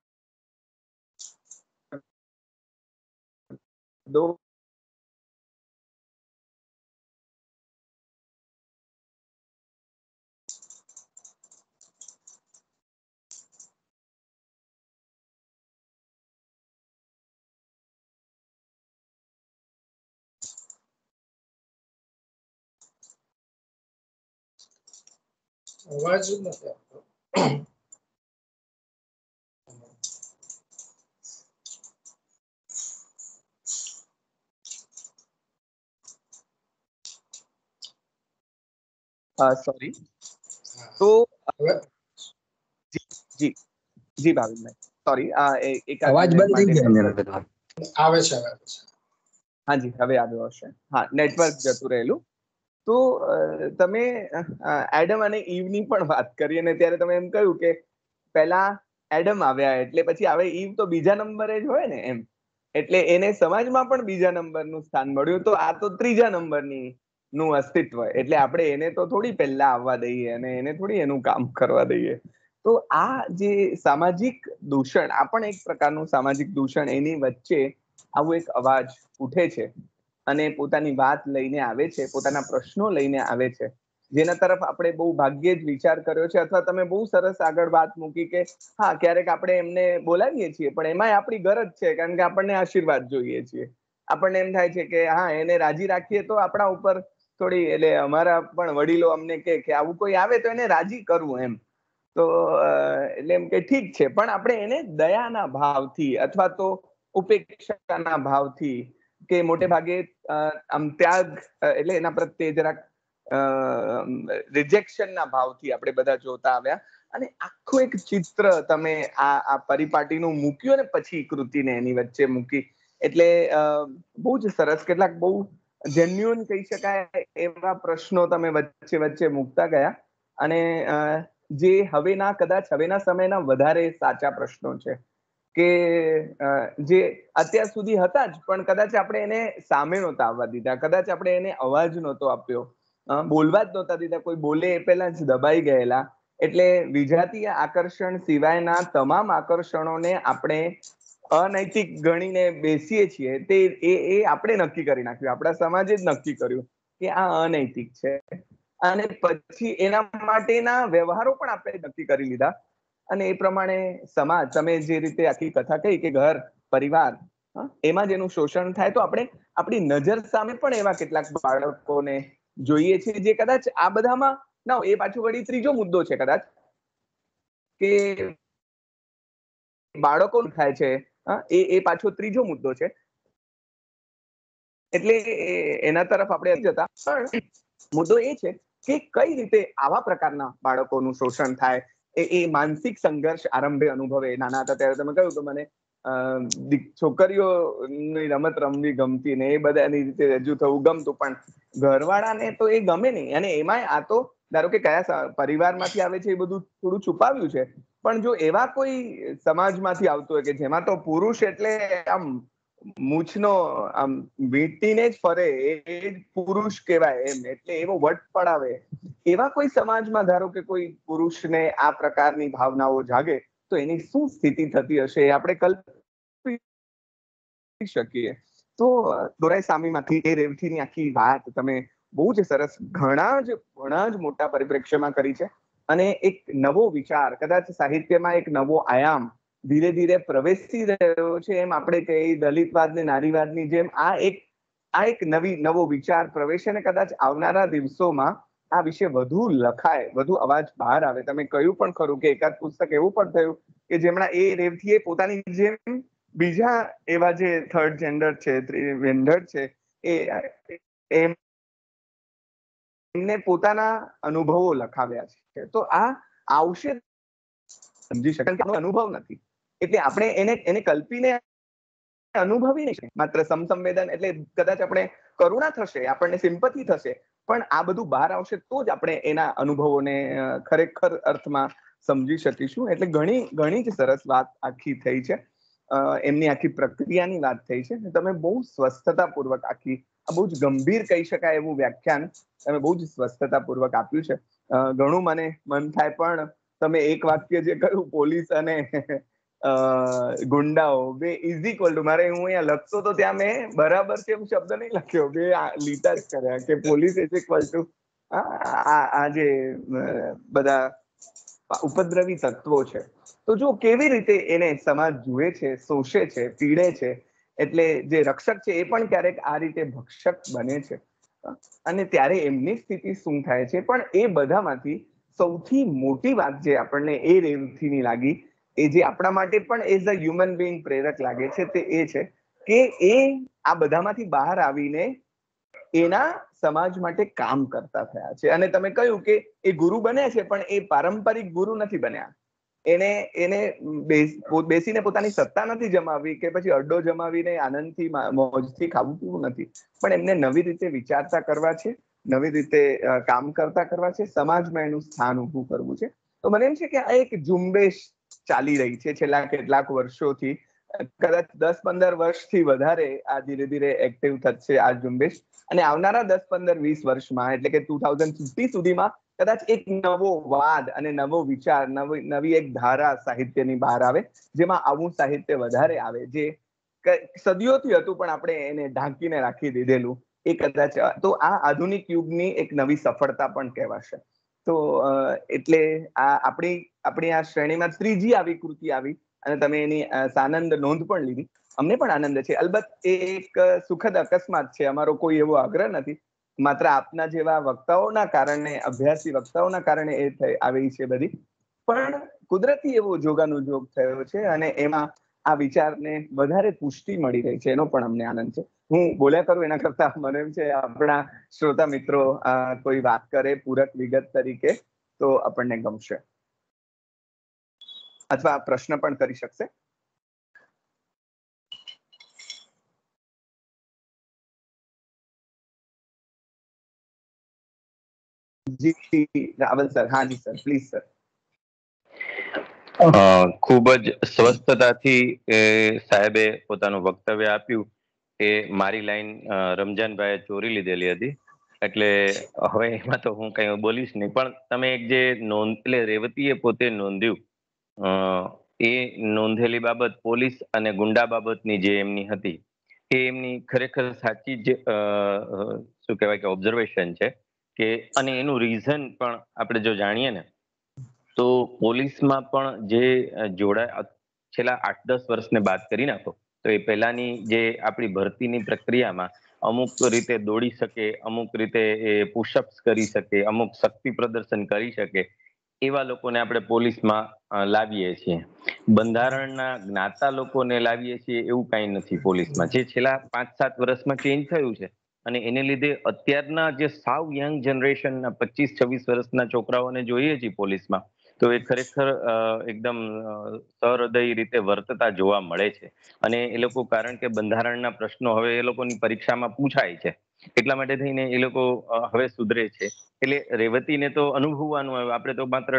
B: અવાજ નથી આવતો.
A: સોરી. તો
B: હવે
A: જી જી ભાવિનભાઈ, સોરી, એક
C: અવાજ બંધ થઈ ગયો
B: આવે છે, આવે છે.
A: હાજી, હવે આવ્યો હશે. હા, નેટવર્ક જતું રહેલું. તો તમે એડમ અને ઈવની પણ વાત કરી, અને ત્યારે તમે એમ કહ્યું કે પહેલા એડમ આવ્યા એટલે પછી હવે ઈવ તો બીજા નંબરે જ હોય ને એમ, એટલે એને સમાજમાં પણ બીજા નંબરનું સ્થાન મળ્યું. તો આ તો ત્રીજા નંબરની નું અસ્તિત્વ, એટલે આપણે એને તો થોડી પહેલા આવવા દઈએ અને એને થોડી એનું કામ કરવા દઈએ. તો આ જે સામાજિક દૂષણ, આ પણ એક પ્રકારનું સામાજિક દૂષણ, એની વચ્ચે આવું એક અવાજ ઉઠે છે અને પોતાની વાત લઈને આવે છે, પોતાના પ્રશ્નો લઈને આવે છે, જેના તરફ આપણે બહુ ભાગ્યે જ વિચાર કર્યો છે. અથવા તમે બહુ સરસ આગળ વાત મૂકી કે હા, ક્યારેક આપણે એમને બોલાવીએ છીએ પણ એમાંય આપણી ગરજ છે, કારણ કે આપણને આશીર્વાદ જોઈએ છીએ. આપણને એમ થાય છે કે હા, એને રાજી રાખીએ તો આપણા ઉપર થોડી, એટલે અમારા પણ વડીલો અમને કે આવું કોઈ આવે તો એને રાજી કરવું એમ. તો એટલે એમ કે ઠીક છે, પણ આપણે એને દયાના ભાવથી અથવા તો ઉપેક્ષાના ભાવથી કે મોટે ભાગે આમ ત્યાગ, એટલે એના પ્રત્યે જરાક રિજેક્શનના ભાવથી આપણે બધા જોતા આવ્યા. અને આખું એક ચિત્ર તમે આ પરિપાટીનું મૂક્યું અને પછી કૃતિને એની વચ્ચે મૂકી, એટલે બહુ જ સરસ, કેટલાક બહુ જેન્યુઅન કહી શકાય એવા પ્રશ્નો તમે વચ્ચે વચ્ચે મૂકતા ગયા, અને જે કદાચ હવેના સમયના વધારે સાચા પ્રશ્નો છે, કે જે અત્યાર સુધી હતા જ પણ કદાચ આપણે એને સામે નહોતા આવવા દીધા, કદાચ આપણે એને અવાજ નહોતો આપ્યો, બોલવા જ નહોતા દીધા, કોઈ બોલે એ પહેલા જ દબાઈ ગયેલા. એટલે વિજાતીય આકર્ષણ સિવાયના તમામ આકર્ષણોને આપણે અનૈતિક ગણીને બેસીએ છીએ, તે એ આપણે નક્કી કરી નાખ્યું, આપણા સમાજે જ નક્કી કર્યું કે આ અનૈતિક છે, અને પછી એના માટેના વ્યવહારો પણ આપણે નક્કી કરી લીધા. અને એ પ્રમાણે સમાજ, તમે જે રીતે આખી કથા કહી કે ઘર, પરિવાર, એમાં જેનું શોષણ થાય, તો આપણે આપણી નજર સામે પણ એવા કેટલાક બાળકોને જોઈએ છે જે કદાચ આ બધામાં ના, એ પાછું વળી ત્રીજો મુદ્દો છે કદાચ, કે બાળકો થાય છે, એ પાછો ત્રીજો મુદ્દો છે. એટલે એના તરફ આપણે જતા, પણ મુદ્દો એ છે કે કઈ રીતે આવા પ્રકારના બાળકોનું શોષણ થાય, એ માનસિક સંઘર્ષ આરંભે અનુભવે. નાના હતા ત્યારે તમે કહ્યું કે મને છોકરીઓની રમત રમવી ગમતી ને એ બધાની રીતે રજૂ થવું ગમતું, પણ ઘરવાળાને તો એ ગમે નહીં. અને એમાંય આ તો ધારો કે કયા પરિવારમાંથી આવે છે એ બધું થોડું છુપાવ્યું છે, પણ જો એવા કોઈ સમાજમાંથી આવતું હોય કે જેમાં તો પુરુષ એટલે આમ મૂછનો આમ વીંટીને જ ફરે, એ જ પુરુષ કહેવાય એમ, એટલે એવો વટ પડાવે, એવા કોઈ સમાજમાં ધારો કે કોઈ પુરુષને આ પ્રકારની ભાવનાઓ જાગે, તો એની શું સ્થિતિ થતી હશે એ આપણે કલ્પી શકીએ. તો દોરાઈસામીમાંથી એ રેવતીની આખી વાત તમે બહુ જ સરસ ઘણા જ મોટા પરિપ્રેક્ષ્યમાં કરી છે. અને એક નવો વિચાર, કદાચ સાહિત્યમાં એક નવો આયામ ધીરે ધીરે પ્રવેશી રહ્યો છે. એમ આપણે કહીએ દલિતવાદ ને નારીવાદની જેમ આ એક નવો વિચાર પ્રવેશે અને કદાચ આવનારા દિવસોમાં આ વિશે વધુ લખાય, વધુ અવાજ બહાર આવે. તમે કહ્યું પણ ખરું કે એકાદ પુસ્તક એવું પણ થયું કે જેમના એ રેવતીએ પોતાની જેમ બીજા એવા જે થર્ડ જેન્ડર છે, વેન્ડર છે, એમને પોતાના અનુભવો લખાવ્યા છે. તો આ આવશે સમજી શકાય કે અનુભવ નથી એટલે આપણે એને કલ્પીને અનુભવી નહીં. માત્ર સમસંવેદન એટલે કદાચ આપણે કરુણા થશે, આપણને સિમ્પથી થશે, પણ આ બધું બહાર આવશે તો જ આપણે એના અનુભવોને ખરેખર અર્થમાં સમજી શકીશું. એટલે ઘણી જ સરસ વાત આખી થઈ છે. એમની આખી પ્રક્રિયાની વાત થઈ છે. તમે બહુ સ્વસ્થતાપૂર્વક આખી આ બહુ જ ગંભીર કહી શકાય એવું વ્યાખ્યાન તમે બહુ જ સ્વસ્થતાપૂર્વક આપ્યું છે. ઘણું મને મન થાય, પણ તમે એક વાક્ય જે કહ્યું પોલીસ અને ગુંડાઓ બે ઇઝ ઇક્વલ ટુ, મારે હું અહીંયા લખતો તો ત્યાં મેં બરાબર છે એમ શબ્દ નહીં લખ્યો, બે લીટા જ કર્યા કે પોલીસ ઇઝ ઇક્વલ ટુ આ જે બધા ઉપદ્રવી તત્વો છે. તો જો કેવી રીતે એને સમાજ જુએ છે, શોષે છે, પીડે છે, એટલે જે રક્ષક છે એ પણ ક્યારેક આ રીતે ભક્ષક બને છે. અને ત્યારે એમની સ્થિતિ શું થાય છે. પણ એ બધામાંથી સૌથી મોટી વાત જે આપણને એ રેવતીની લાગી, એ જે આપણા માટે પણ એઝ અ હ્યુમન બીંગ પ્રેરક લાગે છે, તે એ છે કે એ આ બધામાંથી બહાર આવીને એના સમાજ માટે કામ કરતા થયા છે. અને તમે કહ્યું કે એ ગુરુ બન્યા છે, પણ એ પારંપરિક ગુરુ નથી બન્યા. એને બેસીને પોતાની સત્તા નથી જમાવી કે પછી અડ્ડો જમાવીને આનંદથી મોજથી ખાવું પીવું નથી, પણ એમને નવી રીતે વિચારતા કરવા છે, નવી રીતે કામ કરતા કરવા છે, સમાજમાં એનું સ્થાન ઊભું કરવું છે. તો મને એમ છે કે આ એક ઝુંબેશ ચાલી રહી છે છેલ્લા કેટલાક વર્ષોથી, કદાચ 10-15 વર્ષથી વધારે આ ધીરે ધીરે એક્ટિવ થશે આ ઝુંબેશ. અને આવનારા 10-15-20 વર્ષમાં એટલે કે 2050 સુધીમાં કદાચ એક નવો વાદ અને નવો વિચાર, નવી એક ધારા સાહિત્યની બહાર આવે, જેમાં આવું સાહિત્ય વધારે આવે, જે સદીઓથી હતું પણ આપણે એને ઢાંકીને રાખી દીધેલું. એ કદાચ તો આ આધુનિક યુગની એક નવી સફળતા પણ કહેવાશે. તો એટલે આપણી આ શ્રેણીમાં ત્રીજી આવી કૃતિ આવી અને તમે એની સાનંદ નોંધ પણ લીધી. અમને પણ આનંદ છે. અલબત્ત એ એક સુખદ અકસ્માત છે. અમારો કોઈ એવો આગ્રહ નથી, માત્ર આપના જેવા વક્તાઓના કારણે, અભ્યાસી વક્તાઓના કારણે એ આવી છે બધી. પણ કુદરતી એવો જોગાનુજોગ થયો છે અને એમાં આ વિચારને વધારે પુષ્ટિ મળી રહી છે. એનો પણ અમને આનંદ છે. હું બોલ્યા કરું એના કરતા મને એમ છે આપણા શ્રોતા મિત્રો કોઈ વાત કરે પૂરક વિગત તરીકે તો આપણને ગમશે, અથવા પ્રશ્ન પણ કરી શકશે. જી રાવલ સર. હા જી સર, પ્લીઝ સર.
C: ખૂબ જ સ્વસ્થતાથી સાહેબે પોતાનું વક્તવ્ય આપ્યું કે મારી લાઈન રમજાનભાઈએ ચોરી લીધેલી હતી, એટલે હવે એમાં તો હું કઈ બોલીશ નહીં. પણ તમે એક જે નોંધ, એટલે રેવતીએ પોતે નોંધ્યું, એ નોંધેલી બાબત પોલીસ અને ગુંડા બાબતની જે એમની હતી, એ એમની ખરેખર સાચી જ શું કહેવાય કે ઓબ્ઝર્વેશન છે. કે અને એનું રીઝન પણ આપણે જો જાણીએ ને, તો પોલીસમાં પણ જે છેલ્લા 8-10 વર્ષને બાદ કરી નાખો તો એ પહેલાની જે આપણી ભરતીની પ્રક્રિયામાં અમુક રીતે દોડી શકે, અમુક રીતે એ પુશઅપ્સ કરી શકે, અમુક શક્તિ પ્રદર્શન કરી શકે, એવા લોકોને આપણે પોલીસમાં લાવીએ છીએ. બંધારણના જ્ઞાતા લોકોને લાવીએ છીએ એવું કઈ નથી પોલીસમાં, જે છેલ્લા 5-7 વર્ષમાં ચેન્જ થયું છે. અને એને લીધે અત્યારના જે સાવ યંગ જનરેશનના 25-26 વર્ષના છોકરાઓને જોઈએ છીએ પોલીસમાં, તો એ ખરેખર એકદમ સહૃદય રીતે વર્તતા જોવા મળે છે. અને એ લોકો, કારણ કે બંધારણના પ્રશ્નો હવે એ લોકોની પરીક્ષામાં પૂછાય છે, એટલા માટે થઈને એ લોકો હવે સુધરે છે. એટલે રેવતીને તો અનુભવવાનું આવ્યું, આપણે તો માત્ર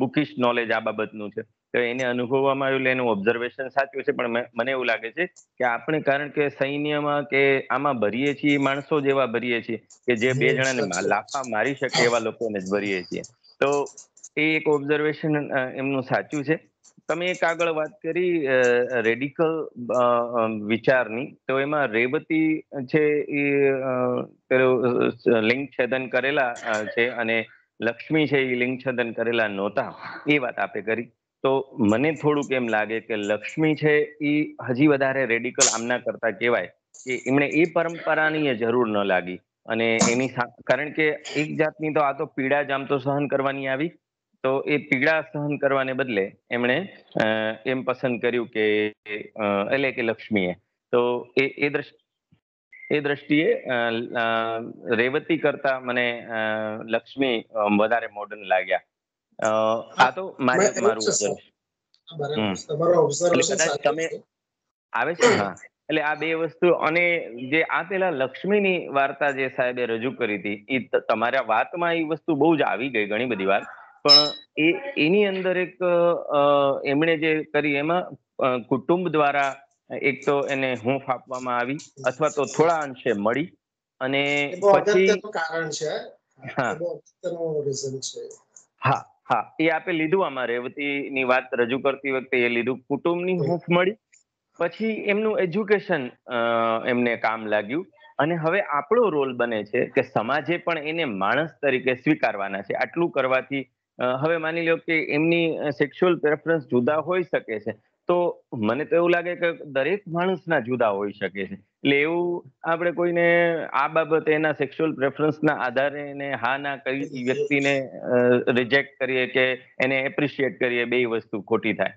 C: બુકિશ નોલેજ આ બાબતનું છે, તો એને અનુભવવામાં આવ્યું, એનું ઓબ્ઝર્વેશન સાચું છે. પણ મને એવું લાગે છે કે આપણે, કારણ કે સૈન્યમાં કે આમાં ભરીએ છીએ માણસો જ એવા ભરીએ છીએ કે જે બે જણાને લાફા મારી શકે એવા લોકોને જ ભરીએ છીએ. તો એ એક ઓબ્ઝર્વેશન એમનું સાચું છે. તમે એક આગળ વાત કરી રેડિકલ વિચારની, તો એમાં રેવતી છે એ પેલું લિંગ છેદન કરેલા છે અને લક્ષ્મી છે એ લિંગ છેદન કરેલા નહોતા, એ વાત આપે કરી. તો મને થોડુંક એમ લાગે કે લક્ષ્મી છે એ હજી વધારે રેડિકલ આમના કરતા કહેવાય કે એમણે એ પરંપરાની જરૂર ન લાગી. અને કારણ કે એક જાતની તો આ તો પીડા જ આમ તો સહન કરવાની આવી, તો એ પીડા સહન કરવાને બદલે એમણે એમ પસંદ કર્યું કે એટલે કે લક્ષ્મીએ, તો એ દ્રષ્ટિએ રેવતી કરતા મને લક્ષ્મી વધારે મોડર્ન લાગ્યા.
B: હા,
C: આ તો
B: એવું
C: મારું
B: છે સર.
C: ઓબ્ઝર્વેશન.
B: બરાબર છે, તમારો
C: એટલે
B: ઓબ્ઝર્વેશન
C: કદાચ
B: સાચું
C: તમે
B: છે.
C: આવે છે ને? હા, એટલે આ બે વસ્તુ અને જે આ પેલા લક્ષ્મીની વાર્તા જે સાહેબે રજૂ કરી હતી, એ તમારા વાતમાં એ વસ્તુ બહુ જ આવી ગઈ ઘણી બધી વાર, પણ એની અંદર એક એમણે જે કરી એમાં કુટુંબ દ્વારા એક તો એને હૂંફ આપવામાં આવી અથવા તો થોડા અંશે મળી, અને
B: એ બહુ
C: પછી
B: અગત્યનું કારણ છે.
C: હા
B: એ બહુ અગત્યનું રીઝન છે.
C: હા હા એ આપે લીધું. આમાં રેવતીની વાત રજૂ કરતી વખતે એ લીધું, કુટુંબની હૂંફ મળી, પછી એમનું એજ્યુકેશન એમને કામ લાગ્યું, અને હવે આપણો રોલ બને છે કે સમાજે પણ એને માણસ તરીકે સ્વીકારવાના છે. આટલું કરવાથી હવે માની લો કે એમની સેક્સ્યુઅલ પ્રેફરન્સ જુદા હોઈ શકે છે, તો મને તો એવું લાગે કે દરેક માણસના જુદા હોઈ શકે છે. એટલે એવું આપણે કોઈને આ બાબતે એના સેક્સ્યુઅલ પ્રેફરન્સના આધારે એને હા ના કરી વ્યક્તિને રિજેક્ટ કરીએ કે એને એપ્રિશિએટ કરીએ, બે વસ્તુ ખોટી થાય.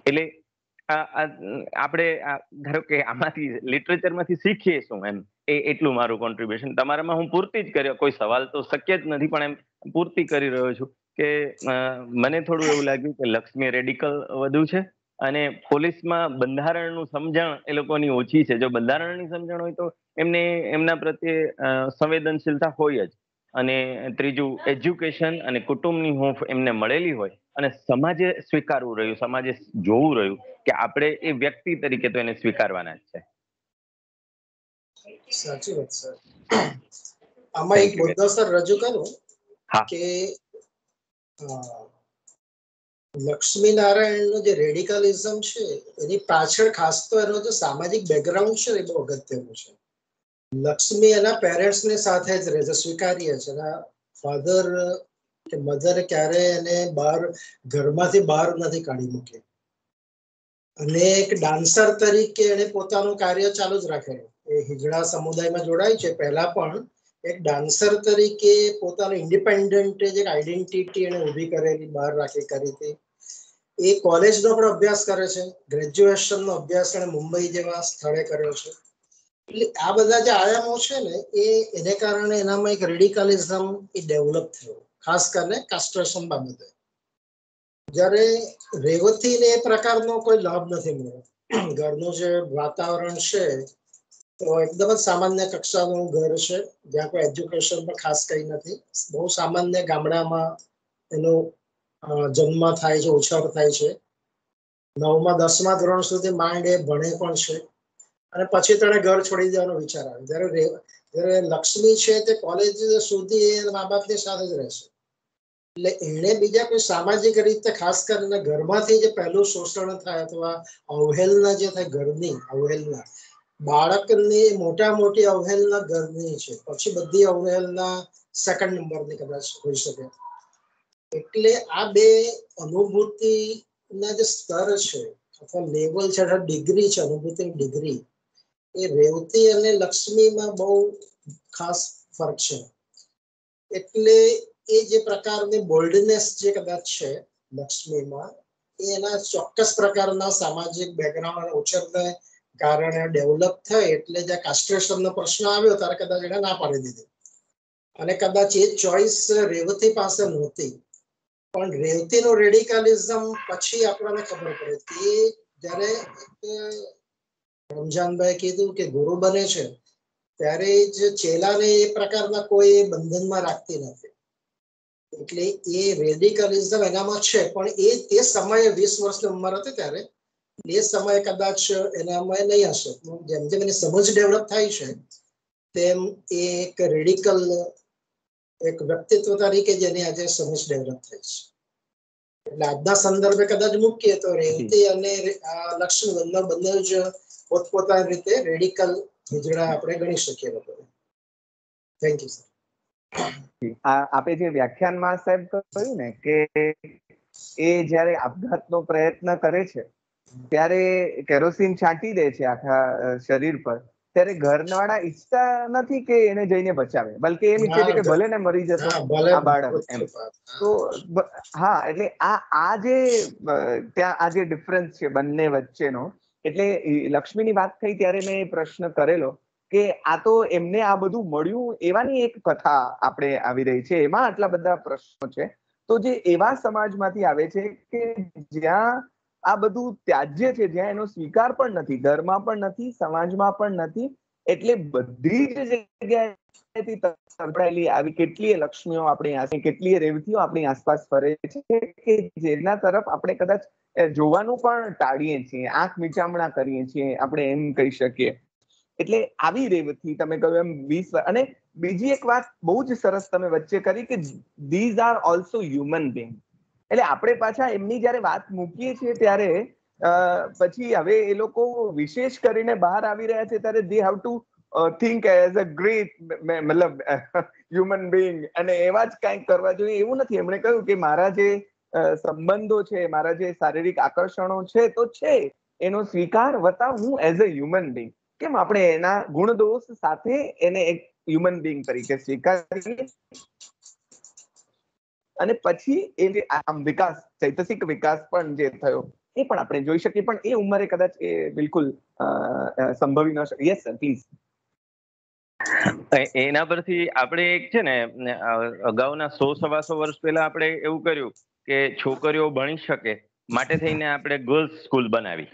C: એટલે આપણે ધારો કે આમાંથી લિટરેચરમાંથી શીખીએ શું, એમ એટલું મારું કોન્ટ્રીબ્યુશન. તમારામાં હું પૂર્તિ જ કર્યો, કોઈ સવાલ તો શક્ય જ નથી, પણ એમ પૂર્તિ કરી રહ્યો છું કે મને થોડું એવું લાગ્યું કે લક્ષ્મી રેડિકલ વધુ છે, અને પોલીસમાં બંધારણનું સમજણ એ લોકોની ઓછી છે. જો બંધારણની સમજણ હોય તો એમને એમના પ્રત્યે સંવેદનશીલતા હોય જ. અને ત્રીજું એજ્યુકેશન અને કુટુંબની હૂંફ એમને મળેલી હોય, અને સમાજે સ્વીકારવું રહ્યું, સમાજે જોવું રહ્યું કે આપણે એ વ્યક્તિ તરીકે તો એને સ્વીકારવાના જ છે.
B: સાચી વાત સર. આમાં એક
C: થેન્ક યુ.
B: મુદ્દો સર રજૂ કરું
C: હા
B: કે લક્ષ્મી નારાયણનું જે રેડિકલિઝમ છે એની પાછળ ખાસ તો એનો જે સામાજિક બેકગ્રાઉન્ડ છે એ બહુ અગત્યનું છે. લક્ષ્મી એના પેરેન્ટ્સની સાથે જ રહે છે, સ્વીકાર્ય છે. એના ફાધર કે મધર ક્યારે એને ઘરમાંથી બહાર નથી કાઢી મૂકી, અને એક ડાન્સર તરીકે એને પોતાનું કાર્ય ચાલુ જ રાખેલું. એ હિજડા સમુદાયમાં જોડાય છે પહેલા, પણ એક ડાન્સર તરીકે પોતાનું ઇન્ડિપેન્ડન્ટ જે આઈડેન્ટિટી એને ઊભી કરેલી, બહાર રાખી કરી હતી. એ કોલેજનો પણ અભ્યાસ કરે છે, ગ્રેજ્યુએશનનો અભ્યાસ એને મુંબઈ જેવા સ્થળે કર્યો છે. એટલે આ બધા જે આયામો છે ને એને કારણે એનામાં એક રેડિકલિઝમ એ ડેવલપ થયો, ખાસ કરીને કાસ્ટ્રેશન બાબતે. જ્યારે રેવતીને એ પ્રકારનો કોઈ લાભ નથી મળ્યો. ઘરનું જે વાતાવરણ છે તો એકદમ જ સામાન્ય કક્ષાનું ઘર છે, જ્યાં કોઈ એજ્યુકેશન પણ ખાસ કઈ નથી. બહુ સામાન્ય ગામડામાં એનો જન્મ થાય છે, ઉછેર થાય છે. 9મા 10મા ધોરણ સુધી માંડ એ ભણે પણ છે, અને પછી તેને ઘર છોડી દેવાનો વિચાર આવે. જ્યારે લક્ષ્મી છે તે કોલેજ સુધી એ મા બાપની સાથે જ રહેશે. એટલે એને બીજા કોઈ સામાજિક રીતે ખાસ કરીને ઘરમાંથી જે પહેલું શોષણ થાય અથવા અવહેલના જે થાય, ઘરની અવહેલના, બાળકની મોટી અવહેલના ઘરની છે, પછી બધી અવહેલના સેકન્ડ નંબરની કદાચ હોઈ શકે. એટલે આ બે અનુભૂતિ ના જે સ્તર છે અથવા લેવલ છે, ડિગ્રી છે, અનુભૂતિની ડિગ્રી, એ રેવતી અને લક્ષ્મીમાં બહુ ખાસ ફરક છે. એટલે એ જે પ્રકારની બોલ્ડનેસ જે કદાચ છે લક્ષ્મીમાં, એ એના ચોક્કસ પ્રકારના સામાજિક બેકગ્રાઉન્ડ અને ઉછેરને કારણે ડેવલપ થઈ. એટલે જ્યાં કાસ્ટ્રેશનનો પ્રશ્ન આવ્યો ત્યારે કદાચ એને ના પાડી દીધી, અને કદાચ એ ચોઈસ રેવતી પાસે નહોતી. પણ રેવતીનું રેડિકલિઝમ પછી આપણને ખબર પડે કે જ્યારે રમજાનભાઈ કીધું કે ગુરુ બને છે ત્યારે જ ચેલાને એ પ્રકારના કોઈ બંધનમાં રાખતી નથી. એટલે એ રેડિકલિઝમ એનામાં છે, પણ એ તે સમયે 20 વર્ષની ઉંમર હતી ત્યારે, એ સમયે કદાચ એનામાં નહીં હશે. જેમ જેમ એની સમજ ડેવલપ થાય છે તેમ એ એક રેડિકલ એક વ્યક્તિત્વ તરીકે જેની આજે સમજ ડેવલપ થાય છે. એટલે આજના સંદર્ભે કદાચ મૂકીએ તો રેવતી અને લક્ષ્મી બંને જ પોતપોતાની રીતે રેડિકલ હિજડા આપણે ગણી શકીએ લોકોને. Thank you sir.
A: આપે જે વ્યાખ્યાનમાં સાહેબ કહ્યું ને કે એ જ્યારે આપઘાતનો પ્રયત્ન કરે છે ત્યારે કેરોસીન છાંટી દે છે આખા શરીર પર, ત્યારે ઘરવાળા ઈચ્છતા નથી કે એને જઈને બચાવે, બલકે એમ ઈચ્છે છે કે ભલે ને મરી જતો આ બાળક એમ. તો હા, એટલે આ જે ત્યાં આ જે ડિફરન્સ છે બંને વચ્ચેનો, એટલે લક્ષ્મીની વાત થઈ ત્યારે મેં પ્રશ્ન કરેલો કે આ તો એમને આ બધું મળ્યું એવાની એક કથા આપણે આવી રહી છે, એમાં આટલા બધા પ્રશ્નો છે. તો જે એવા સમાજમાંથી આવે છે કે જ્યાં આ બધું ત્યાજ્ય છે, જ્યાં એનો સ્વીકાર પણ નથી, ઘરમાં પણ નથી, સમાજમાં પણ નથી, એટલે બધી જ જગ્યાએથી સંભળાયેલી આવી કેટલીય લક્ષ્મીઓ આપણી આસપાસ, કેટલીય રેવતીઓ આપણી આસપાસ ફરે છે કે જેના તરફ આપણે કદાચ જોવાનું પણ ટાળીએ છીએ, આંખ મીચામણા કરીએ છીએ, આપણે એમ કહી શકીએ. એટલે આવી રેવતી તમે કહ્યું એમ 20 અને બીજી એક વાત બહુ જ સરસ તમે વચ્ચે કરી કે these are also human being. એટલે આપણે પાછા એમની જયારે વાત મૂકીએ છીએ ત્યારે પછી હવે એ લોકો વિશેષ કરીને બહાર આવી રહ્યા છે ત્યારે they have to think as a great મતલબ હ્યુમન બીંગ અને એવા જ કંઈક કરવા જોઈએ એવું નથી. એમણે કહ્યું કે મારા જે સંબંધો છે, મારા જે શારીરિક આકર્ષણો છે તો છે, એનો સ્વીકાર વતા હું એઝ અ હ્યુમન બીંગ, કેમ આપણે એના ગુણ દોષ સાથે એને એક હ્યુમન બીંગ તરીકે સ્વીકારીએ અને પછી એ જે આમ વિકાસ, ચૈતસિક વિકાસ પણ જે થયો એ પણ આપણે જોઈ શકીએ. પણ એ ઉંમરે કદાચ એ બિલકુલ સંભવી ન શકે. Yes sir, please.
C: એના પરથી આપણે એક છે ને અગાઉના 100-125 વર્ષ પહેલા આપણે એવું કર્યું કે છોકરીઓ ભણી શકે માટે થઈને આપણે ગર્લ્સ સ્કૂલ બનાવી.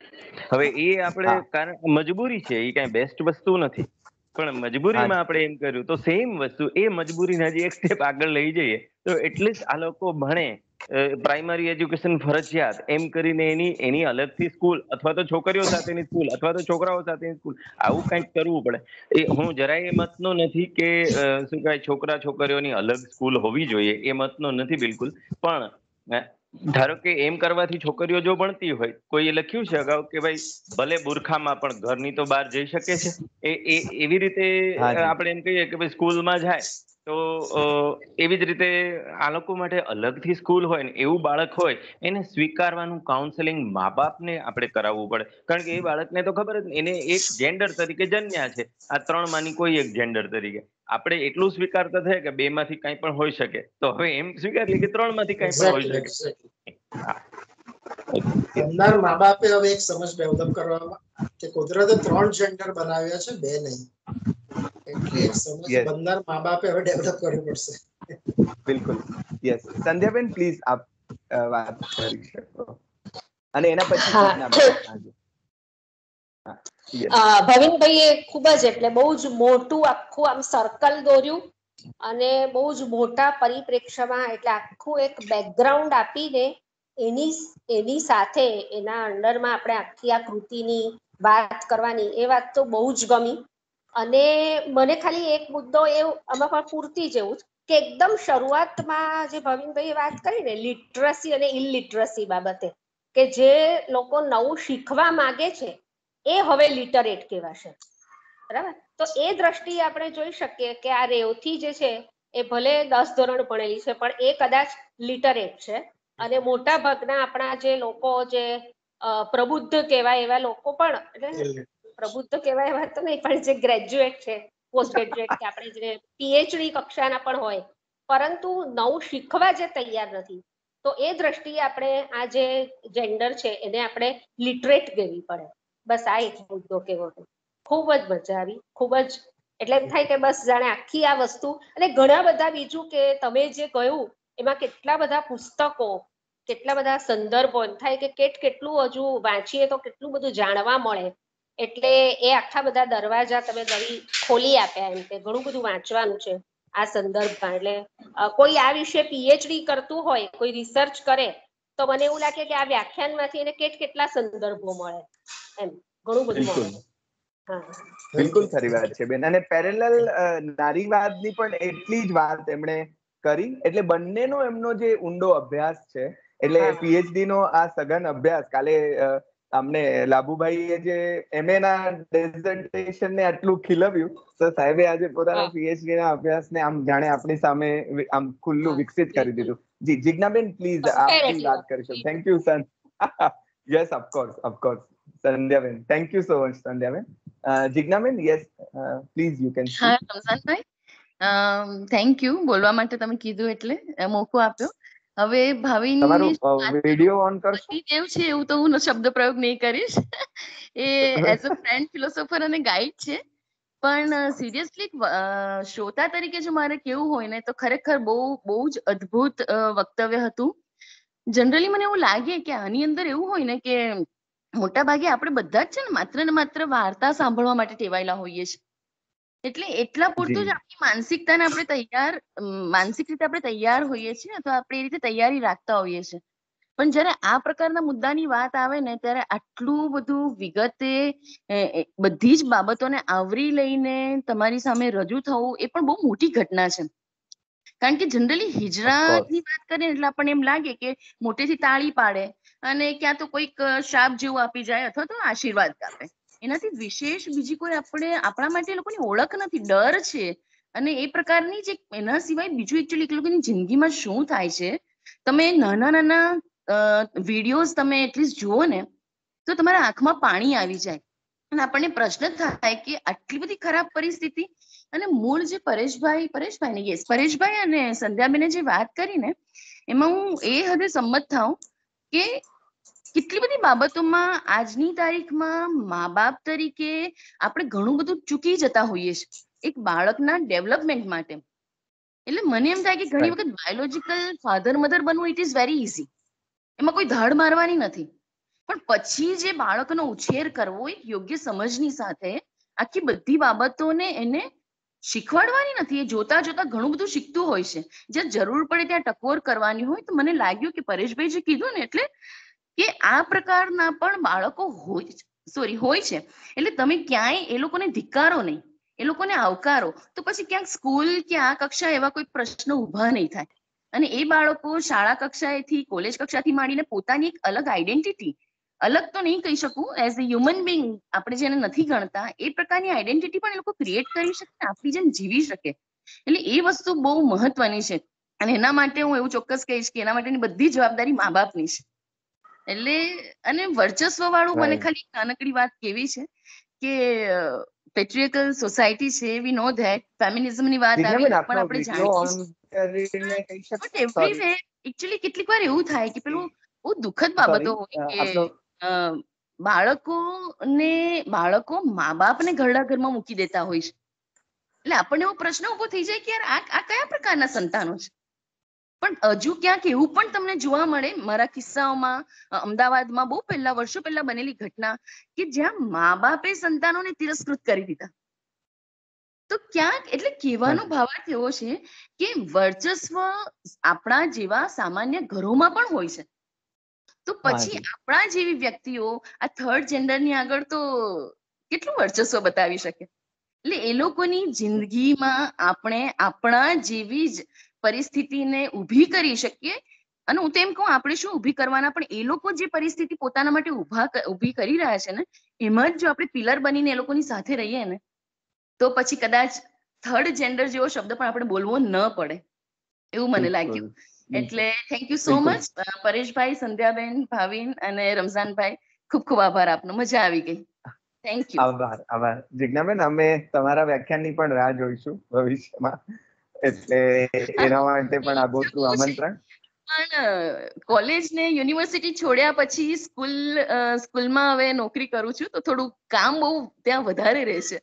C: હવે એ આપણે કારણ મજબૂરી છે, એ કઈ બેસ્ટ વસ્તુ નથી, પણ મજબૂરીમાં આપણે એમ કર્યું તો સેમ વસ્તુ એ મજબૂરીને હજી એક સ્ટેપ આગળ લઈ જઈએ તો એટલીસ્ટ આ લોકો ભણે, પ્રાઇમરી એજ્યુકેશન ફરજિયાત એમ કરીને એની અલગથી સ્કૂલ, અથવા તો છોકરીઓ સાથેની સ્કૂલ, અથવા તો છોકરાઓ સાથેની સ્કૂલ, આવું કંઈક કરવું પડે. એ હું જરાય એ મતનો નથી કે શું કહેવાય છોકરા છોકરીઓની અલગ સ્કૂલ હોવી જોઈએ, એ મતનો નથી બિલકુલ. પણ ધારો કે એમ કરવાથી છોકરીઓ જો ભણતી હોય, કોઈએ લખ્યું છે અગાઉ કે ભાઈ ભલે બુરખામાં પણ ઘરની તો બહાર જઈ શકે છે, એવી રીતે આપણે એમ કહીએ કે ભાઈ સ્કૂલમાં જાય તો એવી જ રીતે આ લોકો માટે અલગથી સ્કૂલ હોય ને એવું બાળક હોય એને સ્વીકારવાનું કાઉન્સેલિંગ મા બાપને આપણે કરાવવું પડે. કારણ કે એ બાળકને તો ખબર જ એને એક જેન્ડર તરીકે જન્મ્યા છે, આ 3 માંની કોઈ એક જેન્ડર તરીકે. આપણે એટલું સ્વીકારતા થાય કે 2 માંથી કંઈ પણ હોઈ શકે, તો હવે એમ સ્વીકારીએ કે 3 માંથી કંઈ પણ હોઈ શકે.
B: બનનાર મા બાપે હવે એક સમજ ડેવલપ કરવામાં કે કુદરતે 3 જેન્ડર બનાવ્યા છે, 2 નહીં. એટલે સમજ બનનાર મા બાપે હવે ડેવલપ કરવી પડશે.
A: બિલકુલ. યસ, સંધ્યાબેન પ્લીઝ આપ વાત કરી શકો અને એના પછી સૂચનાબેન.
D: ભવિનભાઈએ ખૂબ જ એટલે બહુ જ મોટું આખું આમ સર્કલ દોર્યું અને બહુ જ મોટા પરિપ્રેક્ષ્યમાં એટલે આખું એક બેકગ્રાઉન્ડ આપીને એની સાથે એના અંડરમાં આપણે આખી આ કૃતિની વાત કરવાની, એ વાત તો બહુ જ ગમી. અને મને ખાલી એક મુદ્દો એ આમાં પણ પૂરતી જેવું કે એકદમ શરૂઆતમાં જે ભવિનભાઈએ વાત કરી ને લિટરસી અને ઇલિટરસી બાબતે, કે જે લોકો નવું શીખવા માંગે છે એ હવે લિટરેટ કહેવાશે, બરાબર? તો એ દ્રષ્ટિએ આપણે જોઈ શકીએ કે આ રેવતી જે છે એ ભલે 10 ધોરણ ભણેલી છે, પણ એ કદાચ લિટરેટ છે. અને મોટા ભાગના આપણા જે લોકો જે પ્રબુદ્ધ કહેવાય એવા લોકો પણ, એટલે પ્રબુદ્ધ કહેવાય એવા તો નહીં, પણ જે ગ્રેજ્યુએટ છે, પોસ્ટ ગ્રેજ્યુએટ કે આપણે જે પીએચડી કક્ષાના પણ હોય, પરંતુ નવું શીખવા જે તૈયાર નથી, તો એ દ્રષ્ટિએ આપણે આ જે જેન્ડર છે એને આપણે લિટરેટ કહેવી પડે. બસ આ એક મુદ્દો કેવો હતો. ખૂબ જ મજા આવી, ખૂબ જ. એટલે એમ થાય કે બસ જાણે આખી આ વસ્તુ, અને ઘણા બધા બીજું કે તમે જે કહ્યું એમાં કેટલા બધા પુસ્તકો, કેટલા બધા સંદર્ભો, એમ થાય કે કેટલું હજુ વાંચીએ તો કેટલું બધું જાણવા મળે. એટલે એ આખા બધા દરવાજા તમે ખોલી આપ્યા, એમ કે ઘણું બધું વાંચવાનું છે આ સંદર્ભમાં. એટલે કોઈ આ વિશે પીએચડી કરતું હોય, કોઈ રિસર્ચ કરે, તો મને એવું લાગે કે આ વ્યાખ્યાનમાંથી એને કેટલા સંદર્ભો મળે, એમ ઘણું બધું મળે.
A: બિલકુલ ખરી વાત છે બેન. અને પેરેલલ નારીવાદની પણ એટલી જ વાત એમણે કરી. એટલે બંનેનો એમનો જે ઊંડો અભ્યાસ છે એટલે
D: હા.
A: પીએચડી નો આ સઘન અભ્યાસ કાલે અમને લાભુભાઈએ જે MA ના ડેઝર્ટેશન ને આટલું ખીલવ્યું, તો સાહેબે આજે પોતાના
D: હા.
A: પીએચડી ના અભ્યાસને આમ જાણે આપણી સામે આમ ખુલ્લું
D: હા,
A: વિકસિત કરી
D: બિલકુલ.
A: દીધું. જી જિજ્ઞાબેન પ્લીઝ આપ બી
D: કમ્પેરેટિવ
A: વાત કરી શકો. Thank you sir. Yes of course સંધ્યાબેન, thank you so much સંધ્યાબેન. Jignaben yes please you can
E: હા
A: સ્પીક.
E: રમઝાનભાઈ, થેન્ક યુ બોલવા માટે, તમે કીધું એટલે મોકો આપ્યો. હવે ભાવિનની
A: તમારું વિડીયો ઓન કરશો?
E: એવું છે એવું તો હું શબ્દ પ્રયોગ નહીં કરીશ. એ એઝ અ ફ્રેન્ડ, ફિલોસોફર અને ગાઈડ છે. પણ સિરિયસલી શ્રોતા તરીકે જો મારે કેવું હોય ને, તો ખરેખર બહુ જ અદ્ભુત વક્તવ્ય હતું. જનરલી મને એવું લાગે કે આની અંદર એવું હોય ને કે મોટા ભાગે આપણે બધા જ છે ને માત્ર વાર્તા સાંભળવા માટે ટેવાયેલા હોઈએ છીએ. એટલે એટલા પૂરતું જ આપણી માનસિકતાને આપણે માનસિક રીતે આપણે તૈયાર હોઈએ છીએ, અથવા આપણે એ રીતે તૈયારી રાખતા હોઈએ છીએ. પણ જયારે આ પ્રકારના મુદ્દાની વાત આવે ને, ત્યારે આટલું બધું વિગતે બધી જ બાબતોને આવરી લઈને તમારી સામે રજૂ થવું, એ પણ બહુ મોટી ઘટના છે. કારણ કે જનરલી હિજરાની વાત કરીએ એટલે આપણને એમ લાગે કે મોટેથી તાળી પાડે અને ક્યાં તો કોઈક શાપ જેવું આપી જાય, અથવા તો આશીર્વાદ આપે. એનાથી વિશેષ બીજી કોઈ આપણા માટે એ લોકોની ઓળખ નથી, ડર છે. અને એ પ્રકારની જે એના સિવાય બીજું એકચ્યુઅલી એ લોકોની જિંદગીમાં શું થાય છે, તમે નાના વિડીયોઝ તમે એટલીસ્ટ જુઓ ને, તો તમારા આંખમાં પાણી આવી જાય. અને આપણને પ્રશ્ન થાય કે આટલી બધી ખરાબ પરિસ્થિતિ. અને મૂળ જે પરેશભાઈ અને સંધ્યાબેને જે વાત કરી ને, એમાં હું એ હદે સંમત થાઉં કે કેટલી બધી બાબતોમાં આજની તારીખમાં મા બાપ તરીકે આપણે ઘણું બધું ચૂકી જતા હોઈએ છીએ એક બાળકના ડેવલપમેન્ટ માટે. એટલે મને એમ થાય કે ઘણી વખત બાયોલોજીકલ ફાધર મધર બનવું ઇટ ઇઝ વેરી ઇઝી, એમાં કોઈ ધાડ મારવાની નથી. પણ પછી જે બાળકનો ઉછેર કરવો એક યોગ્ય સમજની સાથે, આખી બધી બાબતોને એને શીખવાડવાની નથી. એ જોતા જોતા ઘણું બધું શીખતું હોય છે. જ્યાં જરૂર પડે ત્યાં ટકોર કરવાની હોય. તો મને લાગ્યું કે પરેશભાઈ જે કીધું ને, એટલે કે આ પ્રકારના પણ બાળકો હોય છે. એટલે તમે ક્યાંય એ લોકોને ધિક્કારો નહીં, એ લોકોને આવકારો. તો પછી ક્યાંક સ્કૂલ કે આ કક્ષા એવા કોઈ પ્રશ્નો ઉભા નહીં થાય. અને એ બાળકો શાળા કક્ષાએથી, કોલેજ કક્ષાથી માંડીને પોતાની એક અલગ આઈડેન્ટિટી, અલગ તો નહીં કહી શકું, એઝ અ હ્યુમન બિંગ આપણે જેને નથી ગણતા, એ પ્રકારની આઈડેન્ટિટી પણ એ લોકો ક્રિએટ કરી શકે, આપણી જેમ જીવી શકે. એટલે એ વસ્તુ બહુ મહત્વની છે. અને એના માટે હું એવું ચોક્કસ કહીશ કે એના માટેની બધી જવાબદારી મા બાપની છે. એટલે અને વર્ચસ્વ વાળું મને ખાલી નાનકડી વાત કેવી છે કે પેટ્રિયકલ સોસાયટી છે, વી નો ધેટ. ફેમિનિઝમ ની વાત આવી
A: જિજ્ઞાબેન,
E: પણ
A: આપનો
E: આપણે
A: વિડીયો
E: જાણીએ
A: ઓન કરીને કહી
E: છીએ. બટ
A: શકશો? સોરી.
E: એવરીવે એકચ્યુઅલી કેટલીક વાર એવું થાય કે પેલું બહુ દુઃખદ બાબતો હોય કે
A: આપનો
E: બાળકો મા બાપને ઘરડા ઘરમાં મૂકી દેતા હોય છે. એટલે આપણને એવો પ્રશ્ન ઉભો થઈ જાય કે યાર આ કયા પ્રકારના સંતાનો છે. પણ હજુ ક્યાંક એવું પણ તમને જોવા મળે, મારા કિસ્સાઓમાં અમદાવાદમાં બહુ પહેલા, વર્ષો પહેલા બનેલી ઘટના, કે જ્યાં મા બાપે સંતાનોને તિરસ્કૃત કરી દીધા. તો ક્યાંક એટલે કહેવાનો ભાવાર્થ એવો છે કે વર્ચસ્વ આપણા જેવા સામાન્ય ઘરોમાં પણ હોય છે. તો પછી આપણા જેવી વ્યક્તિઓ આ થર્ડ જેન્ડરની આગળ તો કેટલું વર્ચસ્વ બતાવી શકે. એટલે એ લોકોની જિંદગીમાં આપણે આપણા જેવી જ પરિસ્થિતિને ઊભી કરી શકીએ. અને હું તો એમ કહું, આપણે શું ઊભી કરવાના, પણ એ લોકો જે પરિસ્થિતિ પોતાના માટે ઊભી કરી રહ્યા છે ને, એમાં જ જો આપણે પિલર બનીને એ લોકોની સાથે રહીએ ને, તો પછી કદાચ થર્ડ જેન્ડર જેવો શબ્દ પણ આપણે બોલવો ન પડે, એવું મને લાગ્યું. એટલે થેન્ક યુ સો મચ પરેશભાઈ, સંધ્યાબેન, ભાવિન અને રમઝાનભાઈ. ખૂબ ખૂબ આભાર આપનો. મજા આવી ગઈ. Thank you.
A: આભાર જિજ્ઞાબેન. અમે તમારા વ્યાખ્યાનની પણ રાહ જોઈશું ભવિષ્યમાં, એટલે એના માટે પણ આગોતરું આમંત્રણ.
E: પણ કોલેજ ને યુનિવર્સિટી છોડ્યા પછી સ્કૂલમાં હવે નોકરી કરું છું, તો થોડું કામ બહુ ત્યાં વધારે રહેશે.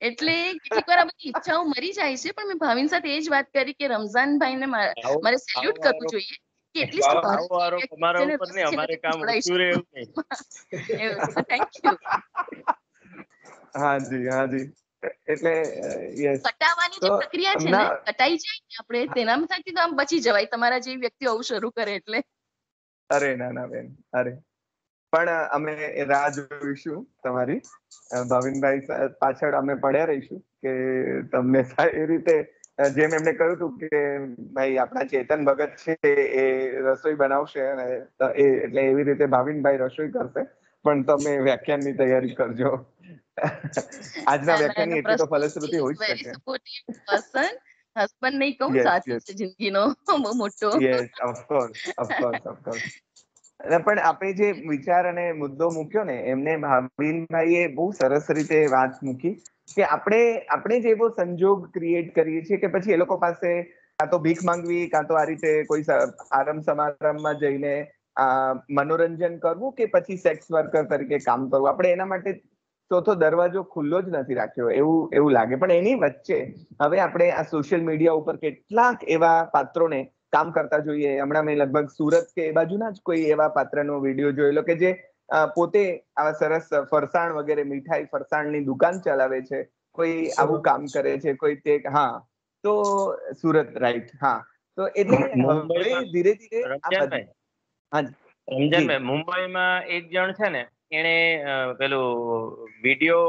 E: એટલે કેટલીક વાર આ બધી ઈચ્છાઓ મરી જાય છે. પણ મેં ભાવિન સાથે એ જ વાત કરી કે રમઝાનભાઈને મારે સેલ્યુટ કરવું જોઈએ કે એટલીસ્ટ થેન્ક યુ.
A: હાજી. એટલે
E: કટાવાની જે પ્રક્રિયા છે ને, કટાઈ જાય ને આપણે, તેનામાંથી તો આમ બચી જવાય, તમારા જેવી વ્યક્તિઓ આવું શરૂ કરે એટલે.
A: અરે ના બેન, અરે. પણ અમે રાહ જોઈશું તમારી. ભાવિનભાઈ પાછળ અમે પડ્યા રહીશું કે તમને સારી રીતે જેમ એમને કહ્યું હતું કે ભાઈ આપણા ચેતન ભગત છે એ રસોઈ બનાવશે અને એટલે એવી રીતે ભાવિનભાઈ રસોઈ કરશે, પણ તમે વ્યાખ્યાનની તૈયારી કરજો. આજના વ્યાખ્યાનની એટલી તો ફલશ્રુતિ હોઈ જ
E: વેરી
A: શકે.
E: Supportive person. હસબન્ડ નહીં કહું,
A: યસ
E: સાથી
A: યસ
E: છે જિંદગીનો બહુ મોટો.
A: Yes, of course of course of course. પણ આપણે જે વિચાર અને મુદ્દો મૂક્યો ને, એમને ભાવિનભાઈએ બહુ સરસ રીતે વાત મૂકી કે આપણે જ એવો સંજોગ ક્રિએટ કરીએ છીએ કે પછી એ લોકો પાસે કાં તો ભીખ માંગવી, કાં તો આ રીતે કોઈ આરંભ સમારંભમાં જઈને મનોરંજન કરવું, કે પછી સેક્સ વર્કર તરીકે કામ કરવું. આપણે એના માટે ચોથો દરવાજો ખુલ્લો જ નથી રાખ્યો એવું લાગે. પણ એની વચ્ચે હવે આપણે આ સોશિયલ મીડિયા ઉપર કેટલાક એવા પાત્રોને કામ કરતા જોઈએ. હમણાં મેં લગભગ સુરત કે એ બાજુના જ કોઈ એવા પાત્રનો વિડીયો જોયેલો કે જે પોતે આવા સરસ ફરસાણ વગેરે મીઠાઈ ફરસાણની દુકાન ચલાવે છે, કોઈ આવું કામ કરે છે, કોઈ તે. હા, તો સુરત, રાઈટ. હા, તો એટલે હવે ધીરે ધીરે
C: રમજાનભાઈ, મુંબઈમાં એક જણ છે ને, એને પેલું વિડીયો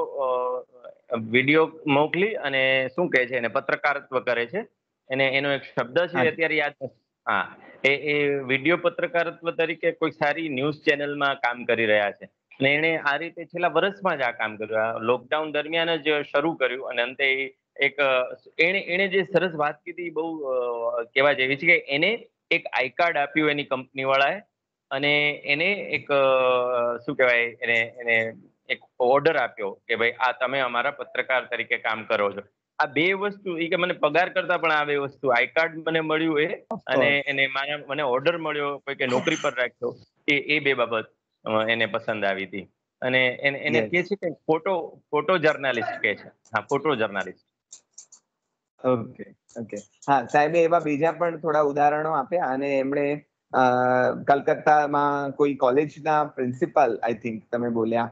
C: મોકલી અને શું કહે છે, એને પત્રકારત્વ કરે છે. એનો એક શબ્દ છે અત્યારે યાદ નથી. હા, એ વિડીયો પત્રકારત્વ તરીકે કોઈ સારી ન્યૂઝ ચેનલમાં કામ કરી રહ્યા છે. અને એણે આ રીતે છેલ્લા વર્ષમાં જ આ કામ કર્યું. લોકડાઉન દરમિયાન જ શરૂ કર્યું અને અંતે એક એણે જે સરસ વાત કીધી બહુ કહેવા જેવી છે કે એને એક આઈ કાર્ડ આપ્યું એની કંપની વાળાએ, અને એને એક શું કહેવાય, એને એક ઓર્ડર આપ્યો કે ભાઈ આ તમે અમારા પત્રકાર તરીકે કામ કરો છો. આ બે વસ્તુ, એ કે મને પગાર કરતા પણ આ બે વસ્તુ, આઈ કાર્ડ મને મળ્યું અને મને ઓર્ડર મળ્યો, કોઈ કે નોકરી પર રાખ્યો, એ બે બાબત એને પસંદ આવી હતી. અને એને કહે છે કે ફોટો જર્નાલિસ્ટ કહે છે. હા, ફોટો જર્નાલિસ્ટ.
A: Okay okay. હા, સાહેબે એવા બીજા પણ થોડા ઉદાહરણો આપ્યા. અને એમણે કલકત્તામાં કોઈ કોલેજના પ્રિન્સિપાલ, આઈ થિંક તમે બોલ્યા,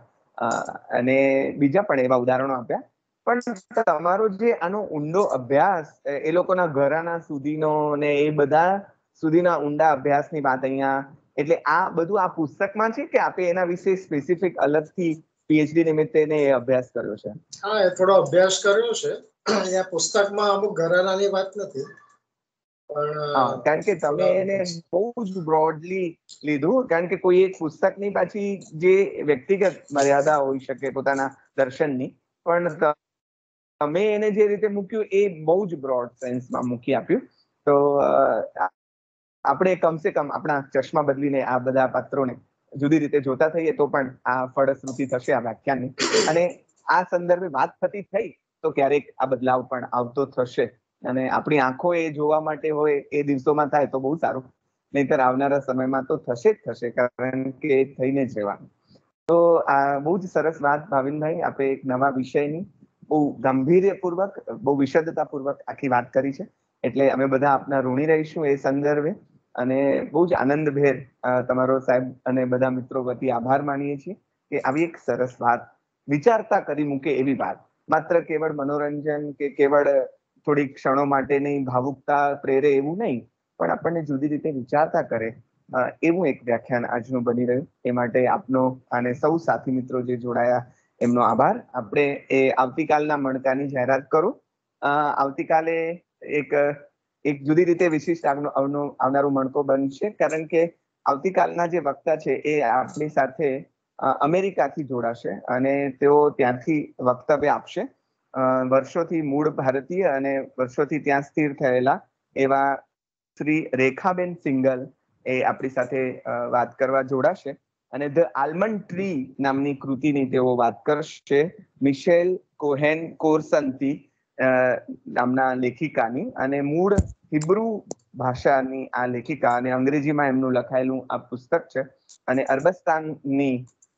A: અને બીજા પણ એવા ઉદાહરણો આપ્યા. પણ તમારો જે આનો ઊંડો અભ્યાસ, એ લોકોના ઘરાના સુધીનો ને એ બધા સુધીના ઊંડા અભ્યાસની વાત અહીંયા, એટલે આ બધું આ પુસ્તકમાં છે કે આપે એના વિશે સ્પેસિફિક અલગથી પીએચડી નિમિત્તે એ અભ્યાસ કર્યો છે?
B: હા, એ થોડો અભ્યાસ કર્યો છે. અહીંયા પુસ્તકમાં અમુક ઘરાનાની વાત નથી, પણ
A: કારણ કે તમે એને બહુ જ બ્રોડલી લીધું. કારણ કે કોઈ એક પુસ્તકની પાછી જે વ્યક્તિગત મર્યાદા હોઈ શકે પોતાના દર્શનની, પણ તમે એને જે રીતે મૂક્યું એ બહુ જ બ્રોડ સેન્સમાં મૂકી આપ્યું. તો આપણે કમસે કમ આપણા ચશ્મા બદલીને આ બધા પાત્રોને જુદી રીતે જોતા થઈએ તો પણ આ ફળશ્રુતિ થશે આ વ્યાખ્યાનની. અને આ સંદર્ભે વાત થતી થઈ તો ક્યારેક આ બદલાવ પણ આવતો થશે. અને આપણી આંખો એ જોવા માટે હોય એ દિવસોમાં થાય તો બહુ સારું, નહીતર આવનારા સમયમાં તો થશે જ થશે, કારણ કે એ થઈને જ રહેવાનું. તો આ બહુ જ સરસ વાત ભાવિનભાઈ, આપણે એક નવા વિષયની બહુ ગંભીરપૂર્વક, બહુ વિશદતાપૂર્વક આખી વાત કરી છે. એટલે અમે બધા આપના ઋણી રહીશું એ સંદર્ભે. અને બહુ જ આનંદભેર તમારો સાહેબ અને બધા મિત્રો વતી આભાર માનીએ છીએ કે આવી એક સરસ વાત વિચારતા કરી મૂકે એવી વાત, માત્ર કેવળ મનોરંજન કે કેવળ થોડી ક્ષણો માટેની ભાવુકતા પ્રેરે એવું નહીં, પણ આપણને જુદી રીતે વિચારતા કરે એવું એક વ્યાખ્યાન આજનું બની રહ્યું. એ માટે આપનો અને સૌ સાથી મિત્રો જે જોડાયા એમનો આભાર. આપણે એ આવતીકાલના મણકાની જાહેરાત કરું. આવતીકાલે એક જુદી રીતે વિશિષ્ટ આવનારું મણકો બનશે, કારણ કે આવતીકાલના જે વક્તા છે એ આપણી સાથે અમેરિકાથી જોડાશે અને તેઓ ત્યાંથી વક્તવ્ય આપશે. વર્ષોથી મૂળ ભારતીય અને વર્ષોથી ત્યાં સ્થિર થયેલા એવા શ્રી રેખાબેન સિંગલ એ આપણી સાથે વાત કરવા જોડાશે. અને ધ આલમંડ ટ્રી નામની કૃતિની તેઓ વાત કરશે. મિશેલ કોહેન કોરસંતી નામના લેખિકાની, અને મૂળ હિબ્રુ ભાષાની આ લેખિકા, અને અંગ્રેજીમાં એમનું લખાયેલું આ પુસ્તક છે. અને અરબસ્તાનની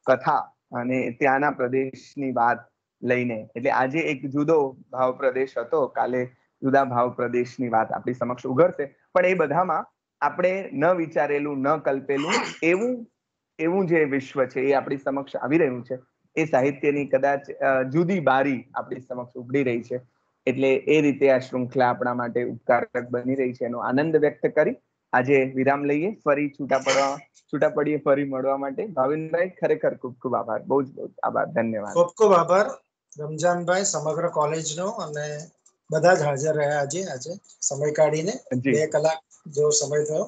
A: કથા અને ત્યાંના પ્રદેશની વાત લઈને, એટલે આજે એક જુદો ભાવ પ્રદેશ હતો, કાલે જુદા ભાવ પ્રદેશની વાત આપણી સમક્ષ ઉઘડશે. પણ એ બધામાં આપણે ન વિચારેલું, ન કલ્પેલું એવું જે વિશ્વ છે એ આપણી સમક્ષ આવી રહ્યું છે. એ સાહિત્યની કદાચ જુદી બારી આપણી સમક્ષ ઉઘડી રહી છે. એટલે એ રીતે આ શૃંખલા આપણા માટે ઉપકારક બની રહી છે, એનો આનંદ વ્યક્ત કરી આજે વિરામ લઈએ. ફરી છૂટા પડીએ ફરી મળવા માટે. ભાવિનભાઈ, ખરેખર ખૂબ ખૂબ આભાર, બહુ જ આભાર, ધન્યવાદ.
B: ખૂબ ખૂબ આભાર રમજાનભાઈ, સમગ્ર કોલેજનો અને બધા જ હાજર રહ્યા આજે સમય કાઢીને
A: જી
B: 2 કલાક જેવો સમય થયો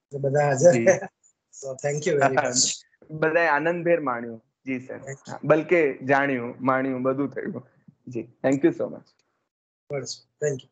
B: એટલે બધા હાજર
A: જી.
B: રહ્યા. So thank you very much.
A: બધાએ આનંદભેર માણ્યું. જી સર. બલકે જાણ્યું માણ્યું બધું થયું. જી thank you so much.
B: Thank you.